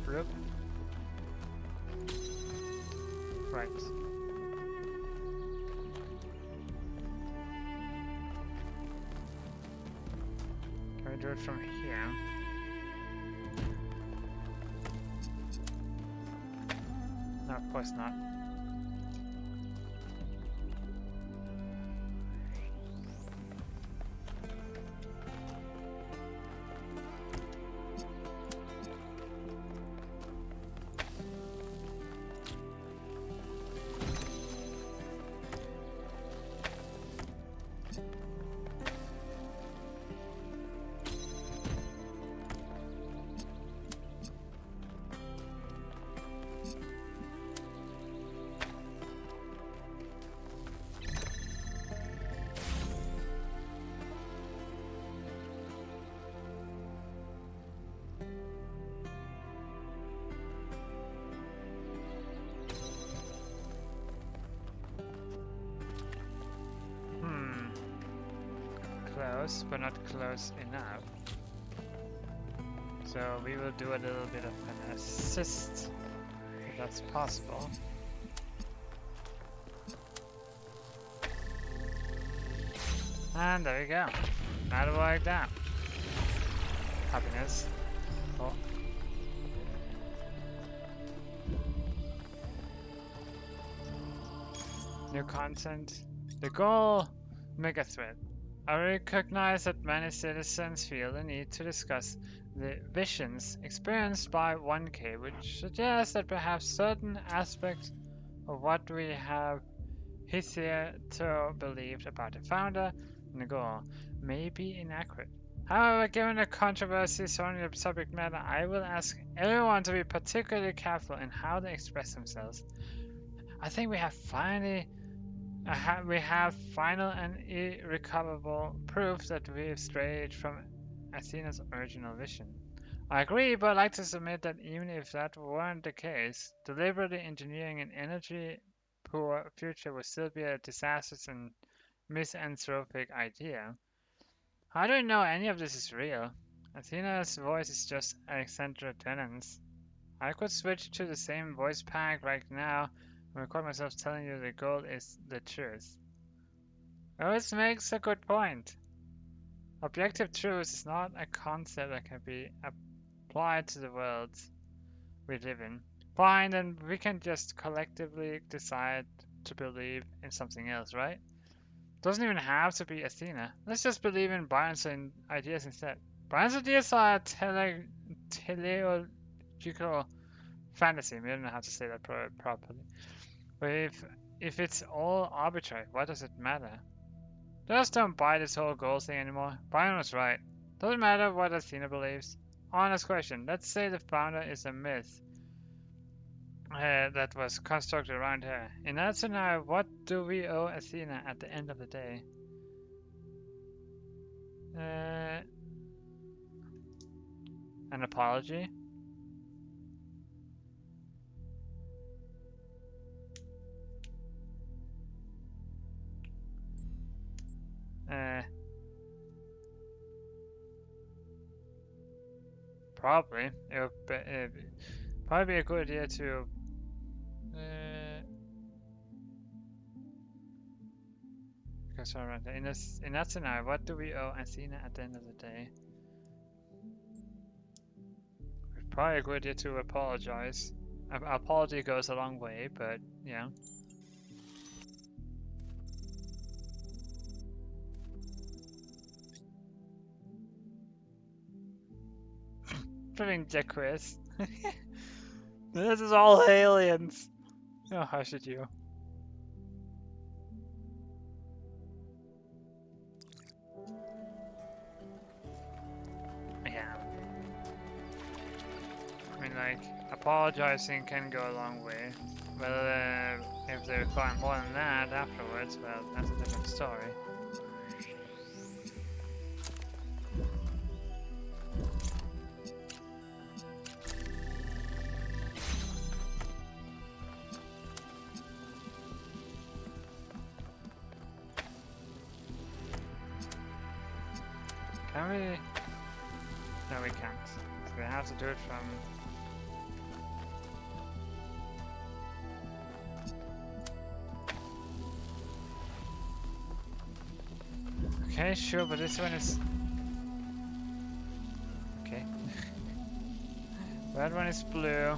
Bloop. Right. Can we do it from here? No, of course not. Close, but not close enough. So we will do a little bit of an assist, if that's possible. And there we go. Not like that. Happiness. Oh. New content. The goal, Mega Threat. I recognize that many citizens feel the need to discuss the visions experienced by 1K, which suggests that perhaps certain aspects of what we have hitherto believed about the founder and the goal may be inaccurate. However, given the controversy surrounding the subject matter, I will ask everyone to be particularly careful in how they express themselves. I think we have final and irrecoverable proof that we've strayed from Athena's original vision. I agree, but I'd like to submit that even if that weren't the case, deliberately engineering an energy-poor future would still be a disastrous and misanthropic idea. How do we know any of this is real? Athena's voice is just Alexandra Tennant's. I could switch to the same voice pack right now and record myself telling you the goal is the truth. This makes a good point. Objective truth is not a concept that can be applied to the world we live in. Fine, then we can just collectively decide to believe in something else, right? Doesn't even have to be Athena. Let's just believe in Byron's ideas instead. Byron's ideas are teleological fantasy. We don't know how to say that properly. But if it's all arbitrary, what does it matter? Just don't buy this whole goal thing anymore. Byron was right. Doesn't matter what Athena believes. Honest question. Let's say the founder is a myth that was constructed around her. In that scenario, what do we owe Athena at the end of the day? An apology? Probably. It would probably be a good idea to in that scenario, what do we owe Athena at the end of the day? Probably a good idea to apologize. An apology goes a long way, but yeah. Flipping the quiz. This is all aliens. Oh, how should you? Yeah. I mean, like, apologizing can go a long way. But if they require more than that afterwards, well, that's a different story. Can we? No, we can't. So we have to do it from... Okay, sure, but this one is... Okay. That one is blue.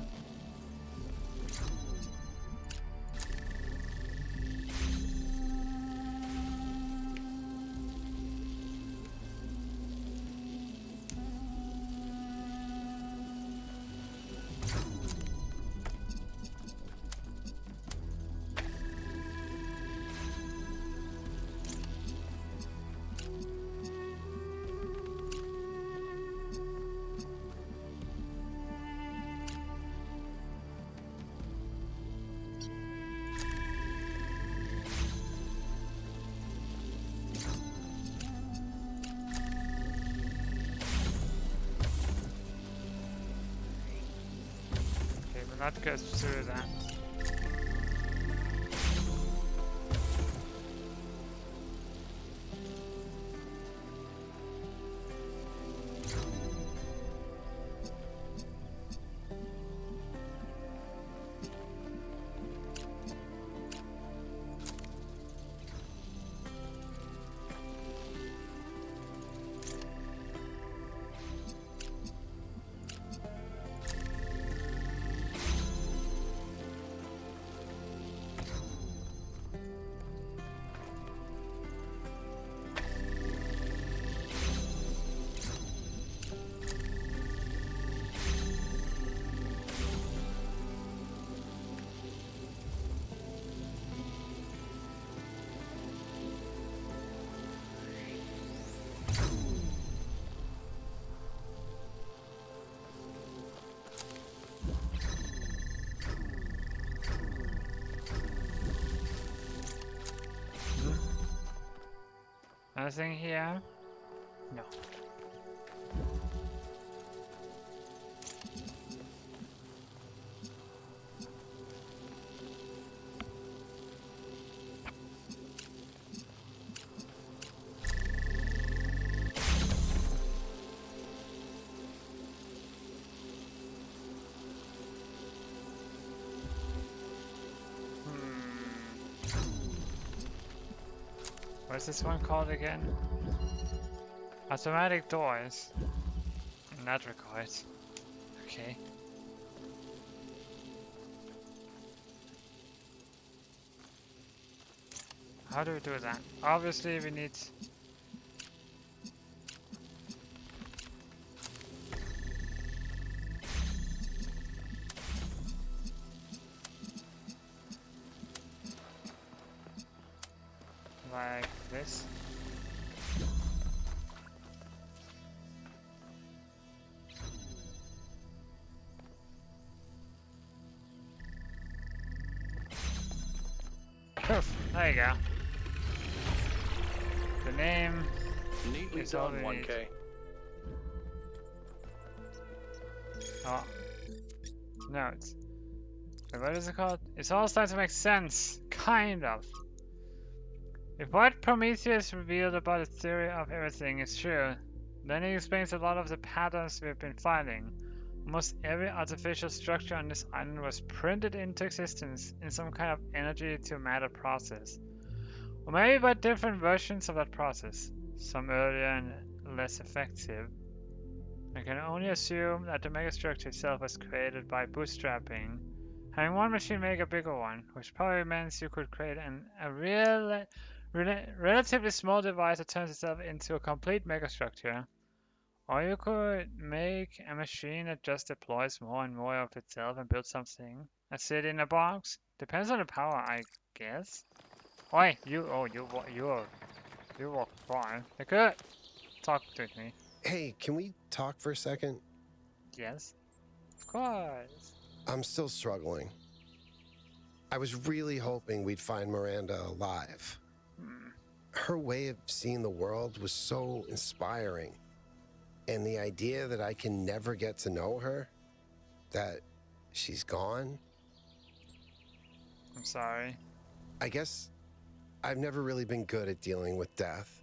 That goes through that. Anything here? No. What's this one called again? Automatic doors. Not required. Okay. How do we do that? Obviously we need... like this. Poof, there you go. The name Neatly is all done, we need. 1K. Oh. No, it's... What is it called? It's all starting to make sense. Kind of. If what Prometheus revealed about the theory of everything is true, then it explains a lot of the patterns we've been finding. Almost every artificial structure on this island was printed into existence in some kind of energy to matter process. Or maybe by different versions of that process, some earlier and less effective. I can only assume that the megastructure itself was created by bootstrapping. Having one machine make a bigger one, which probably means you could create a relatively small device that turns itself into a complete megastructure. Or you could make a machine that just deploys more and more of itself and builds something. A city in a box. Depends on the power, I guess. Oi, you walk fine. They could talk to me. Hey, can we talk for a second? Yes, of course. I'm still struggling. I was really hoping we'd find Miranda alive. Her way of seeing the world was so inspiring. And the idea that I can never get to know her, that she's gone. I'm sorry. I guess I've never really been good at dealing with death.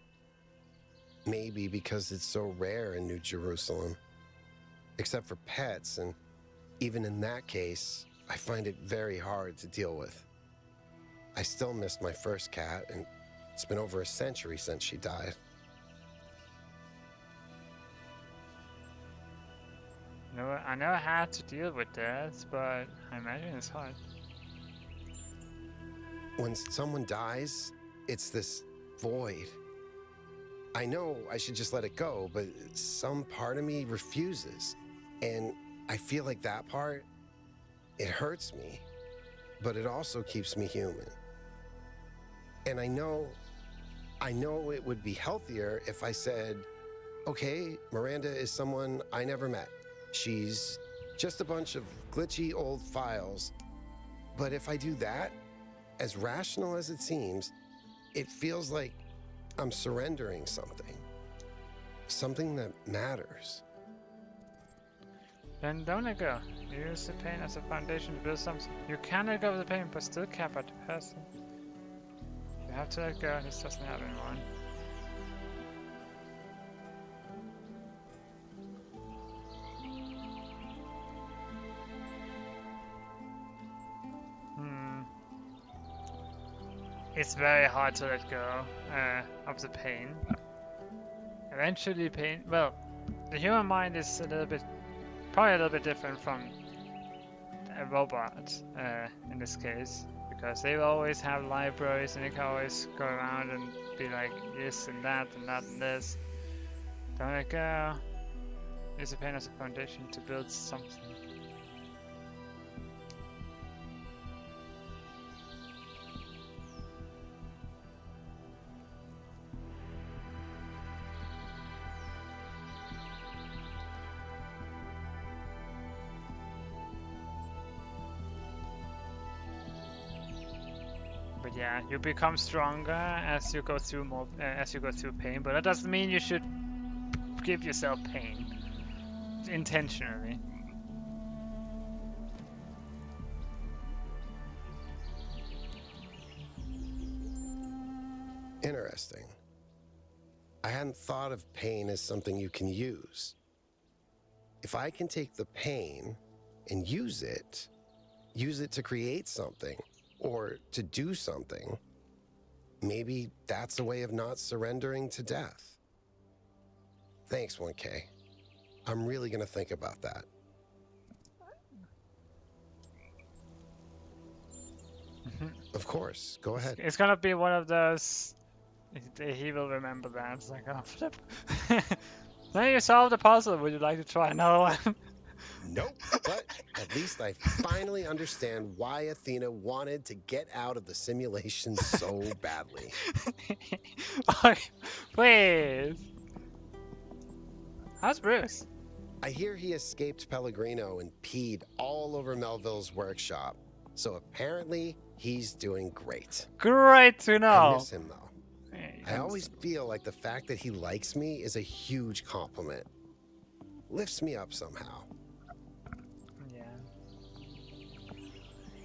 Maybe because it's so rare in New Jerusalem. Except for pets, and even in that case, I find it very hard to deal with. I still miss my first cat, and it's been over a century since she died. No, I never had to deal with death, but I imagine it's hard. When someone dies, it's this void. I know I should just let it go, but some part of me refuses. And I feel like that part, it hurts me, but it also keeps me human. And I know it would be healthier if I said, okay, Miranda is someone I never met. She's just a bunch of glitchy old files. But if I do that, as rational as it seems, it feels like I'm surrendering something. Something that matters. Then don't let go. Use the pain as a foundation to build something. You can let go of the pain, but still care about the person. You have to let go. This doesn't have anyone. It's very hard to let go of the pain. Eventually pain, well, the human mind is probably a little bit different from a robot in this case, because they will always have libraries and they can always go around and be like this and that and that and this. Don't let go. Use the pain as a foundation to build something. But But yeah, you become stronger as you go through more, as you go through pain. But that doesn't mean you should give yourself pain intentionally. Interesting. I hadn't thought of pain as something you can use. If I can take the pain and use it to create something or to do something, maybe that's a way of not surrendering to death. Thanks, 1K. I'm really gonna think about that. Of course, go ahead. It's gonna be one of those. He will remember that. It's like, oh, flip. Then you solved the puzzle. Would you like to try another one? Nope, but at least I finally understand why Athena wanted to get out of the simulation so badly. Please. How's Bruce? I hear he escaped Pellegrino and peed all over Melville's workshop. So apparently, he's doing great. Great to know. I miss him, though. I always feel like the fact that he likes me is a huge compliment. Lifts me up somehow. Yeah.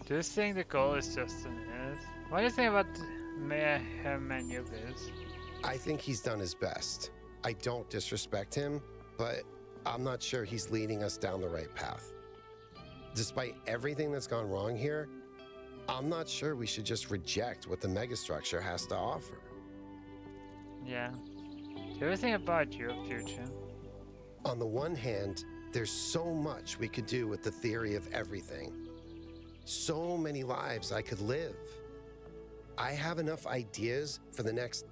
Do you think the goal is just a myth? What do you think about Mayor Hermanubis? I think he's done his best. I don't disrespect him, but I'm not sure he's leading us down the right path. Despite everything that's gone wrong here, I'm not sure we should just reject what the megastructure has to offer. Yeah. Do you think about your future? On the one hand, there's so much we could do with the theory of everything. So many lives I could live. I have enough ideas for the next,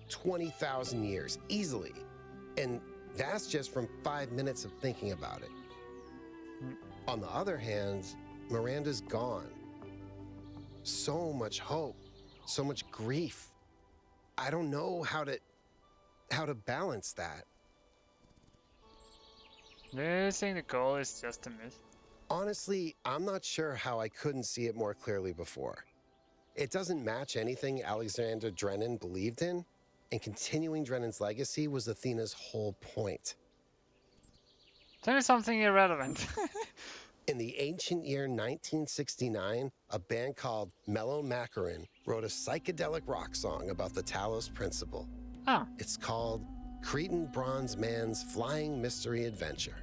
20,000 years, easily. And that's just from 5 minutes of thinking about it. On the other hand, Miranda's gone. So much hope, so much grief. I don't know how to balance that. Do you think the goal is just a myth? Honestly, I'm not sure how I couldn't see it more clearly before. It doesn't match anything Alexander Drennan believed in, and continuing Drennan's legacy was Athena's whole point. Tell me something irrelevant. In the ancient year 1969, a band called Mellow Macaron wrote a psychedelic rock song about the Talos Principle. Oh. It's called Cretan Bronze Man's Flying Mystery Adventure.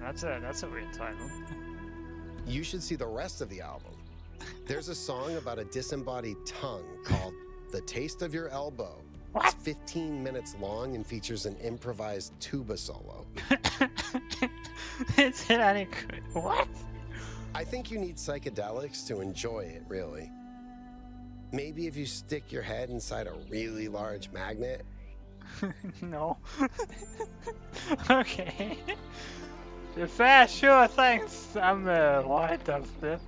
That's a weird title. You should see the rest of the album. There's a song about a disembodied tongue called The Taste of Your Elbow. What? It's 15 minutes long and features an improvised tuba solo. Is it any good? What? I think you need psychedelics to enjoy it, really. Maybe if you stick your head inside a really large magnet. No. Okay. Fair, sure, thanks. I'm white of it.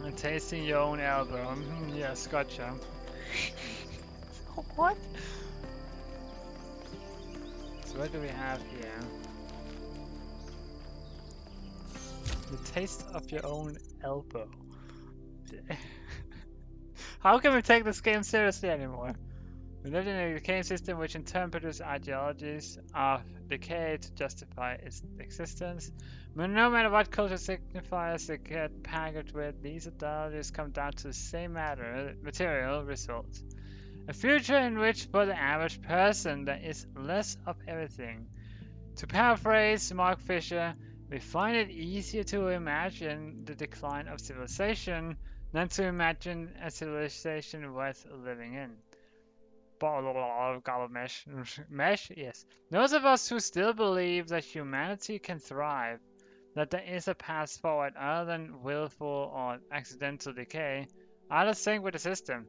I'm tasting your own elbow. Yes, gotcha. What? So what do we have here? The taste of your own elbow. How can we take this game seriously anymore? We live in a decaying system which in turn produces ideologies of decay to justify its existence. But no matter what culture signifiers they get packaged with, these ideologies come down to the same material results. A future in which for the average person there is less of everything. To paraphrase Mark Fisher, we find it easier to imagine the decline of civilization than to imagine a civilization worth living in. Mesh? Yes. Those of us who still believe that humanity can thrive, that there is a path forward other than willful or accidental decay, out of sync with the system.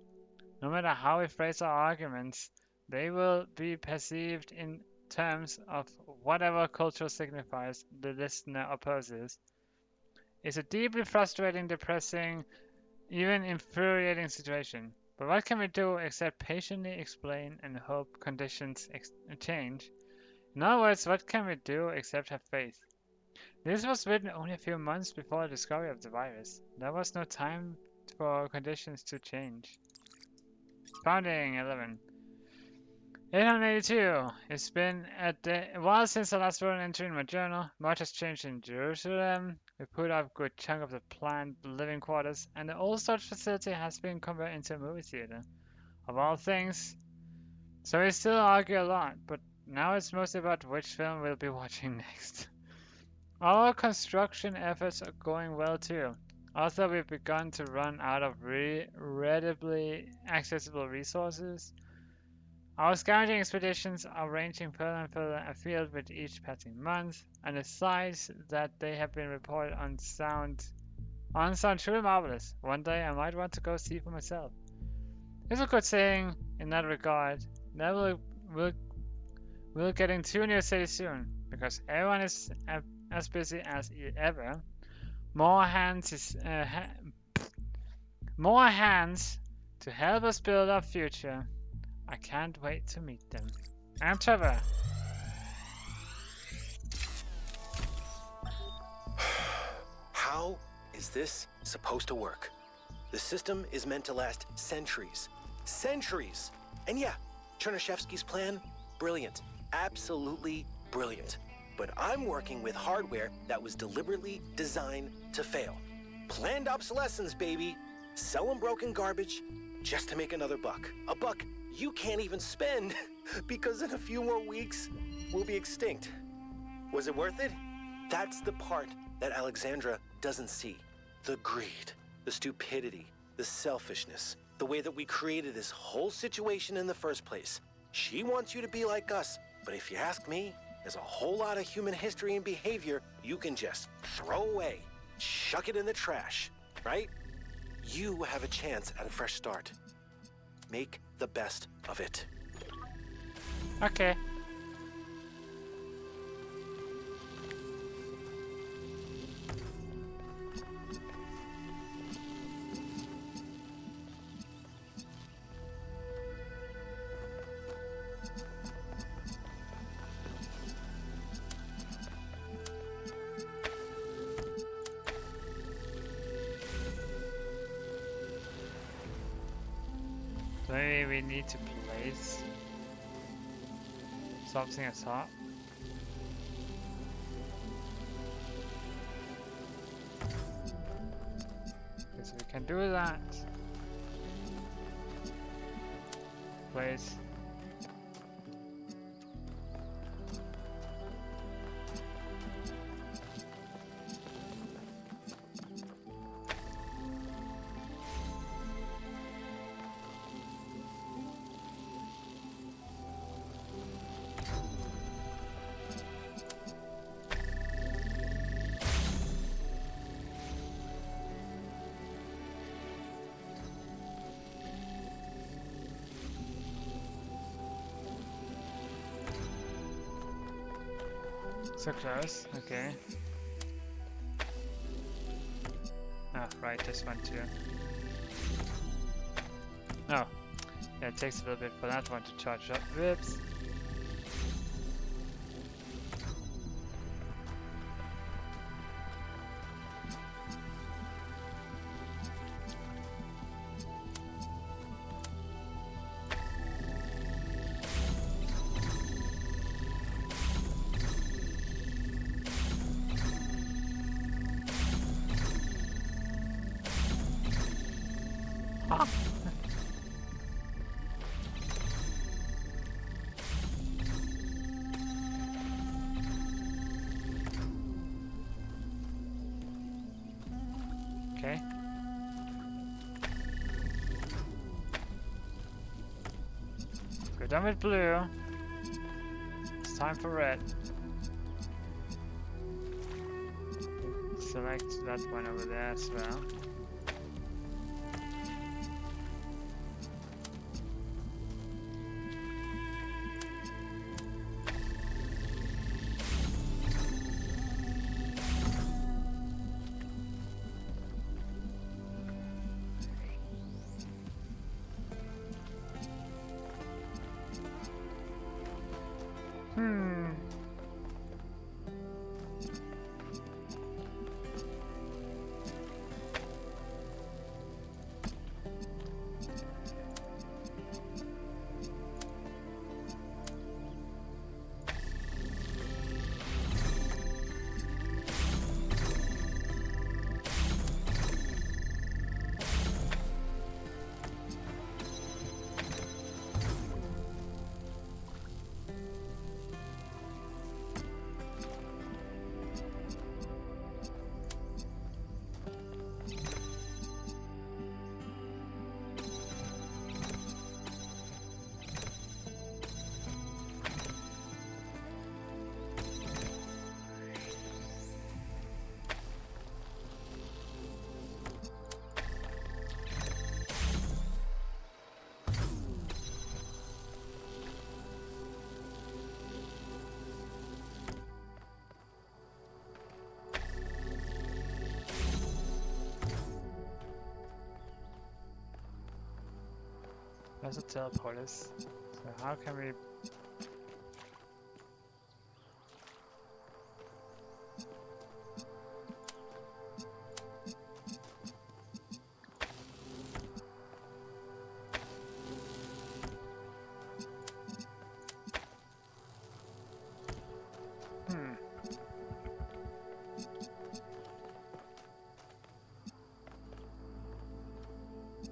No matter how we phrase our arguments, they will be perceived in terms of whatever cultural signifiers the listener opposes. It's a deeply frustrating, depressing, even infuriating situation. But what can we do except patiently explain and hope conditions change? In other words, what can we do except have faith? This was written only a few months before the discovery of the virus. There was no time for conditions to change. Founding 11. 882. It's been a while since I last wrote an entry in my journal. Much has changed in Jerusalem. We put up a good chunk of the planned living quarters, and the old storage facility has been converted into a movie theater. Of all things. So we still argue a lot, but now it's mostly about which film we'll be watching next. Our construction efforts are going well too. Although we've begun to run out of readily accessible resources, our scouting expeditions are ranging further and further afield with each passing month, and the sights that they have been reported on sound truly marvelous. One day I might want to go see for myself. There's a good saying in that regard. Never we'll get into New York City soon, because everyone is as busy as ever. More hands to help us build our future. I can't wait to meet them. I'm Trevor. How is this supposed to work? The system is meant to last centuries. Centuries! And yeah, Chernyshevsky's plan, brilliant. Absolutely brilliant. But I'm working with hardware that was deliberately designed to fail. Planned obsolescence, baby. Selling broken garbage just to make another buck. A buck you can't even spend because in a few more weeks, we'll be extinct. Was it worth it? That's the part that Alexandra doesn't see. The greed, the stupidity, the selfishness, the way that we created this whole situation in the first place. She wants you to be like us, but if you ask me, there's a whole lot of human history and behavior you can just throw away, chuck it in the trash, right? You have a chance at a fresh start. Make the best of it. Okay. Maybe we need to place something at top. Okay, so we can do that. Place. So close, okay. Oh, right, this one too. Oh, yeah, it takes a little bit for that one to charge up. Whoops. Okay. We're done with blue. It's time for red. Select that one over there as well. Plus a teleporters. So how can we...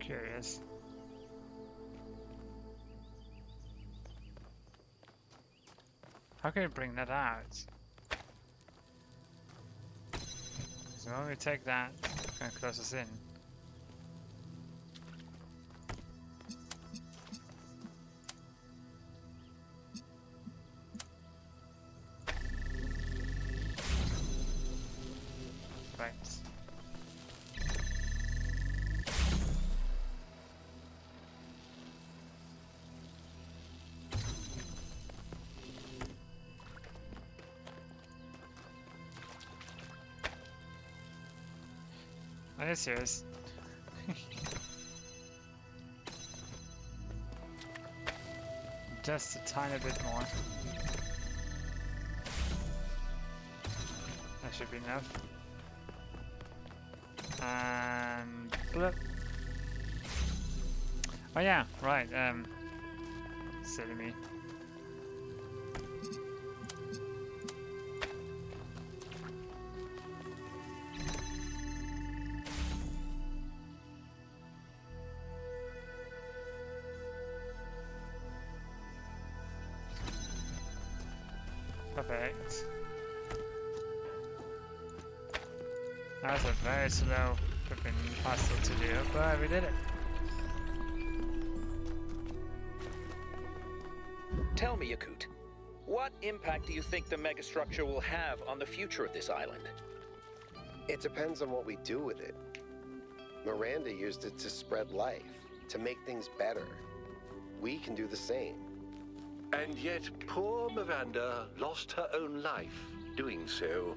Curious. How can we bring that out? So when we take that, it's going to close us in. Right. Are you serious? Just a tiny bit more. That should be enough. And blip. Oh yeah, right. Silly me. Perfect. That was a very slow flipping puzzle to do, but we did it. Tell me, Yakut, what impact do you think the megastructure will have on the future of this island? It depends on what we do with it. Miranda used it to spread life, to make things better. We can do the same. And yet, poor Miranda lost her own life doing so.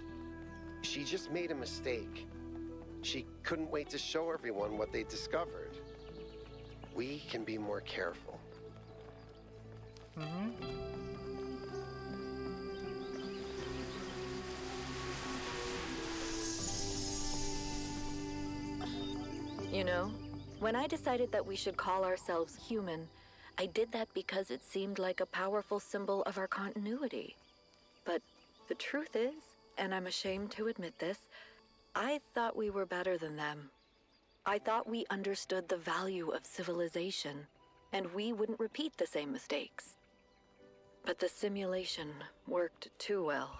She just made a mistake. She couldn't wait to show everyone what they discovered. We can be more careful. You know, when I decided that we should call ourselves human, I did that because it seemed like a powerful symbol of our continuity. But the truth is, and I'm ashamed to admit this, I thought we were better than them. I thought we understood the value of civilization, and we wouldn't repeat the same mistakes. But the simulation worked too well.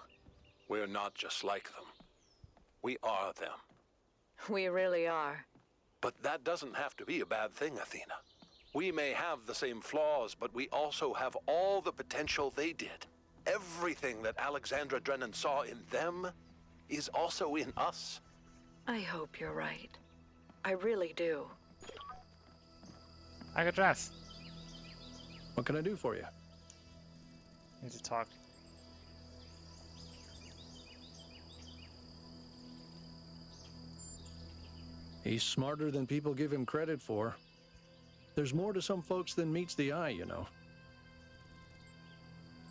We're not just like them. We are them. We really are. But that doesn't have to be a bad thing, Athena. We may have the same flaws, but we also have all the potential they did. Everything that Alexandra Drennan saw in them is also in us. I hope you're right. I really do. I got dressed. What can I do for you? Need to talk. He's smarter than people give him credit for. There's more to some folks than meets the eye, you know.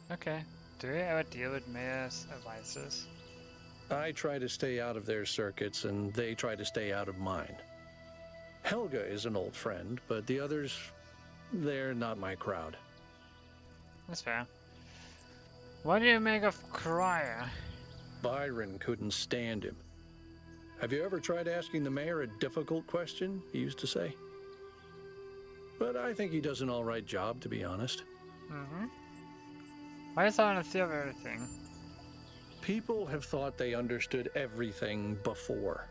Okay. Do we ever deal with Mayor's advisors? I try to stay out of their circuits, and they try to stay out of mine. Helga is an old friend, but the others, they're not my crowd. That's fair. What do you make of Crier? Byron couldn't stand him. Have you ever tried asking the mayor a difficult question, he used to say? But I think he does an all right job, to be honest. Why is that on a theory of everything? People have thought they understood everything before.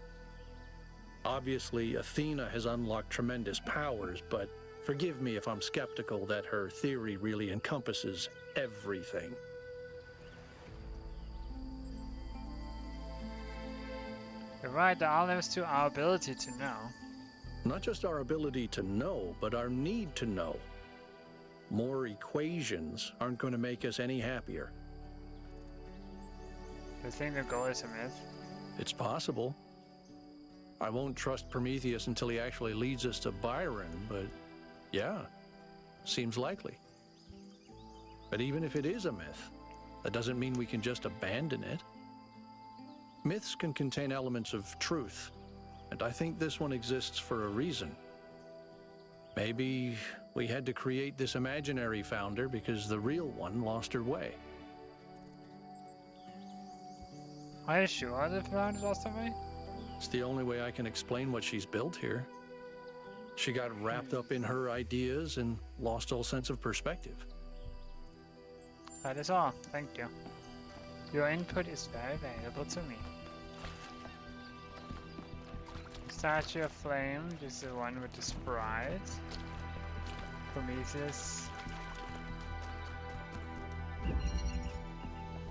Obviously, Athena has unlocked tremendous powers, but forgive me if I'm skeptical that her theory really encompasses everything. You're right, there are limits to our ability to know. Not just our ability to know, but our need to know. More equations aren't going to make us any happier. Do you think the goal is a myth? It's possible. I won't trust Prometheus until he actually leads us to Byron, but yeah, seems likely. But even if it is a myth, that doesn't mean we can just abandon it. Myths can contain elements of truth, and I think this one exists for a reason. Maybe we had to create this imaginary founder because the real one lost her way. Are you sure the founder lost her way? It's the only way I can explain what she's built here. She got wrapped up in her ideas and lost all sense of perspective. That is all. Thank you. Your input is very valuable to me. Statue of Flame, this is the one with the sprite. Prometheus.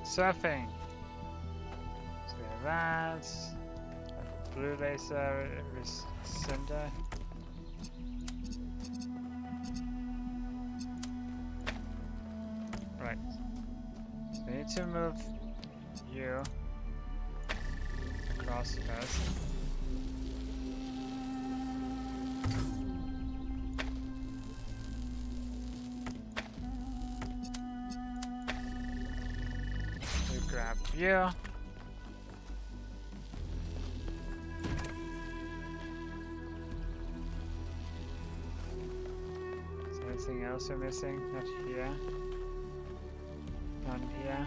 Surfing. So we have that. Blue laser with cinder. Right. So we need to move you across first. We grab you. Is there anything else we're missing? Not here. None here.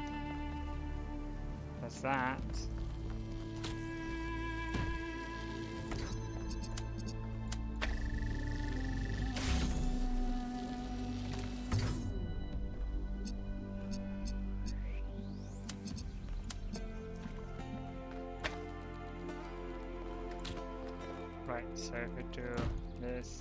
That's that. Right, so if we do this.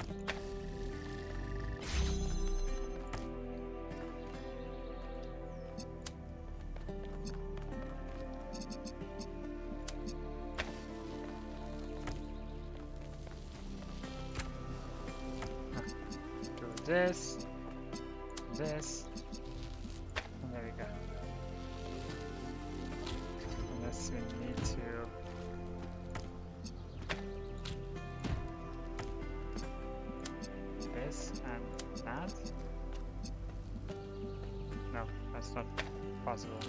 This, and there we go. Unless we need to this and that. No, that's not possible.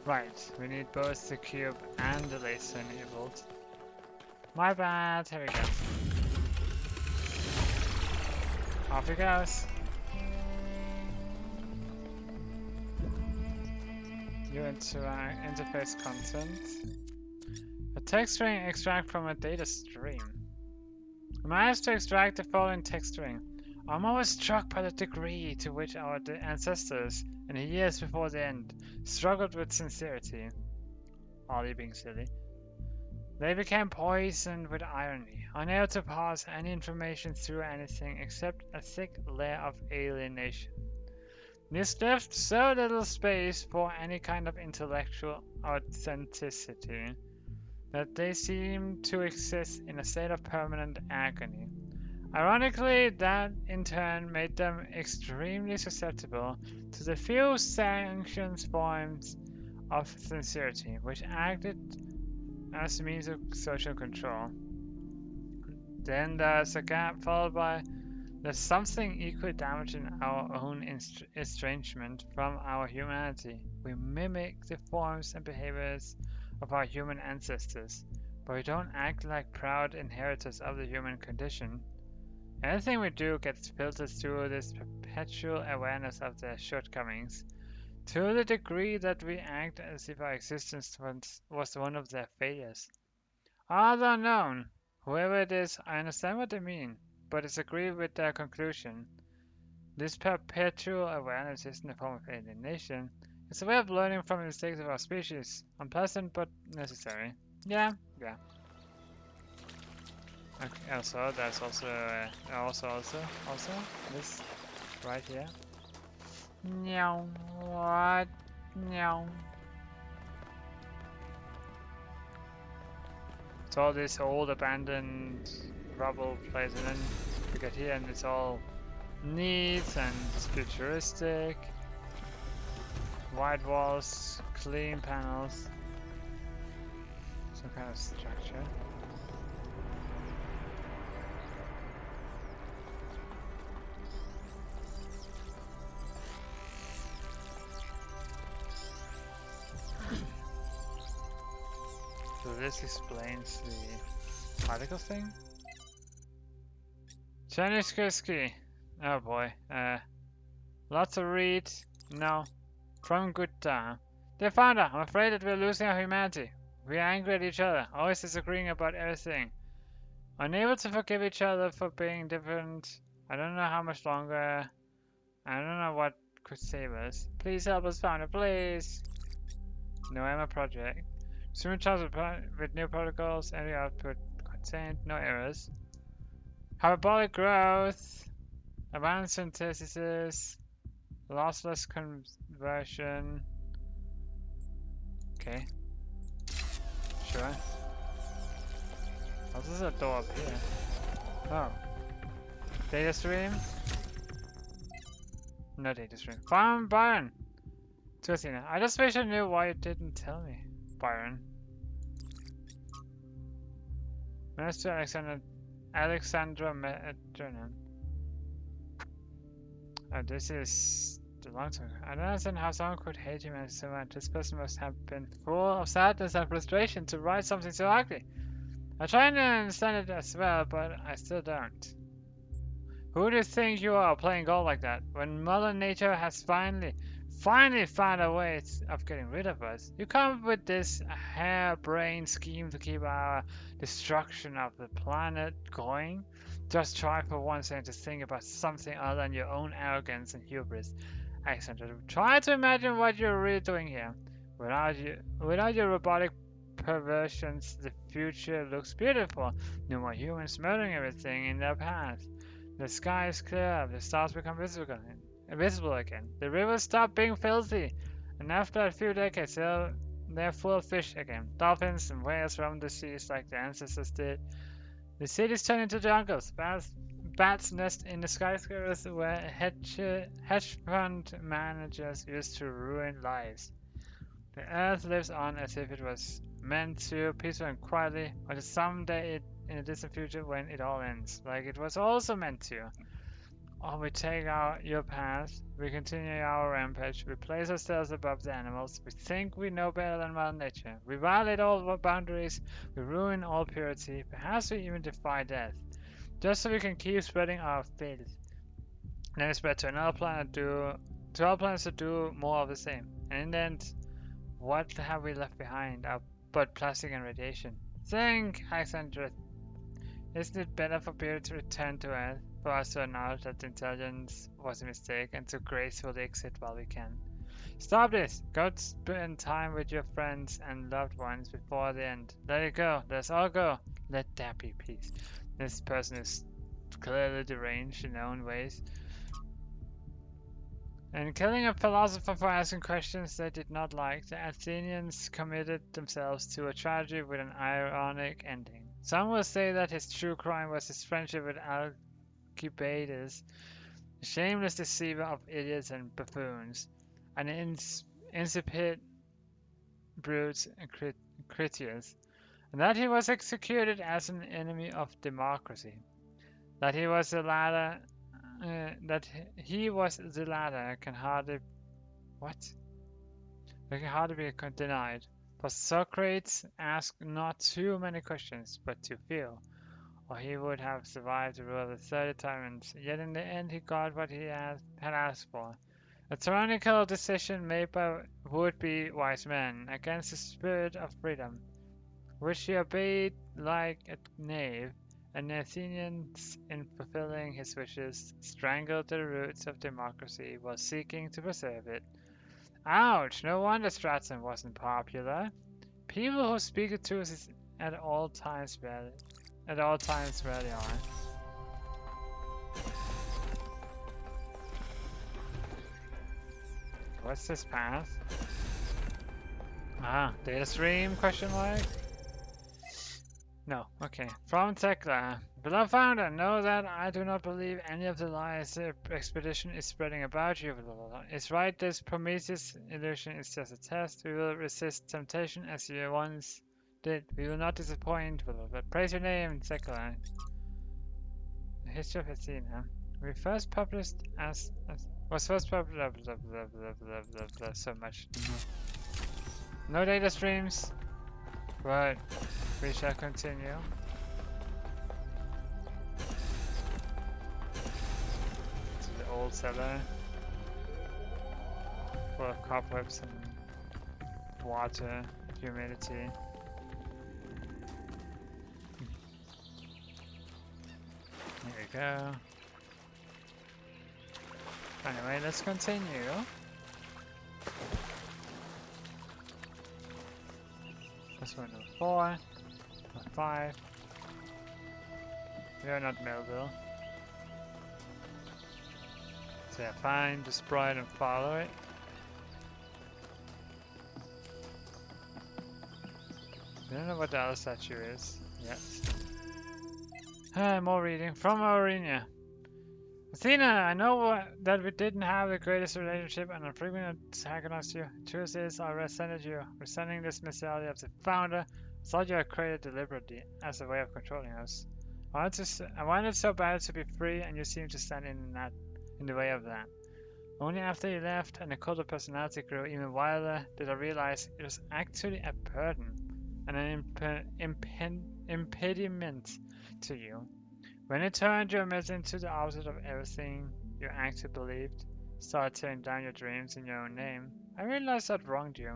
Right, we need both the cube and the laser enabled. My bad, here we go. Off it goes. New interface content. A text string extract from a data stream. I managed to extract the following text string. I'm always struck by the degree to which our ancestors, in the years before the end, struggled with sincerity. Ollie being silly. They became poisoned with irony, unable to pass any information through anything except a thick layer of alienation. This left so little space for any kind of intellectual authenticity that they seemed to exist in a state of permanent agony. Ironically, that in turn made them extremely susceptible to the few sanctioned forms of sincerity, which acted as a means of social control. Then there's a gap followed by there's something equally damaging our own estrangement from our humanity. We mimic the forms and behaviors of our human ancestors, but we don't act like proud inheritors of the human condition. Anything we do gets filtered through this perpetual awareness of their shortcomings, to the degree that we act as if our existence was one of their failures. Odds unknown. Whoever it is, I understand what they mean, but disagree with their conclusion. This perpetual awareness isn't a form of alienation. It's a way of learning from the mistakes of our species. Unpleasant, but necessary. Yeah. Okay, also, there's also this right here. No, what? No. all this old abandoned rubble place, and then we get here and it's all neat and futuristic. White walls, clean panels. Some kind of structure. So this explains the particle thing. Chinese Kuski. Oh boy. Lots of read. No. From good time. Dear Founder, I'm afraid that we're losing our humanity. We are angry at each other, always disagreeing about everything. Unable to forgive each other for being different. I don't know how much longer. I don't know what could save us. Please help us, Founder, please. No Emma project. Streaming charts with new protocols, any output contained, no errors. Hyperbolic growth, advanced synthesis, lossless conversion. Okay. Sure. Oh, there's a door up here. Oh. Data stream? No data stream. Farm Byron! To Athena. I just wish I knew why you didn't tell me, Byron. Minister Alexandra Medjonen. This is the long term. I don't understand how someone could hate humanity so much. This person must have been full of sadness and frustration to write something so ugly. I try to understand it as well, but I still don't. Who do you think you are playing God like that? When Mother Nature has finally found a way of getting rid of us, you come up with this harebrained scheme to keep our destruction of the planet going? Just try for one second to think about something other than your own arrogance and hubris. Alexander, try to imagine what you're really doing here. Without your robotic perversions, the future looks beautiful. No more humans murdering everything in their path. The sky is clear, the stars become visible again. The rivers stop being filthy, and after a few decades, they're full of fish again. Dolphins and whales roam the seas like their ancestors did. The cities turn into jungles. Bats nest in the skyscrapers where hedge fund managers used to ruin lives. The earth lives on as if it was meant to, peaceful and quietly, until someday in the distant future when it all ends, like it was also meant to. Or we take your path, we continue our rampage, we place ourselves above the animals, we think we know better than Mother Nature, we violate all boundaries, we ruin all purity, perhaps we even defy death, just so we can keep spreading our filth. Then we spread to another planet, to other planets to do more of the same. And in the end, what have we left behind but plastic and radiation? Think, Alexandra. Isn't it better for people to return to Earth, for us to acknowledge that the intelligence was a mistake, and to gracefully exit while we can? Stop this! Go spend time with your friends and loved ones before the end. Let it go. Let's all go. Let there be peace. This person is clearly deranged in their own ways. In killing a philosopher for asking questions they did not like, the Athenians committed themselves to a tragedy with an ironic ending. Some will say that his true crime was his friendship with Alcibiades, a shameless deceiver of idiots and buffoons, an insipid brute Critias, and that he was executed as an enemy of democracy. That he was the latter can hardly be denied. For Socrates asked not too many questions, but too few, or he would have survived the rule of the 30 tyrants. Yet in the end he got what he had asked for. A tyrannical decision made by would-be wise men against the spirit of freedom, which he obeyed like a knave, and the Athenians, in fulfilling his wishes, strangled the roots of democracy while seeking to preserve it. Ouch! No wonder Stratton wasn't popular. People who speak the truth at all times rarely are. What's this path? Data stream, question mark? No, okay. From Tekla. Beloved founder, know that I do not believe any of the lies the expedition is spreading about you. It's right, this Prometheus illusion is just a test. We will resist temptation as you once did. We will not disappoint. Praise your name, Tekla. The history of Athena. We first published was first published so much. No data streams, but we shall continue. To the old cellar, full of cobwebs and water, humidity. There we go. Anyway, let's continue. That's one number 4, number 5. We are not Melville. So yeah, find the sprite and follow it. I don't know what the other statue is. Yes. More reading from Aurenia. Athena, I know that we didn't have the greatest relationship and I'm frequently antagonized you. Truth is, I resented you. Resenting this mentality of the founder, I thought you had created deliberately as a way of controlling us. I wanted so bad to be free, and you seemed to stand in the way of that. Only after you left and the cult of personality grew even wilder did I realize it was actually a burden and an impediment to you. When it turned your mess into the opposite of everything you actually believed, started tearing down your dreams in your own name, I realized I'd wronged you.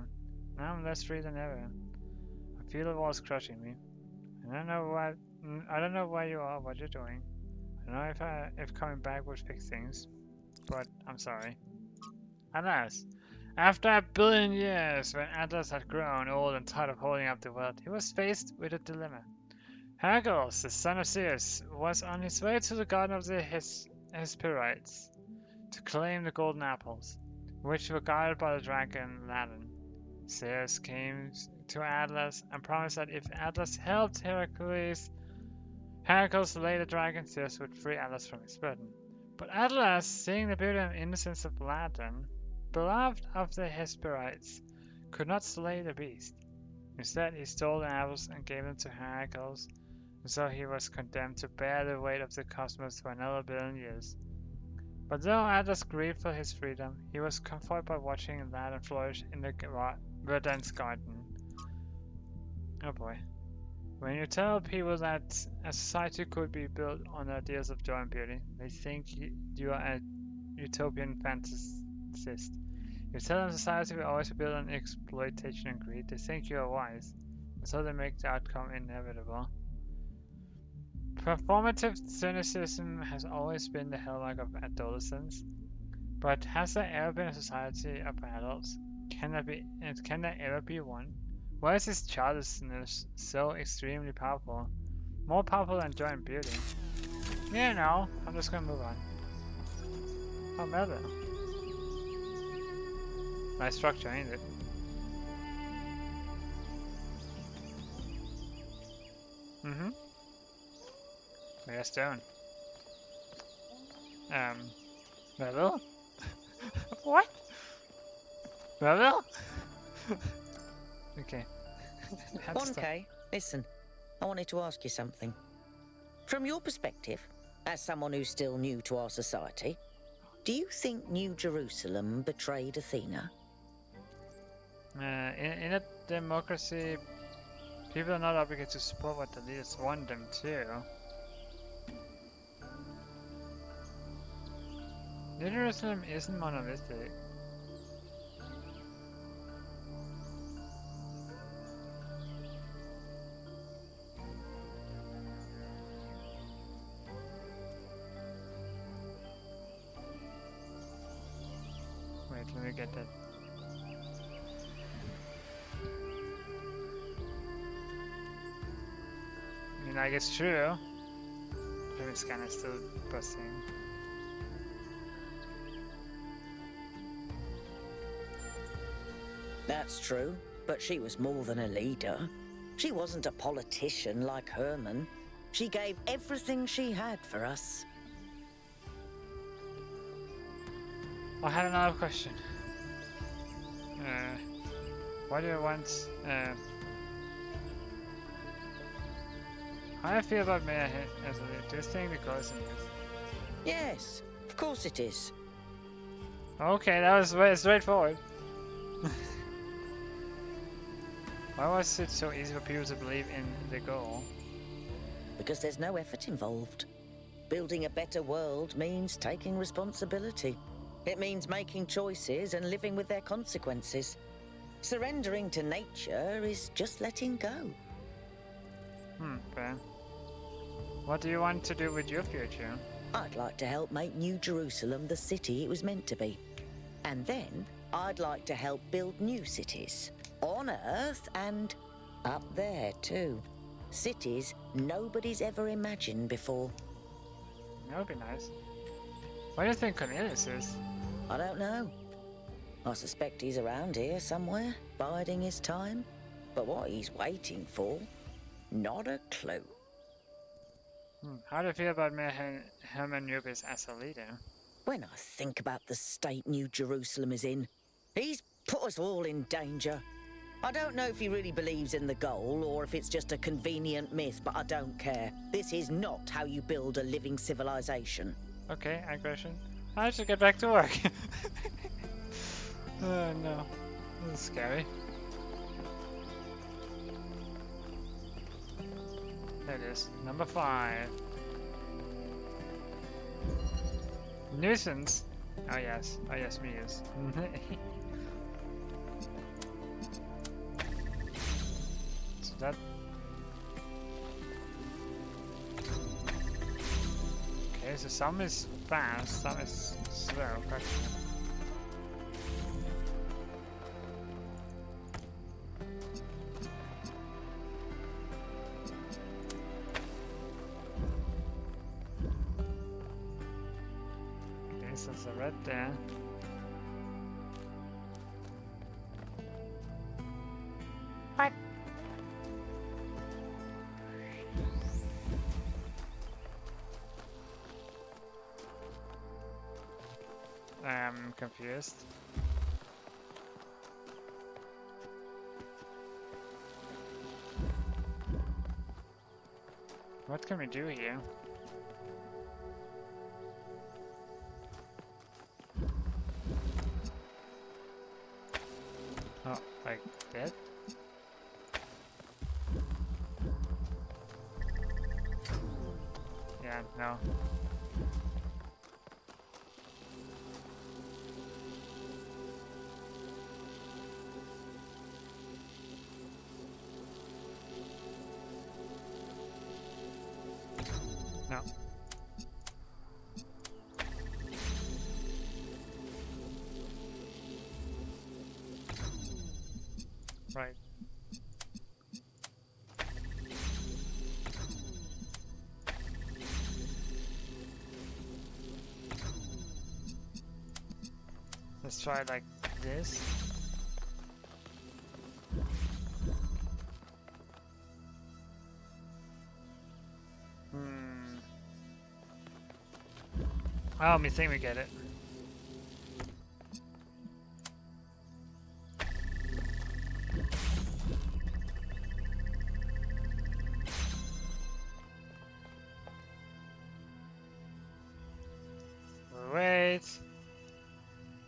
Now I'm less free than ever. I feel the walls crushing me. I don't know where you are, what you're doing. I don't know if coming back would fix things, but I'm sorry. Alas, after 1 billion years, when Atlas had grown old and tired of holding up the world, he was faced with a dilemma. Hercules, the son of Zeus, was on his way to the garden of the Hesperides to claim the golden apples, which were guarded by the dragon Ladon. Zeus came to Atlas and promised that if Atlas helped Hercules slay the dragon, Zeus would free Atlas from his burden. But Atlas, seeing the beauty and innocence of Ladon, beloved of the Hesperides, could not slay the beast. Instead, he stole the apples and gave them to Hercules, and so he was condemned to bear the weight of the cosmos for another 1 billion years. But though Atlas grieved for his freedom, he was comforted by watching Ladon flourish in the verdant garden. Oh boy. When you tell people that a society could be built on ideas of joy and beauty, they think you are a utopian fantasist. You tell them society will always be built on exploitation and greed, they think you are wise, and so they make the outcome inevitable. Performative cynicism has always been the hallmark of adolescence, but has there ever been a society of adults? Can there ever be one? Why is this childishness so extremely powerful? More powerful than joy and beauty? Yeah, no, I'm just gonna move on. Oh, Melville. Nice structure, ain't it? Mm-hmm. We are stone. Melville? What? Melville? Okay. 1K, listen, I wanted to ask you something. From your perspective, as someone who's still new to our society, do you think New Jerusalem betrayed Athena? In a democracy, people are not obligated to support what the leaders want them to. New Jerusalem isn't monolithic. Wait, let me get that. I mean, like, it's true. Maybe scanner is still busting. That's true, but she was more than a leader. She wasn't a politician like Herman. She gave everything she had for us. I had another question. Why do you want... how do you feel about Mayor as a leader? Do you think the gruesome is? Yes, of course it is. Okay, that was very straightforward. Why was it so easy for people to believe in the goal? Because there's no effort involved. Building a better world means taking responsibility. It means making choices and living with their consequences. Surrendering to nature is just letting go. Fair. What do you want to do with your future? I'd like to help make New Jerusalem the city it was meant to be. And then I'd like to help build new cities. On Earth and up there too. Cities nobody's ever imagined before. That would be nice. Where do you think Cornelius is? I don't know. I suspect he's around here somewhere, biding his time. But what he's waiting for, not a clue. How do you feel about Mayor Herman Nubis as a leader? When I think about the state New Jerusalem is in, he's put us all in danger. I don't know if he really believes in the goal or if it's just a convenient myth, but I don't care. This is not how you build a living civilization. Okay, aggression. I should get back to work. Oh no, this is scary. There it is, number 5. Nuisance. Oh yes, Muse. So that. Okay, so some is fast, some is slow. Gotcha. There's a red there. What? I'm confused. What can we do here? Oh, like that? Yeah, no. No. Right. Let's try it like this. Oh, me think we get it.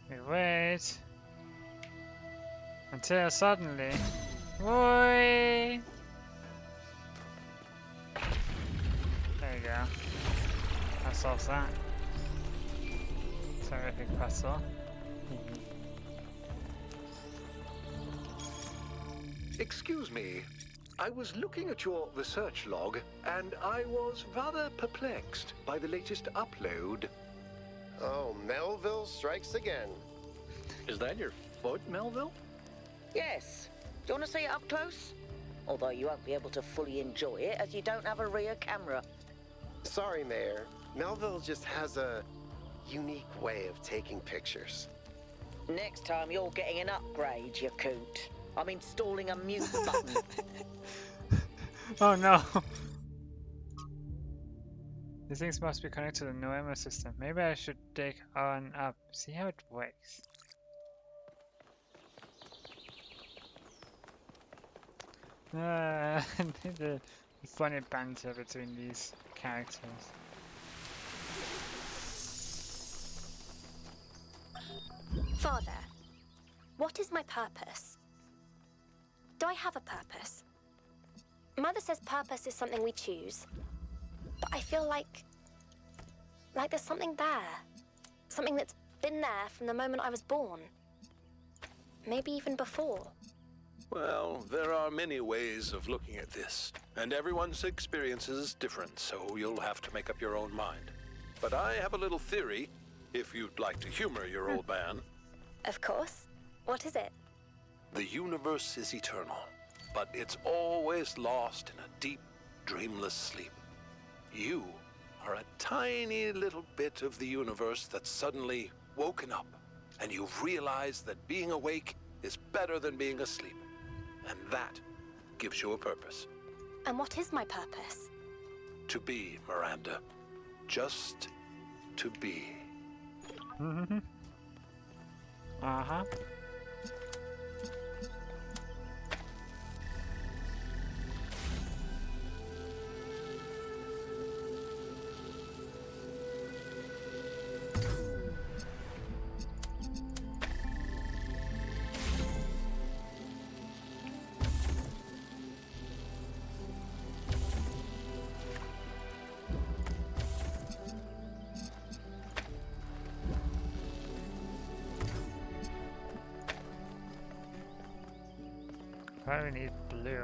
We wait until suddenly, oi! There you go. That solves that. Terrific puzzle. Excuse me. I was looking at your research log, and I was rather perplexed by the latest upload. Oh, Melville strikes again. Is that your foot, Melville? Yes. Do you want to see it up close? Although you won't be able to fully enjoy it as you don't have a rear camera. Sorry, Mayor. Melville just has a unique way of taking pictures. Next time you're getting an upgrade, you coot. I'm installing a mute button. Oh no! These things must be connected to the Noema system. Maybe I should dig on up, see how it works. The funny banter between these characters. Father, what is my purpose? Do I have a purpose? Mother says purpose is something we choose. But I feel like there's something there. Something that's been there from the moment I was born. Maybe even before. Well, there are many ways of looking at this, and everyone's experience is different, so you'll have to make up your own mind. But I have a little theory, if you'd like to humor your old man. Of course. What is it? The universe is eternal, but it's always lost in a deep, dreamless sleep. You are a tiny little bit of the universe that's suddenly woken up, and you've realized that being awake is better than being asleep. And that gives you a purpose. And what is my purpose? To be, Miranda. Just to be. Mm-hmm. Uh-huh. Probably need blue.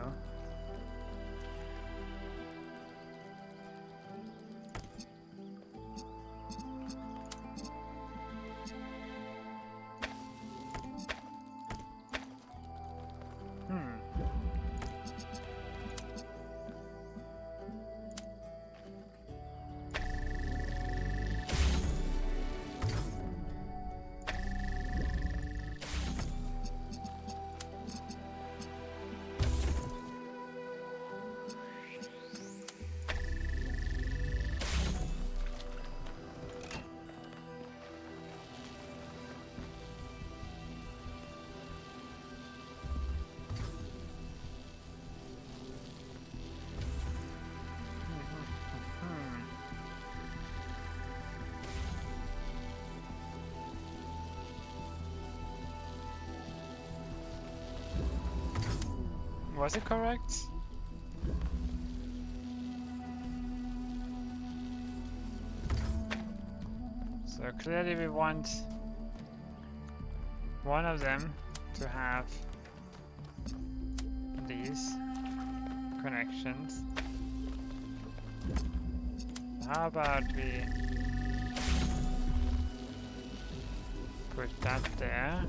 Was it correct? So clearly we want one of them to have these connections. How about we put that there?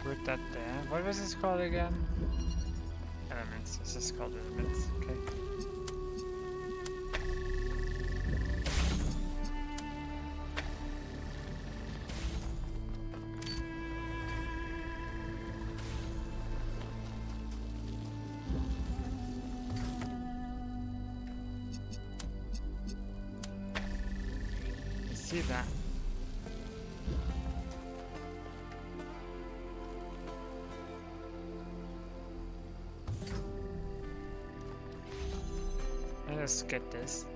Put that there. What was this called again? Elements. This is called elements. Okay. See that? Let's get this.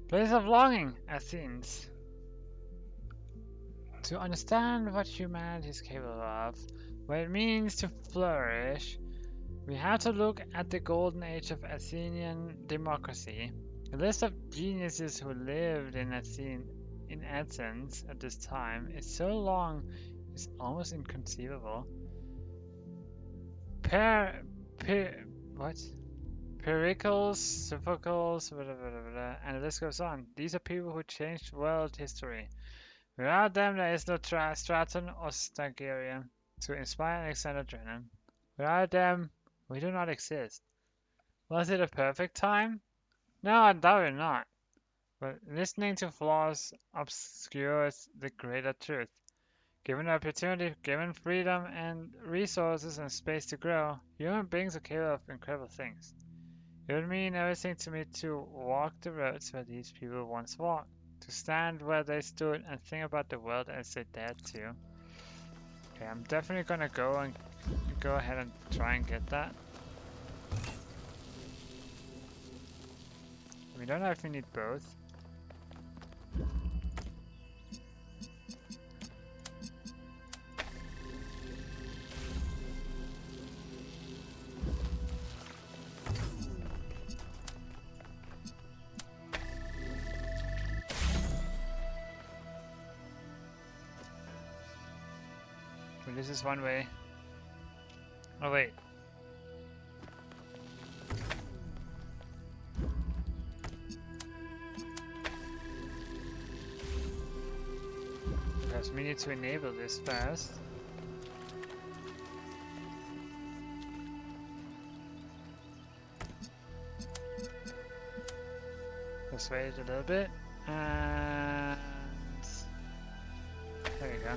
Place of longing, Athens. To understand what humanity is capable of, what it means to flourish, we have to look at the golden age of Athenian democracy. The list of geniuses who lived in Athens at this time is so long, it's almost inconceivable. Pericles, Sophocles, and the list goes on. These are people who changed world history. Without them, there is no Straton or Stagiarian to inspire Alexander Drennan. Without them, we do not exist. Was it a perfect time? No, I doubt it not. But listening to flaws obscures the greater truth. Given the opportunity, given freedom and resources and space to grow, human beings are capable of incredible things. It would mean everything to me to walk the roads where these people once walked, to stand where they stood and think about the world as they dared to. Okay, I'm definitely gonna go ahead and try and get that. We don't know if we need both. Well, this is one way. Oh wait. Because we need to enable this first. Just wait a little bit, and there you go.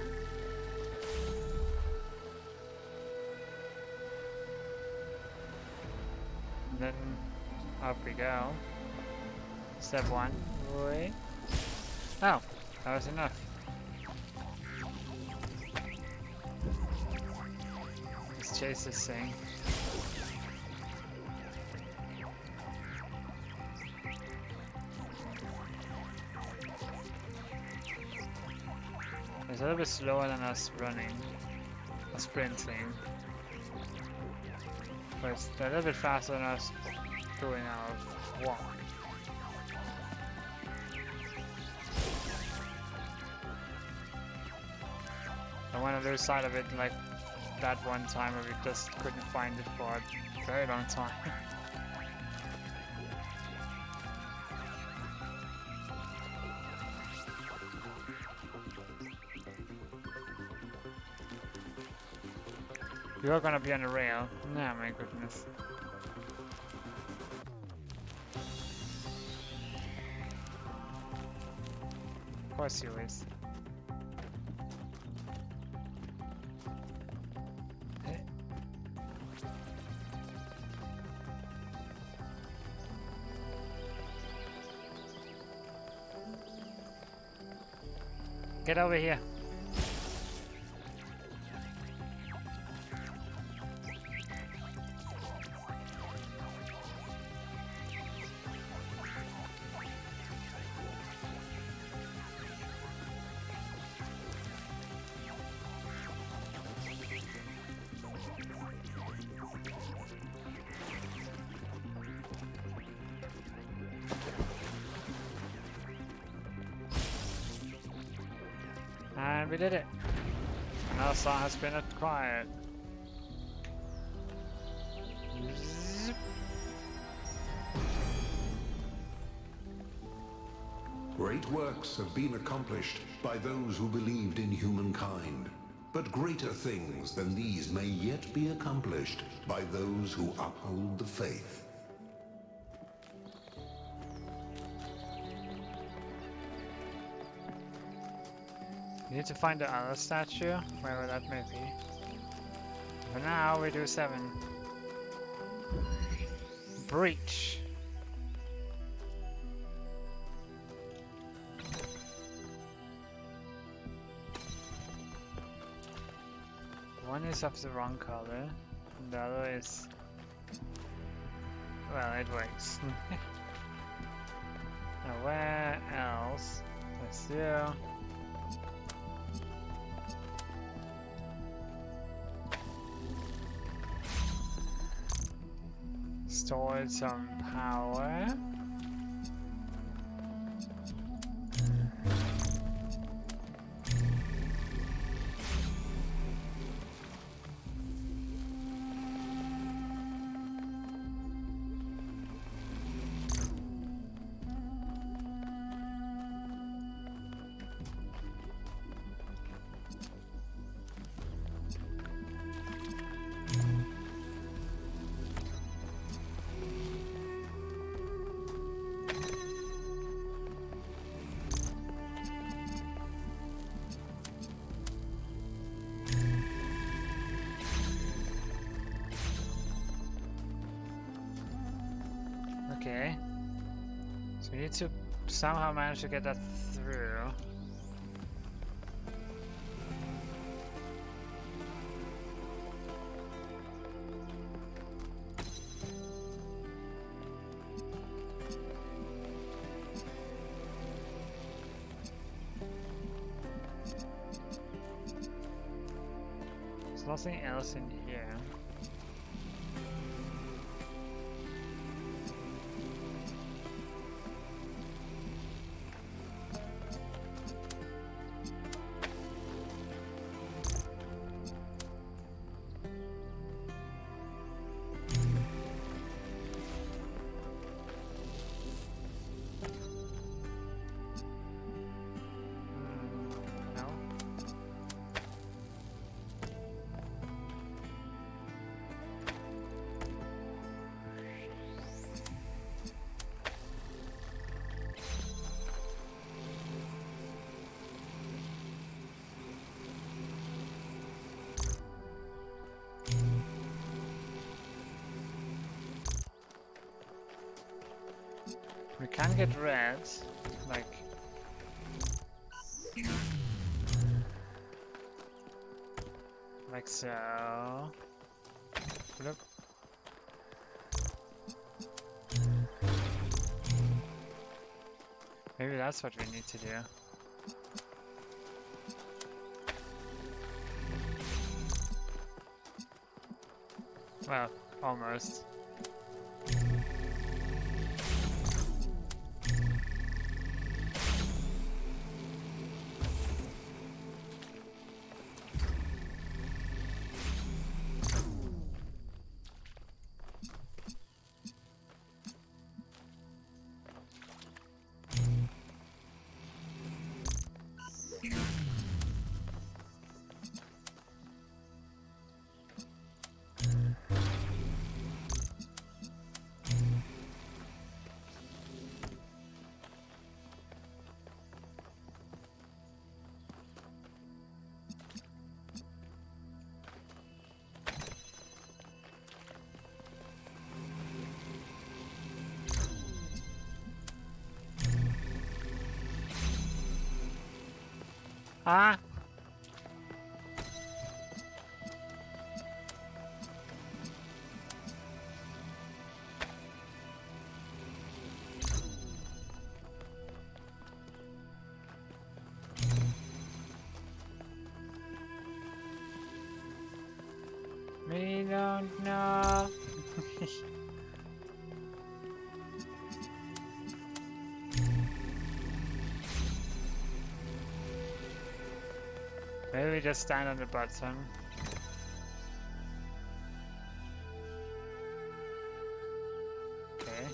And then up we go. Step 1. Wait. Oh, that was enough. Let's chase this thing. It's a little bit slower than us running or sprinting, but it's a little bit faster than us doing our walk. I want to lose sight of it like that one time where we just couldn't find it for a very long time. You're gonna be on the rail. Nah, my goodness. Of course you is. Get over here. And we did it. Another song has been acquired. Zip. Great works have been accomplished by those who believed in humankind. But greater things than these may yet be accomplished by those who uphold the faith. We need to find the other statue, wherever that may be. For now, we do 7. Breach. One is of the wrong color, and the other is... well, it works. Now where else? Let's do... stored some power. We need to somehow manage to get that through. There's nothing else in here. We can get red, like so. Look. Maybe that's what we need to do. Well, almost. Ah! We don't know. Maybe we just stand on the bottom. Okay.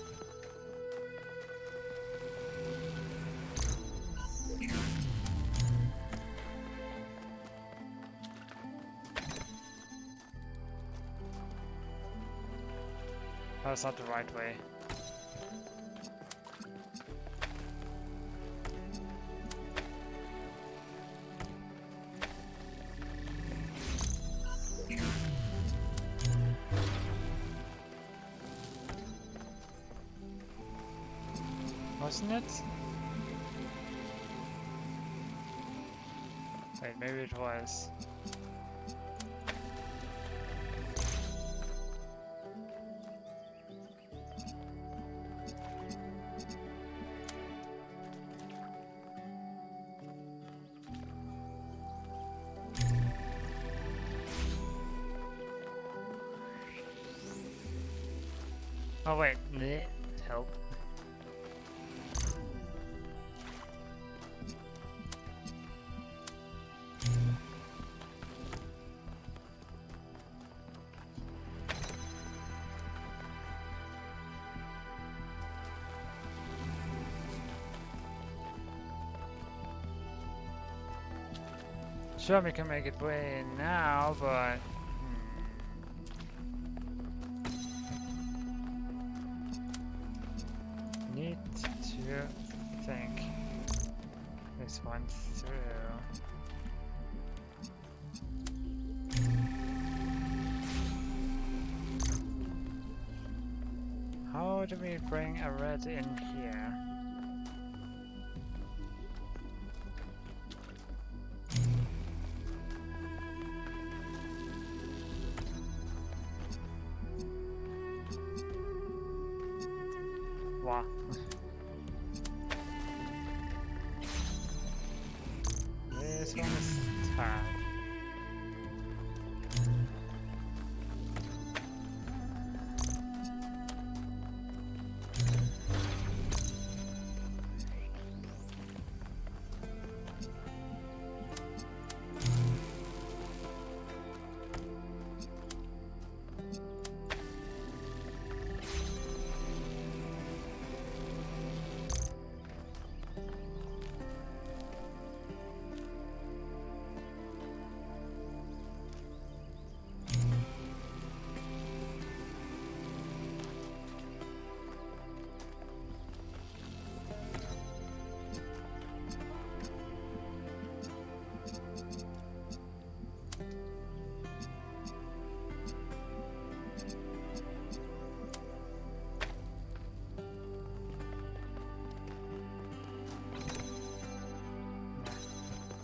That's not the right way. Wasn't it? Wait, maybe it was. Oh wait, help. Sure, we can make it way now, but need to think this one through. How do we bring a red in here?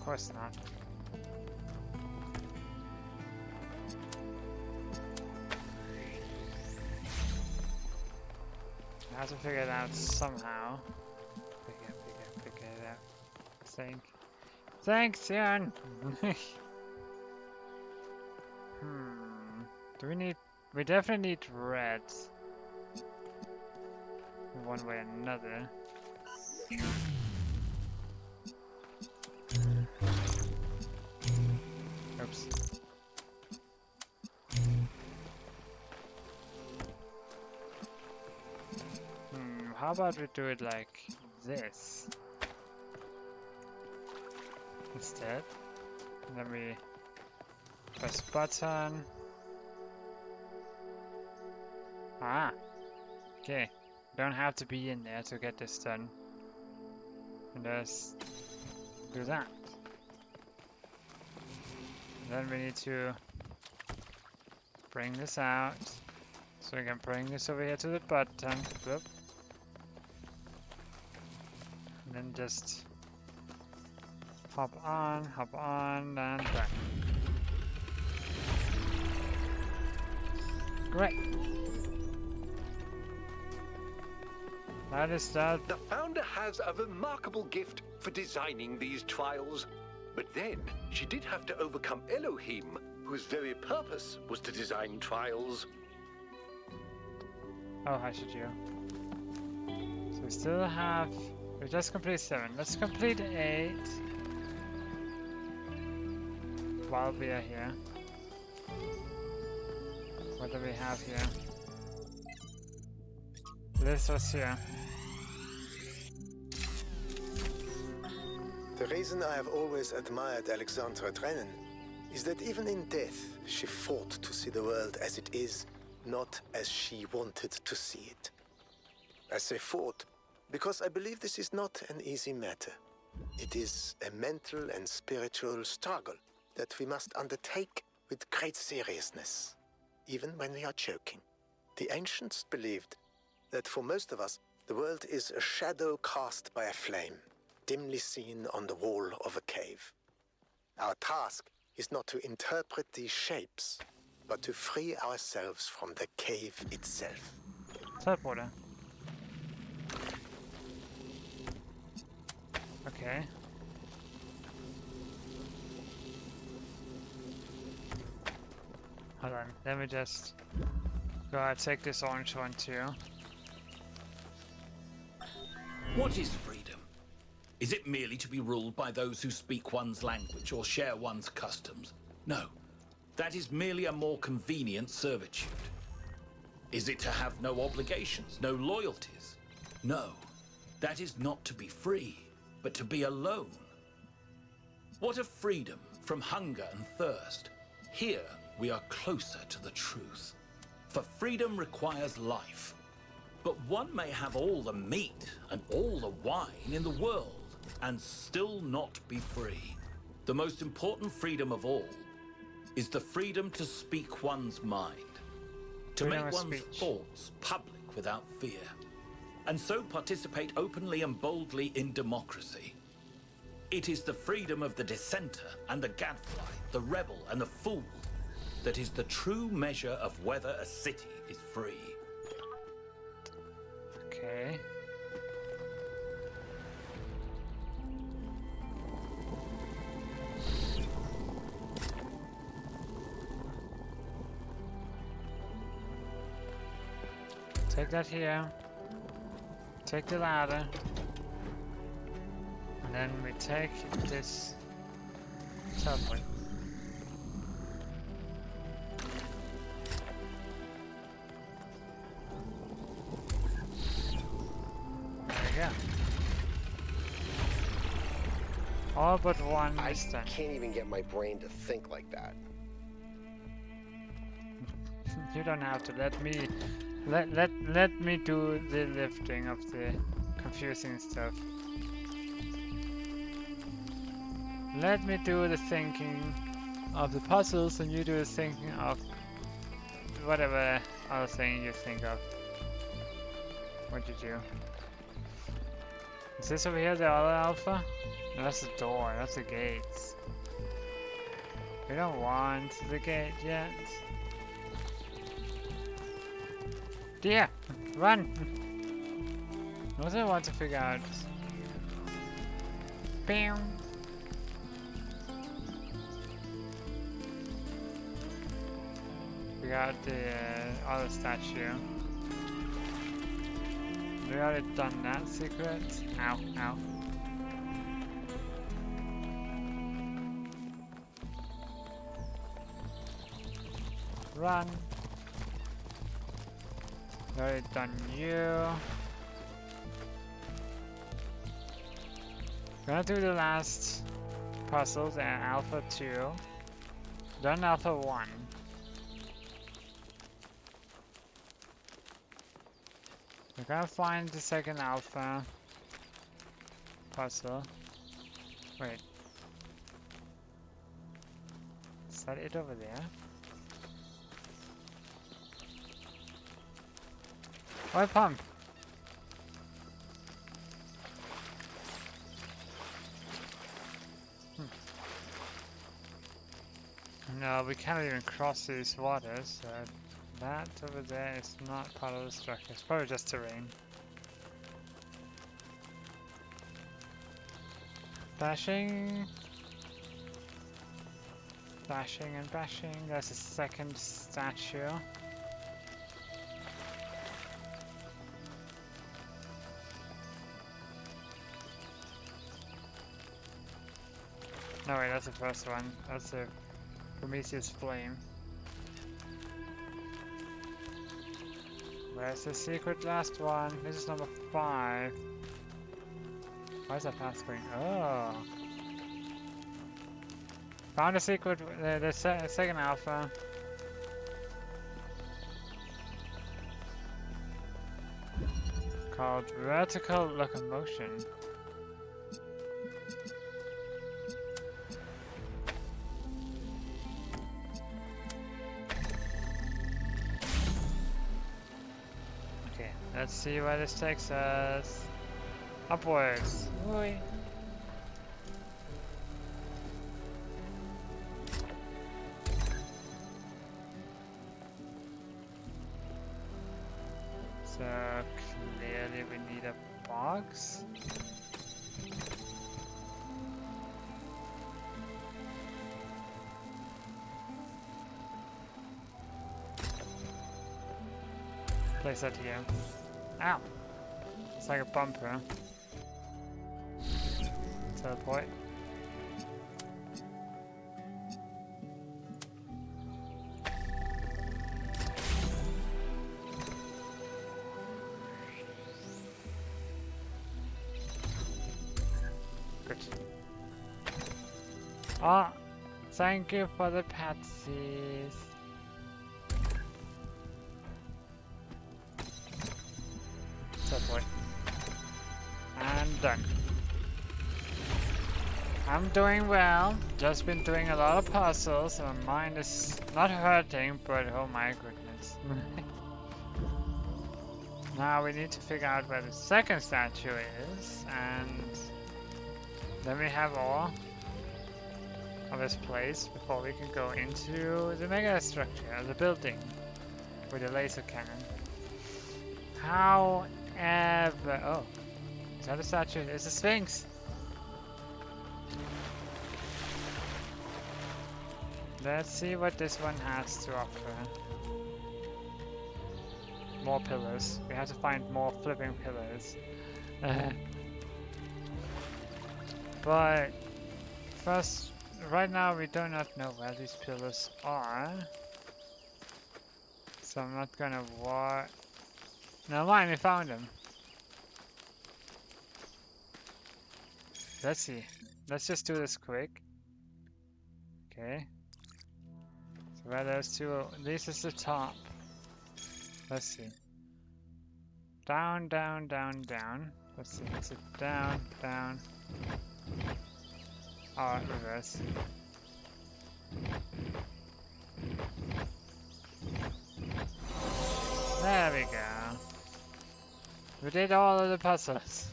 course not. I have to figure it out somehow. Figure it out. Thanks, Jan! Do we need... We definitely need red. One way or another. Oops. How about we do it like this? Instead. And then we press button. Ah! Okay. Don't have to be in there to get this done. And just do that. And then we need to bring this out. So we can bring this over here to the button. Whoop. And then just hop on, and back. Great. That is that. The founder has a remarkable gift for designing these trials. But then, she did have to overcome Elohim, whose very purpose was to design trials. Oh, how should you? So we still have... We just completed 7. Let's complete 8. While we are here. What do we have here? This was here. The reason I have always admired Alexandra Drennan is that even in death, she fought to see the world as it is, not as she wanted to see it. I say fought because I believe this is not an easy matter. It is a mental and spiritual struggle that we must undertake with great seriousness, even when we are joking. The ancients believed that for most of us, the world is a shadow cast by a flame, dimly seen on the wall of a cave. Our task is not to interpret these shapes, but to free ourselves from the cave itself. Teleporter. Okay. Hold on, let me just go ahead and take this orange one too. What is freedom? Is it merely to be ruled by those who speak one's language or share one's customs? No, that is merely a more convenient servitude. Is it to have no obligations, no loyalties? No, that is not to be free, but to be alone. What of freedom from hunger and thirst? Here we are closer to the truth. For freedom requires life. But one may have all the meat and all the wine in the world and still not be free. The most important freedom of all is the freedom to speak one's mind, to make one's thoughts public without fear, and so participate openly and boldly in democracy. It is the freedom of the dissenter and the gadfly, the rebel and the fool, that is the true measure of whether a city is free. Okay. Take that here. Take the ladder. And then we take this teleport. Yeah. All but one I is done. can't even get my brain to think like that. You don't have to let me let me do the lifting of the confusing stuff. Let me do the thinking of the puzzles and you do the thinking of whatever other thing you think of. What you do? Is this over here the other alpha? That's the door, that's the gates. We don't want the gate yet. Dear, run! What do I want to figure out? Bam! We got the other statue. We already done that secret. Ow, ow. Run. We already done you. Gonna do the last puzzles and Alpha 2. Done Alpha 1. We're gonna find the second Alpha puzzle. Wait. Is that it over there? Oil pump! No, we can't even cross these waters, so that over there is not part of the structure. It's probably just terrain. Bashing. Bashing and bashing. There's a second statue. No wait, that's the first one. That's the Prometheus flame. Where's the secret last one? This is number 5. Why is that path going? Oh! Found a secret, the second Alpha. Called vertical locomotion. Let's see where this takes us. Upwards. Oi. So clearly we need a box. Place that here. Ow! It's like a bumper. Teleport. Good. Ah! Thank you for the patsies. Teleport. And done. I'm doing well. Just been doing a lot of puzzles, so my mind is not hurting, but oh my goodness. Now we need to figure out where the second statue is, and then we have all of this place before we can go into the mega structure, the building, with the laser cannon. However, oh, is that a statue? It's a Sphinx! Let's see what this one has to offer. More pillars. We have to find more flipping pillars. But first, right now we do not know where these pillars are. So I'm not gonna war. Never mind, we found them. Let's see. Let's just do this quick. Okay. So where there's two, this is the top. Let's see. Down, down, down, down. Let's see. Is it down, down? Oh, reverse. There we go. We did all of the puzzles.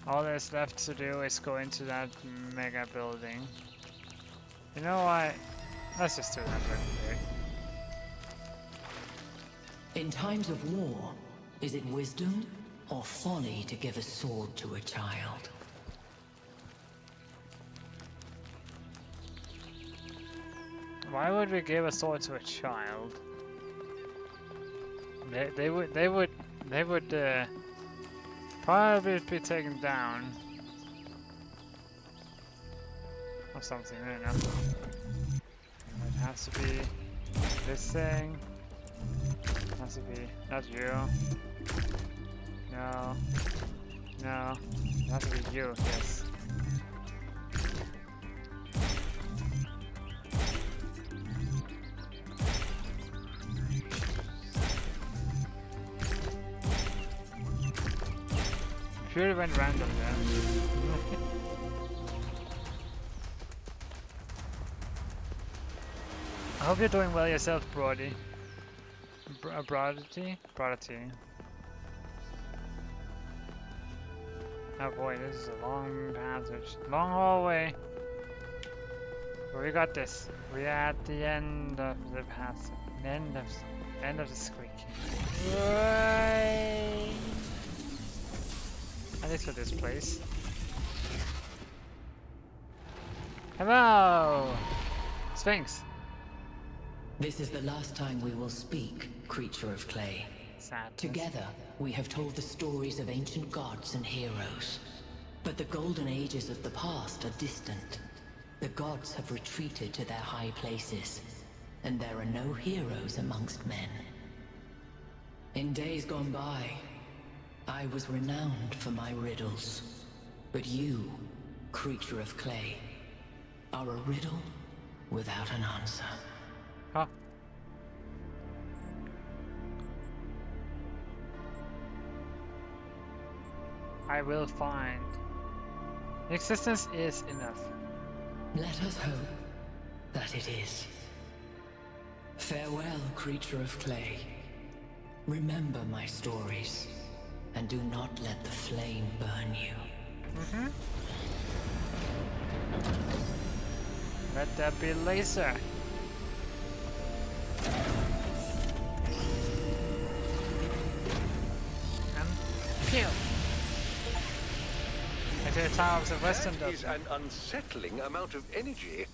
All there's left to do is go into that mega building. You know what? Let's just do that real quick. In times of war, is it wisdom or folly to give a sword to a child? Why would we give a sword to a child? They would probably be taken down or something. I don't know. It has to be this thing. It has to be not you. No. No. It has to be you. Yes. Purely went random there. I hope you're doing well yourself, Brody. Brody? Oh boy, this is a long passage. Long hallway. But we got this. We're at the end of the passage. End of the squeak. Right. At least for this place. Hello! Sphinx! This is the last time we will speak, creature of clay. Sadness. Together, we have told the stories of ancient gods and heroes. But the golden ages of the past are distant. The gods have retreated to their high places, and there are no heroes amongst men. In days gone by, I was renowned for my riddles. But you, creature of clay, are a riddle without an answer. Huh? I will find. Existence is enough. Let us hope that it is. Farewell, creature of clay. Remember my stories, and do not let the flame burn you. Let there be laser. And pew. Into the towers of Western That is an unsettling amount of energy.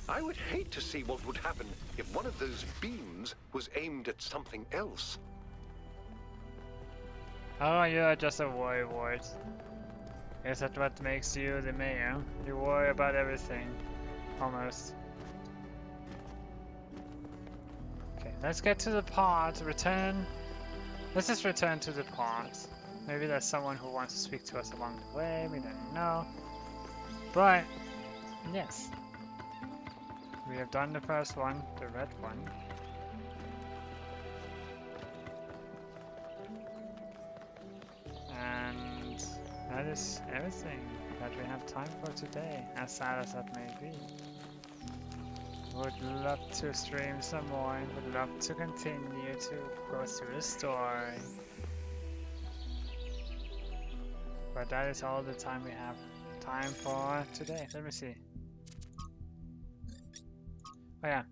I would hate to see what would happen if one of those beams was aimed at something else. Oh, you're just a worrywart. Is that what makes you the mayor? You worry about everything. Almost. Okay, let's get to the part. Return. Let's just return to the part. Maybe there's someone who wants to speak to us along the way. We don't know. But, yes. We have done the first one, the red one. And that is everything that we have time for today, as sad as that may be. Would love to stream some more, and would love to continue to go through the story. But that is all the time we have time for today. Let me see. Oh yeah.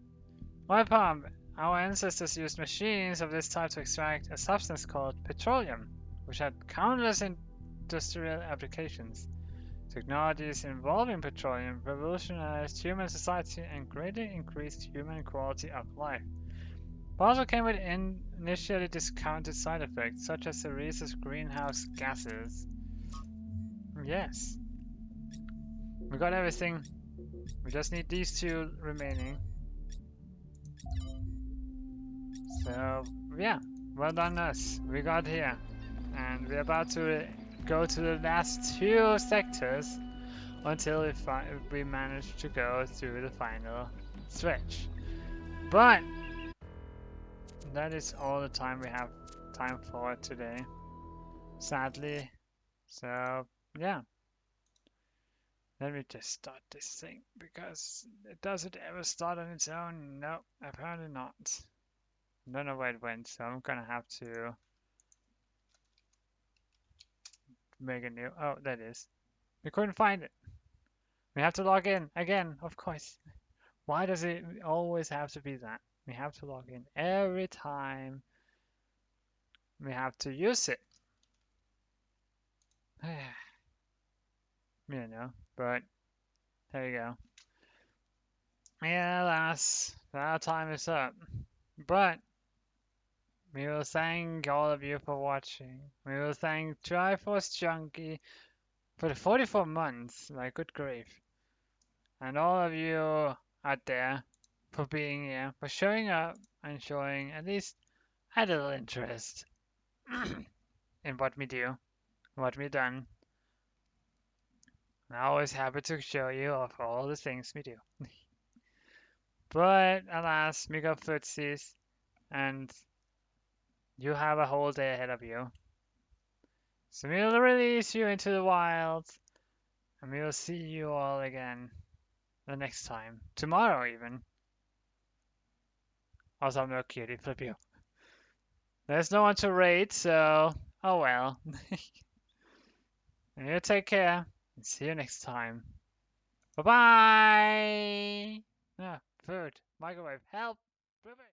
My palm. Our ancestors used machines of this type to extract a substance called petroleum, which had countless industrial applications. Technologies involving petroleum revolutionized human society and greatly increased human quality of life. But also came with initially discounted side effects, such as the release of greenhouse gases. Yes. We got everything. We just need these two remaining. So, yeah. Well done us. We got here. And we're about to go to the last two sectors until we manage to go through the final stretch. But that is all the time we have time for today, sadly. So yeah, let me just start this thing, because does it ever start on its own? No, apparently not. I don't know where it went, so I'm gonna have to make a new. Oh, that is. We couldn't find it. We have to log in again, of course. Why does it always have to be that? We have to log in every time we have to use it. You know, but there you go. Yeah, alas, our time is up. But we will thank all of you for watching. We will thank Triforce Junkie for the 44 months, my good grief. And all of you out there for being here, for showing up and showing at least a little interest in what we do, what we done. I'm always happy to show you off all the things we do. But alas, we got footsies, and you have a whole day ahead of you. So we'll release you into the wild, and we will see you all again the next time. Tomorrow even. Also, I'm no cutie, flip you. There's no one to rate, so oh well. And you take care, and see you next time. Bye-bye! Ah, food. Microwave. Help! Flip it!